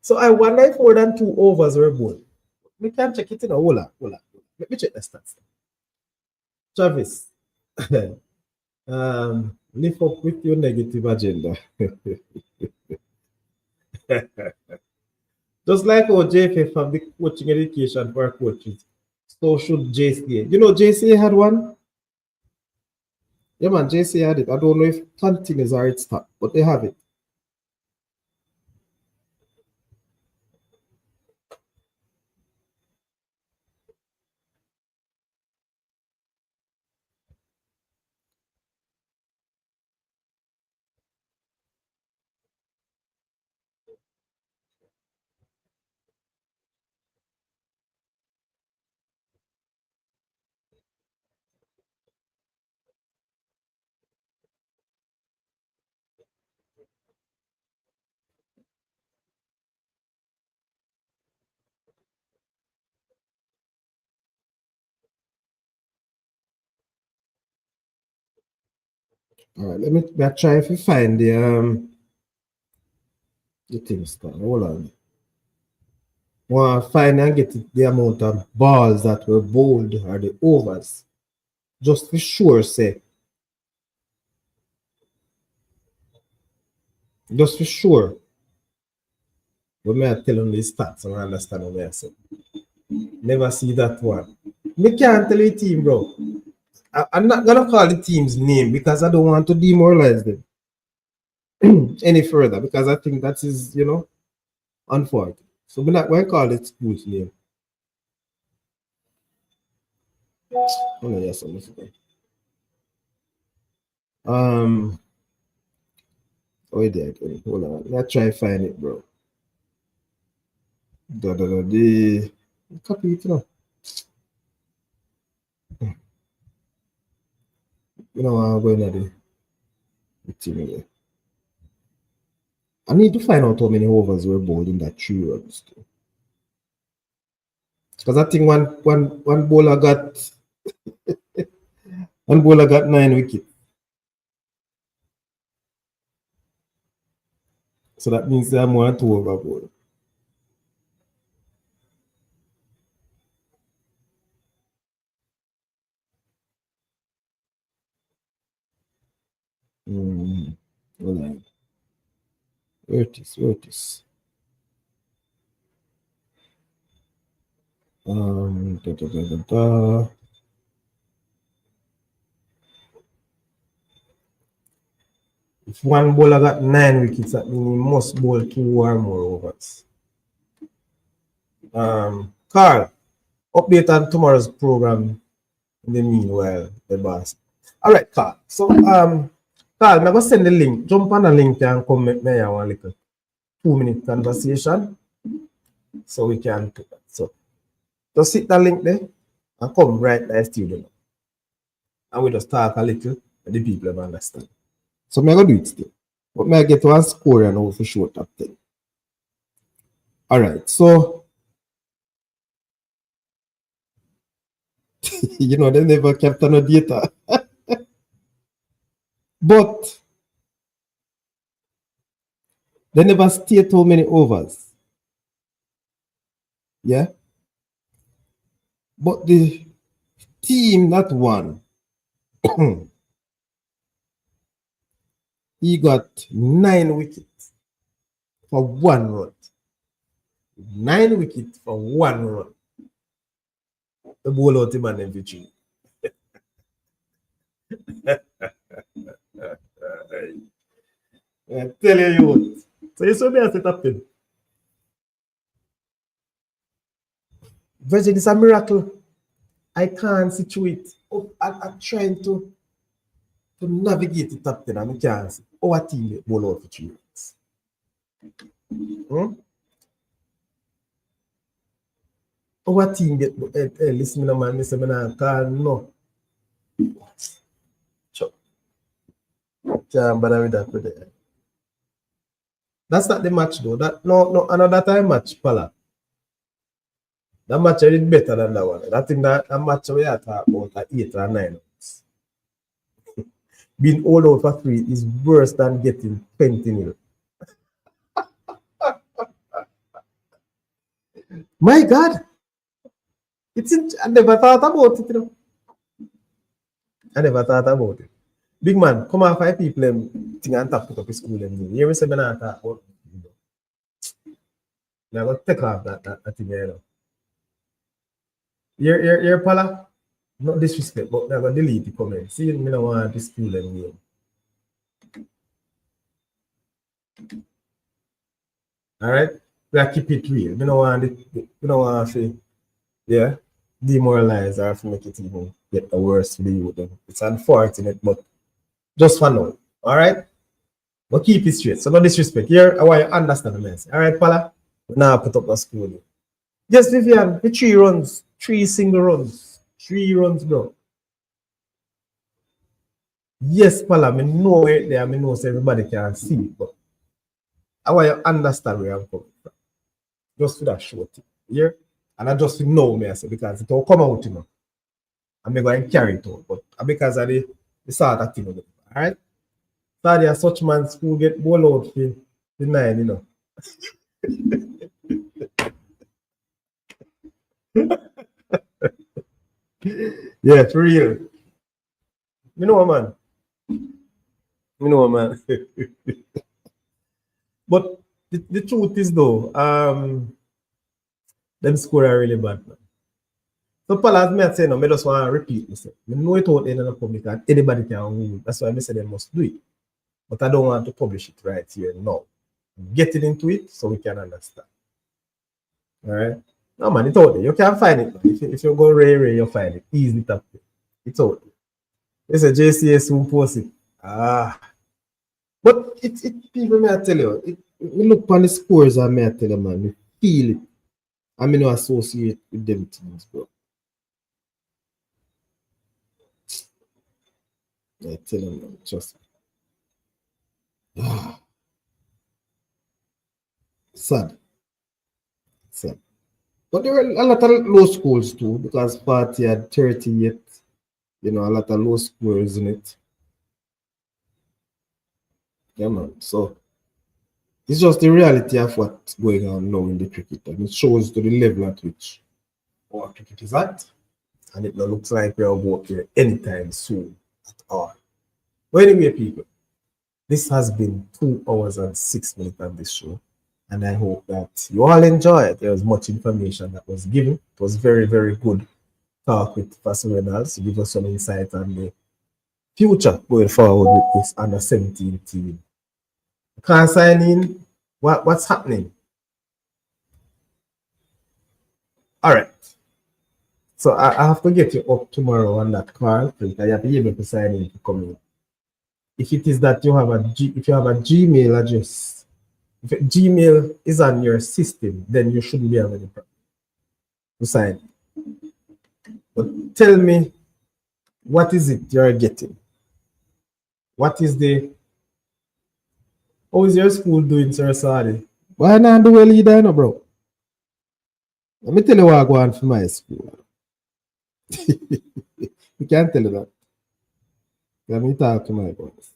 So I wonder if more than 2 overs were bowled. We can check it in a hold on. Let me check the stats. Travis. Live up with your negative agenda. Just like how JFF have the coaching education for coaches, so should JCA. You know, JCA had one. Yeah, man, JCA had it. I don't know if it continues or it stopped, but they have it. All right, let me try to find the things. Hold on. Want to find and get the amount of balls that were bowled or the overs. Just for sure, say. Just for sure. But may I tell them these stats and I understand what I say. Never see that one. Me can't tell you team, bro. I'm not gonna call the team's name because I don't want to demoralize them any further because I think that is, unfortunate. So we're not going to call it school's name. Oh, yes, I'm listening. Wait there, hold on. Let's try and find it, bro. The copy it now. I'm going to the team here. I need to find out how many overs were bowled in that 3 runs. Because I think one bowler got 9 wickets. So that means there are more than 2 over bowled. Hold on. Where it is? If one bowler got 9 wickets, that means he must bowl 2 or more overs. Carl, update on tomorrow's program in the meanwhile, the boss. All right, Carl. So, Carl, I'm going to send the link. Jump on the link and come make me a little 2-minute conversation so we can do that. So, just hit the link there and come right to the studio. And we just talk a little and the people will understand. So, I'm going to do it still. But I get one score and over for short top 10. All right, so, they never kept no data. But they never state how many overs. Yeah. But the team that won, he got 9 wickets for 1 run. 9 wickets for 1 run. The ball out him and everything. I tell you what. So you saw me as it happened. Virgin, it's a miracle. I can't situate. I'm trying to navigate the top 10 and I can't see. Our team ball out for 3 runs. Our team get listen to man, listen to call no. Can't bother with that with it. That's not the match though. No, another time match, Pala. That match I did better than that one. I think that match we are talking about at 8 or 9. Being all out for 3 is worse than getting 20-0. My God. I never thought about it, I never thought about it. Big man, come on, 5 people think and tap put up in school. You hear me say me not talk about it. Now go take off that thing here. Here, Pala. No disrespect, but I'm going to delete the comment. See, me don't want to school them name. Alright? We have to keep it real. We don't want to demoralize or to make it even get worse for the youth. It's unfortunate, but just for now. Alright? But keep it straight. So no disrespect. Here, I want you to understand the mess. Alright, Pala? Now put up the school. Yes, Vivian, the 3 runs. 3 single runs. 3 runs, bro. Yes, Pala, I know it there. I know so everybody can see it, but I want you to understand where I'm coming from. Just for that short thing. Yeah? And I just know me, I say, because it will come out, I'm going to carry it out. But because of the sort of thing. Alright? Sadia such man school get ball out for the 9, you know. Yeah, for real. You know, man. You know, man. But the truth is though, them score are really bad, man. So Paul, as me say no, I just want to repeat myself. I know it out in the public and anybody can rule. That's why I say they must do it. But I don't want to publish it right here now. Getting into it so we can understand. All right? No, man, it's out there. You can find it. If you go Ray, you'll find it. Easy tap. It's out there. It's a JCS who post it. But it people may I tell you, we look on the scores and may I tell you, man, we feel it. I mean, no associate with them teams, bro. I tell them, man, trust me. Sad. But there were a lot of low scores too, because Party had 38, you know, a lot of low scores in it. Yeah, man. So it's just the reality of what's going on now in the cricket, and it shows to the level at which our cricket is at, and it not looks like we're about here anytime soon at all. But anyway, people, this has been 2 hours and 6 minutes on this show, and I hope that you all enjoy it. There was much information that was given. It was very, very good talk with Vassel Reynolds to give us some insight on the future going forward with this under 17 team. Can't sign in. What's happening? All right. So I have to get you up tomorrow on that call because I have to be able to sign in to come in. If it is that you have a Gmail address, if Gmail is on your system, then you shouldn't be having any problem to sign. But tell me, what is it you're getting? What is the... How is your school doing, Sir Sadi? Why not do well either, no, bro? Let me tell you what I go on for my school. You can't tell you that. Let me talk to my boys.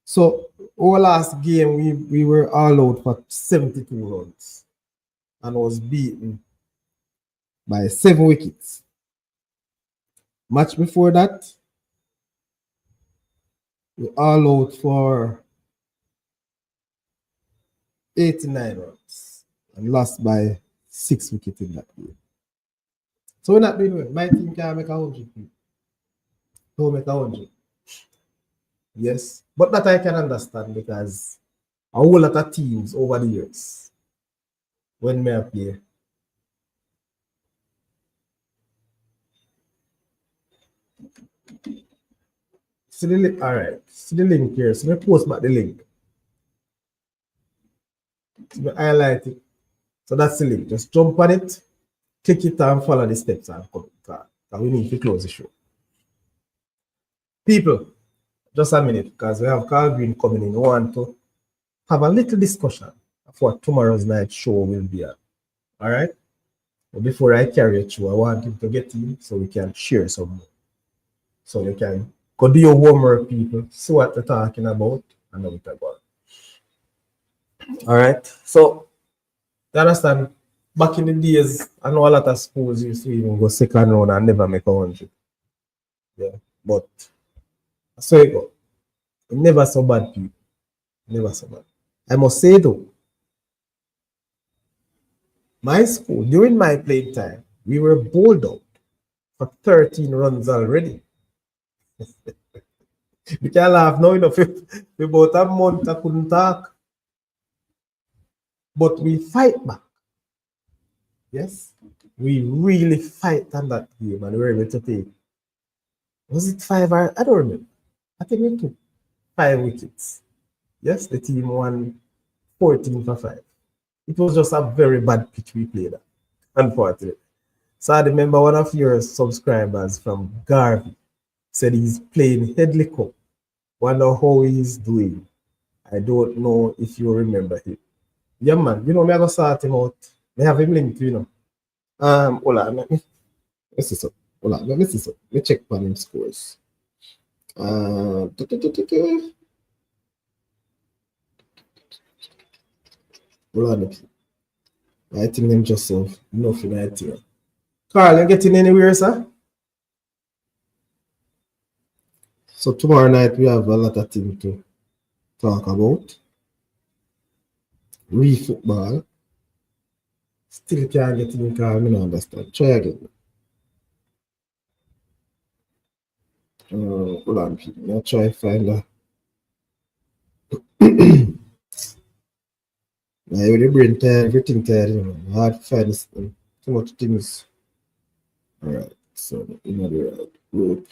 So, our last game, we were all out for 72 runs and was beaten by 7 wickets. Match before that, we all out for 89 runs and lost by 6 wickets in that game. So we're not doing well. My team can make 100. Don't make 100. Yes, but that I can understand because a whole lot of teams over the years, when me play, see the link, all right, see the link here. So me post back the link. So me highlight it. So that's the link. Just jump on it, click it and follow the steps and come. And we need to close the show. People, just a minute, because we have Carl Green coming in. We want to have a little discussion of what tomorrow's night show will be at. All right? But before I carry it through, I want him to get in so we can share some more. So you can go do your homework, people, see what they're talking about, and know what they're about. All right? So, you understand? Back in the days, I know a lot of schools used to even go second round and never make 100. Yeah, but so you go. Never so bad, people. Never so bad. I must say though, my school, during my playing time, we were bowled out for 13 runs already. We can't laugh now, enough. We about a month I couldn't talk. But we fight back. Yes, we really fight on that game and we were able to take. Was it 5 or I don't remember. I think we took 5 wickets. Yes, the team won 14 for 5. It was just a very bad pitch we played at, unfortunately. So I remember one of your subscribers from Garvey said he's playing Headley Cup. Wonder how he's doing. I don't know if you remember him. Yeah, man. You know, me I go sort him out. Me have him linked, you know. Hold on, let me see so. Hold on, let me see so. Let me check on him scores. Hold on. I think them just have enough in that here. Carl, you getting anywhere, sir? So tomorrow night we have a lot of things to talk about. Football. Still can't get in, Carl. I don't understand. Try again. Hold on, people. I'll try to find a. I already brain tired, everything tired, you know. Hard to find this, too much things. Alright, so in the right group.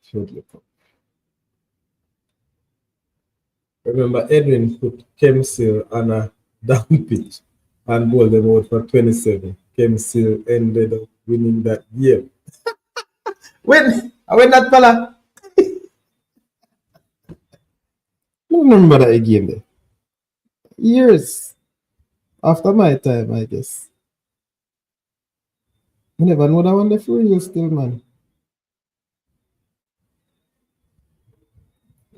Should look up. Remember, Edwin put Kemsil on a down pitch and bowled them out for 27. Kemsil ended up winning that game. When that fella? I don't remember that game there. Years after my time, I guess. I never know that one there for real still, man.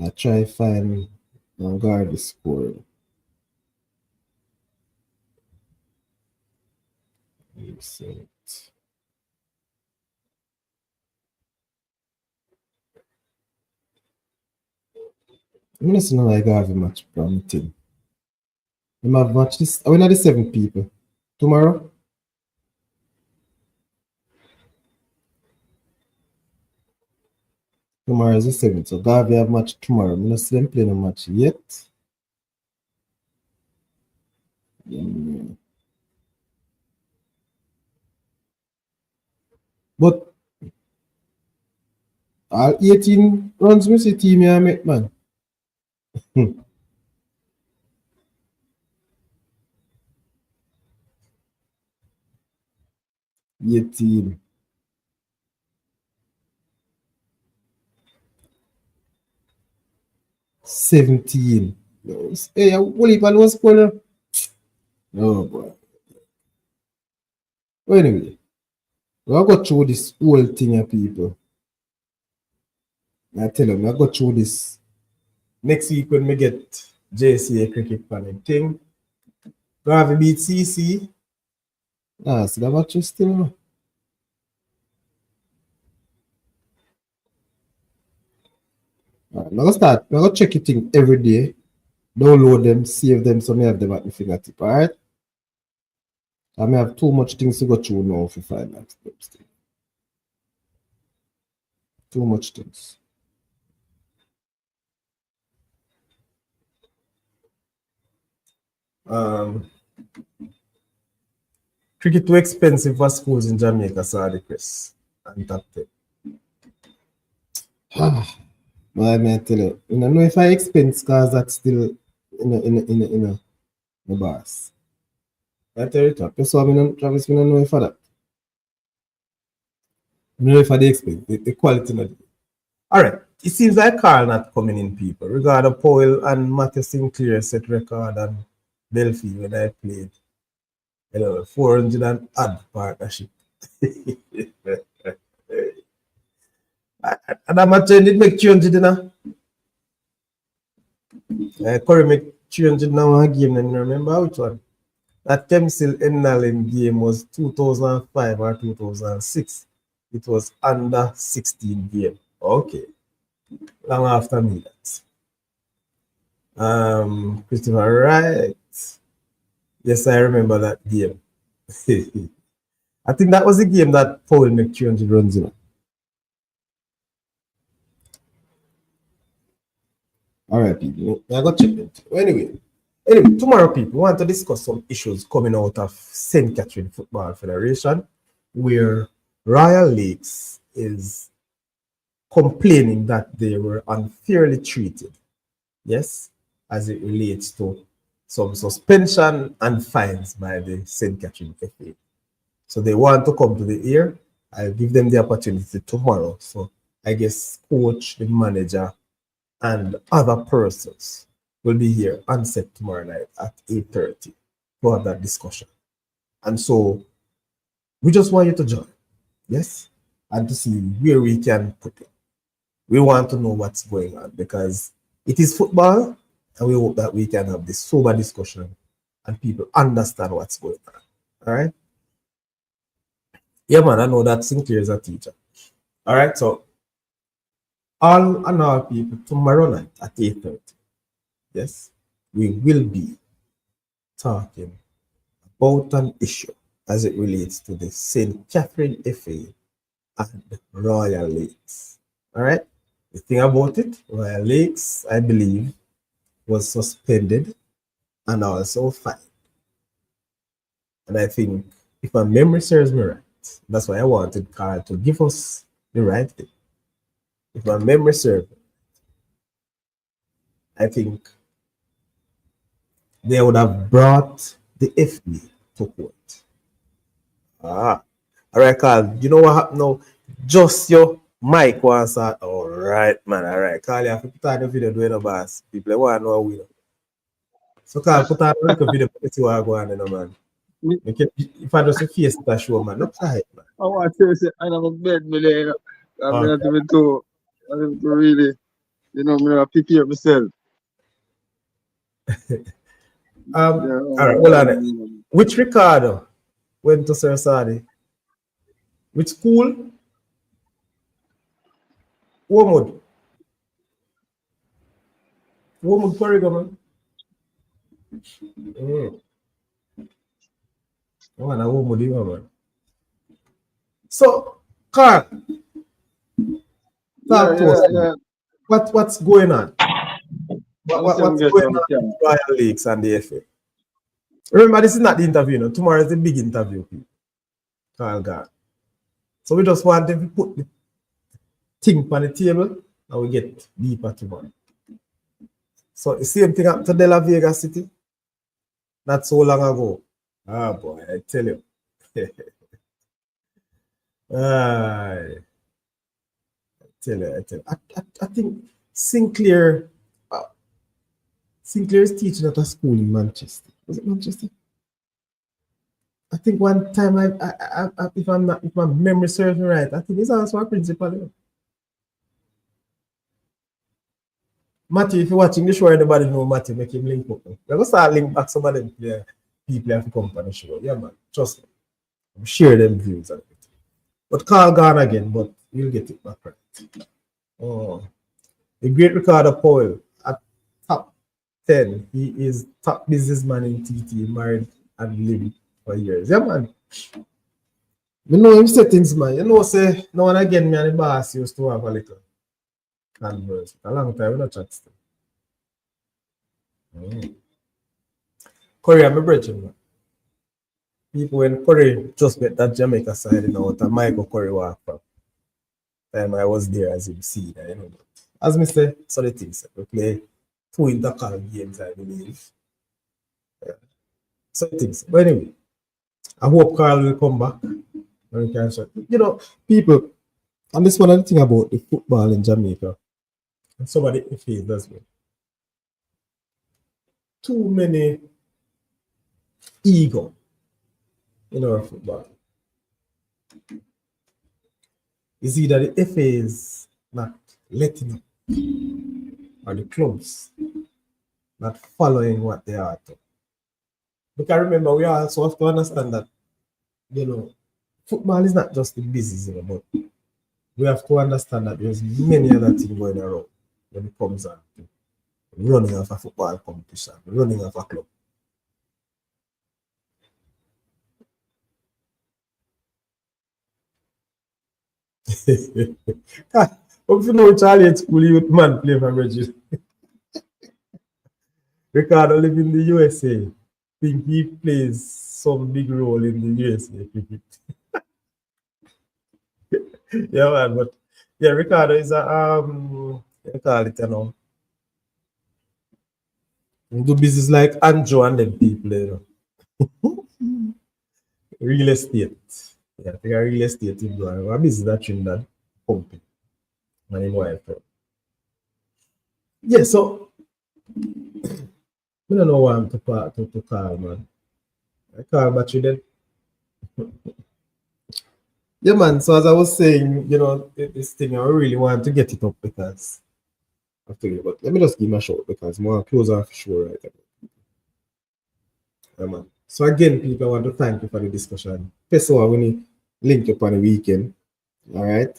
I try to find Garvey score. Recent. I'm gonna see now I Garvey match from the team. We have match this. Are we not the 7 people? Tomorrow? Tomorrow is the 7th. So Garvey have match tomorrow. I'm not see them playing a match yet. But all 18 runs me see team here make, man. 18. 17. Hey, what if I was scoring? Oh boy. Well, anyway, we'll go through this whole thing here, people. I tell them, I'll go through this next week when we get JCA cricket panel thing. Garvey beat CC. Ah, so that match is still on. Right, I'm gonna check it in every day, download them, save them, so I have them at my fingertip. Alright? I may have too much things to go through now to find that. Too much things. Cricket too expensive for schools in Jamaica, saw the press. And top 10. Well, I may tell you, I don't know if I expense because that's still in the bars. I tell you top. So I don't Travis, I don't know if for that. I don't know if I the expense, the quality not. Alright. It seems like Carl not coming in, people. Regarding Powell and Matthew Sinclair set record and Belfie when I played 400 and odd partnership. And I'm not trying to make 300, you know. Curry make 300 now a game, and remember which one? That Temsil Ennalin game was 2005 or 2006. It was under 16 game. Okay. Long after me that. Christopher Wright. Yes, I remember that game. I think that was the game that Paul made 300 runs, you know. Alright, people. I got check it. Anyway, tomorrow, people, we want to discuss some issues coming out of St. Catherine Football Federation, where Royal Lakes is complaining that they were unfairly treated. Yes, as it relates to some suspension and fines by the St. Catherine FA. So they want to come to the ear. I'll give them the opportunity tomorrow. So I guess, coach, the manager, and other persons will be here on set tomorrow night at 8:30 to have that discussion. And so we just want you to join, yes, and to see where we can put it. We want to know what's going on because it is football, and we hope that we can have this sober discussion and people understand what's going on. All right? Yeah, man, I know that Sinclair is a teacher. All right, so all and all people, tomorrow night at 8:30, yes, we will be talking about an issue as it relates to the St. Catherine FA and Royal Lakes. All right? The thing about it, Royal Lakes, I believe, was suspended and also fined. And I think, if my memory serves me right, that's why I wanted Carl to give us the right thing. If my memory serves me, I think they would have brought the FB to court. All right, Carl. You know what happened now? Just your mic was all right, man. All right, Carl, you have to put on the video doing the boss. People want to know how we know. So, Carl, put on the video to see what going on, man. If I just face that show, man, not tight, man. I want to say, I have a bed, man. I'm not even to really, I'm going to prepare myself. All right, hold on. Which Ricardo went to Sarasate? Which school? Wormwood. Wormwood, Corrigan, man. Oh, and Wormwood, man. So, Carl, talk to us. What's going on? What's going on with Royal Lakes and the FA? Remember, this is not the interview. No? Tomorrow is the big interview. Carl God. So we just want them to put the thing on the table and we get deeper tomorrow. So the same thing happened to De La Vega City not so long ago. Ah, boy, I tell you. I tell you. I think Sinclair is teaching at a school in Manchester. Was it Manchester? I think one time, if my memory serves me right, I think he's also a principal. You know? Matthew, if you're watching the show, anybody know Matthew, make him link up. We're going to start link back some of them people have to come on the show. Yeah, man, trust me. I'm share them views and everything. But Carl gone again, but we'll get it back right. Oh, the great Ricardo Powell at top 10. He is top businessman in TT, married and living for years. Yeah, man. You know him settings, man. You know, say, now and again, me and the boss used to have a little converse. A long time, we not chat still. Corey, I'm a brethren, man. People when Corey just met that Jamaica side, you know, that Michael Corey walk from. Time I was there as you see that, you know. As me say, so the things we play 2 intercall games, I believe. Yeah. So the things. But anyway, I hope Carl will come back. And we can show. You know, people, and this one of the thing about the football in Jamaica, and somebody FA as well. Too many ego in our football. It's either the FA is not letting up or the clubs not following what they are to. Because remember, we also have to understand that, you know, football is not just the business, you know, but we have to understand that there's many other things going around when it comes on to running of a football competition, running of a club. Hope you know Charlie at school youth man play for Brazil. Ricardo live in the USA. Think he plays some big role in the USA cricket. Yeah, man, but yeah, Ricardo is a you call it, you know. Do business like Andrew and them people, you know. Real estate. Yeah, I think a real estate in Dubai. What business that Trinidad pumping. and his wife. Yeah, so I don't know what to call, man. I call battery then. Yeah, man. So as I was saying, this thing, I really want to get it up because I figure, but let me just give my shot because more close off sure right now. Yeah, man. So again, people, I want to thank you for the discussion. First of all, we need link up on the weekend. All right.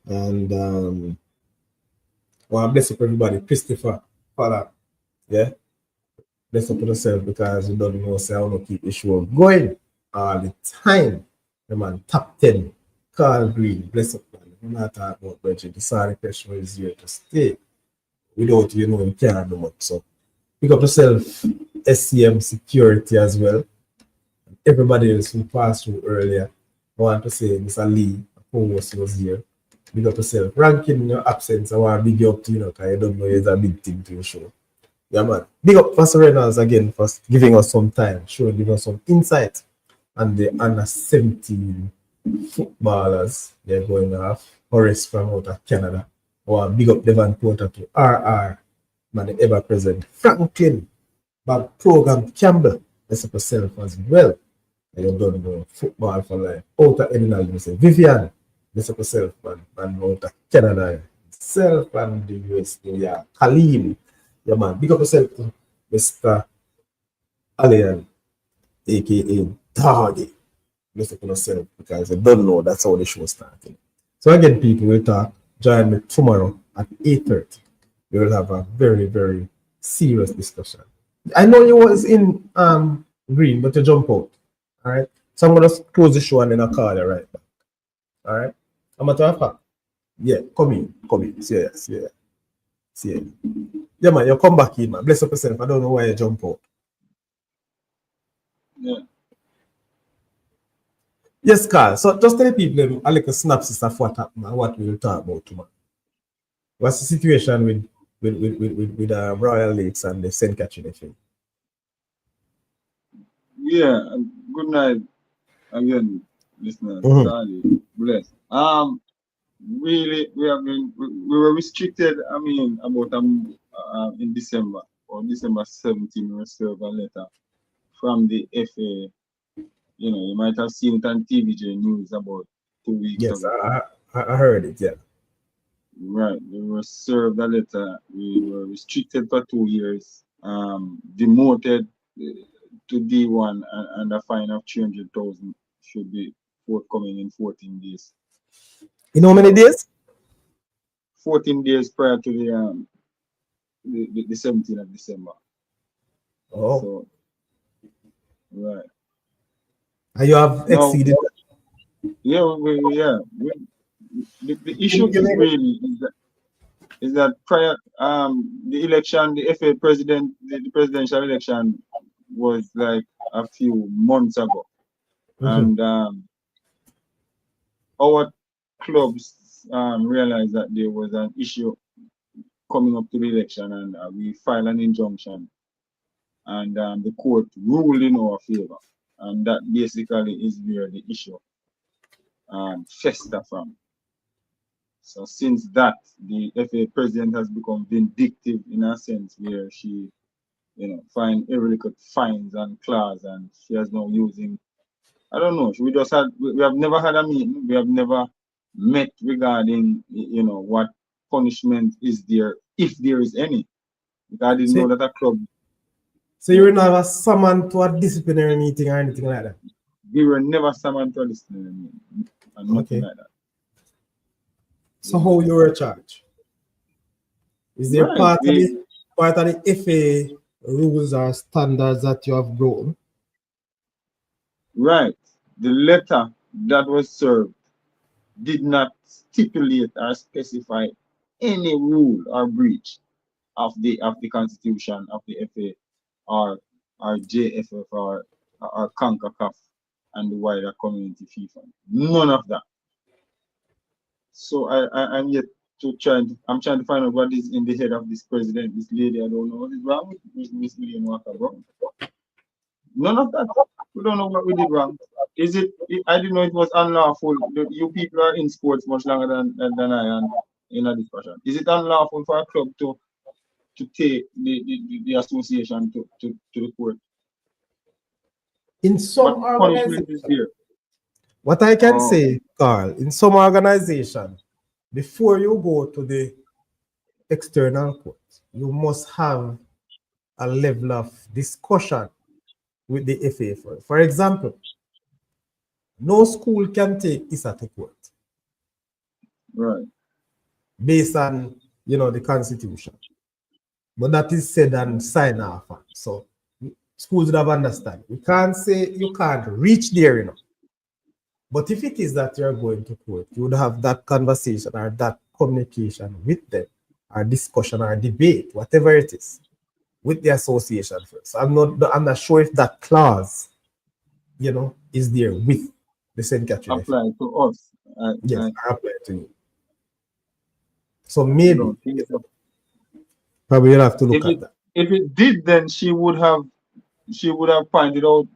And well, bless up everybody. Christopher, Father. Yeah. Bless up yourself because you don't know, say I want to keep the show going all the time. The man, top 10. Carl Green, bless up, man. We're not talking about Bridget. The sorry question is here to stay. Without you know, you can't do much. So pick up yourself, SCM security as well. Everybody else who passed through earlier. I want to say Mr. Lee, who was here. Big up yourself. Ranking in your absence, I want to big you up to because I don't know it's a big thing to your show. Yeah, man. Big up Vassel Reynolds again for giving us some time, giving us some insight on the under 17 footballers they're going off. Horace from out of Canada. Or big up Devon Porter to RR, man, the ever present Franklin, but program Campbell, let's up yourself as well. And you don't know football for life. Out of Illinois, you say Vivian, let's up yourself, man, out of Canada. Self and the US, yeah, Khalil. Yeah, man, big up yourself to Mr. Alien, aka Doggy. Listen to yourself because you don't know that's how the show started. So again, people will talk. Join me tomorrow at 8:30. We will have a very, very serious discussion. I know you was in green, but you jump out. All right. So I'm gonna close the show and then I'll call you right back. All right. I'm a matter of fact. Yeah, come in. See ya. Yeah, man, you come back in, man. Bless up yourself. I don't know why you jump out. Yeah. Yes, Carl. So just tell the people a little synopsis of what happened and what we will talk about tomorrow. What's the situation with Royal Lakes and the St. Catherine thing? Yeah. Good night again, listeners. Bless. Really, we were restricted. I mean, about in December or December 17, we received a letter from the FA. You know, you might have seen it on TVJ News about 2 weeks ago. Yes, I heard it, yeah. Right. We were served a letter. We were restricted for 2 years, demoted to D1, and a fine of 300,000 should be forthcoming in 14 days. In how many days? 14 days prior to the 17th of December. Oh. So, right. And you have exceeded. Yeah, the issue is really is that prior the election, the FA president, the presidential election was like a few months ago, and our clubs realized that there was an issue coming up to the election, and we filed an injunction, and the court ruled in our favor, and that basically is where the issue fester from. So since that, the FA president has become vindictive in a sense where she, find every little fines and clause, and she has now using, I don't know, we have never had a meeting, we have never met regarding, what punishment is there, if there is any. Because I didn't know that a club. So you were never summoned to a disciplinary meeting or anything like that? We were never summoned to a disciplinary meeting, and nothing like that. So how you were charged? Is there part of the FA rules or standards that you have broken? Right. The letter that was served did not stipulate or specify any rule or breach of the constitution of the FA or JFF or Concacaf and the wider community FIFA. None of that. So I'm yet to I'm trying to find out what is in the head of this president, this lady. I don't know what is wrong with Miss Lillian Walker Brown. None of that. We don't know what we did wrong. I didn't know it was unlawful. You people are in sports much longer than I am. in a discussion? Is it unlawful for a club to take the association to the court? In some What punishment is organizations, there? what I can Oh, say, Carl, in some organization, before you go to the external court, you must have a level of discussion with the FA first. For example, no school can take ISA to court right. based on the constitution. But that is said and signed off on. So schools would have understand. You can't say you can't reach there, But if it is that you're going to court, you would have that conversation or that communication with them, or discussion or debate, whatever it is, with the association first. I'm not sure if that clause, is there with the St. Catherine. Apply to us. Yes, I apply to you. So maybe don't think so. probably you'll have to look at that. If it did, then she would have pointed out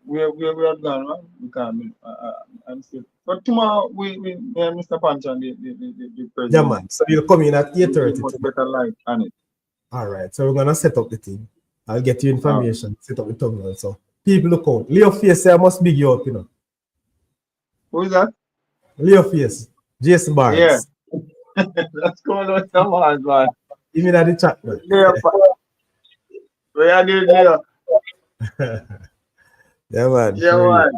where we are gone, right? We can't. I'm still. But tomorrow we Mr. Panchan, the president. Yeah, man. So you'll come in at 8:30. Much better light on it. All right. So we're gonna set up the thing. I'll get you information. Set up the thumbnail. So people look out. Leo Face, I must big you up, Who is that? Leo Face, Jason Barnes. Yeah. That's going on some man. Even at the chat, man. Yeah. Where are you there? Yeah, man. Yeah, man.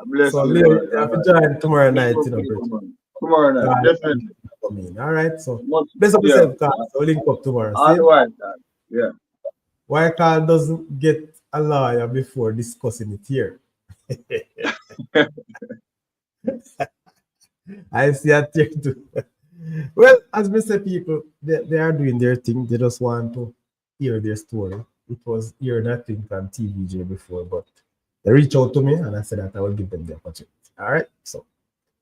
Bless So you, Leo, man. you have to join tomorrow night, bro. Tomorrow night, definitely. All right. So best of yourself, Carl. So we'll link up tomorrow. All right, yeah. Why Carl doesn't get a lawyer before discussing it here? I see a here too. Well, as we say, people, they are doing their thing. They just want to hear their story. It was heard, I think, on TVJ before, but they reached out to me and I said that I will give them the opportunity. All right. So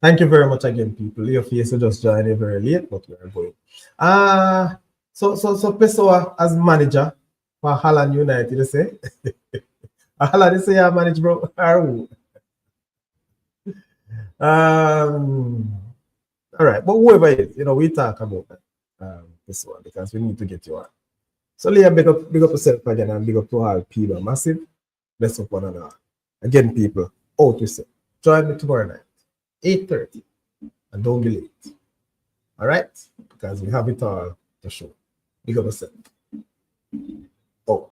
thank you very much again, people. Your face just joined very late, but we are going. So Pessoa as manager for Holland United, you say? Holland, you say you manage, bro? All right, but whoever it is, we talk about that this one because we need to get you on. So Liam, big up yourself again and big up to all people. Massive. Bless up one another. Again, people, out yourself. Join me tomorrow night, 8:30. And don't be late. All right? Because we have it all to show. Big up yourself. Oh.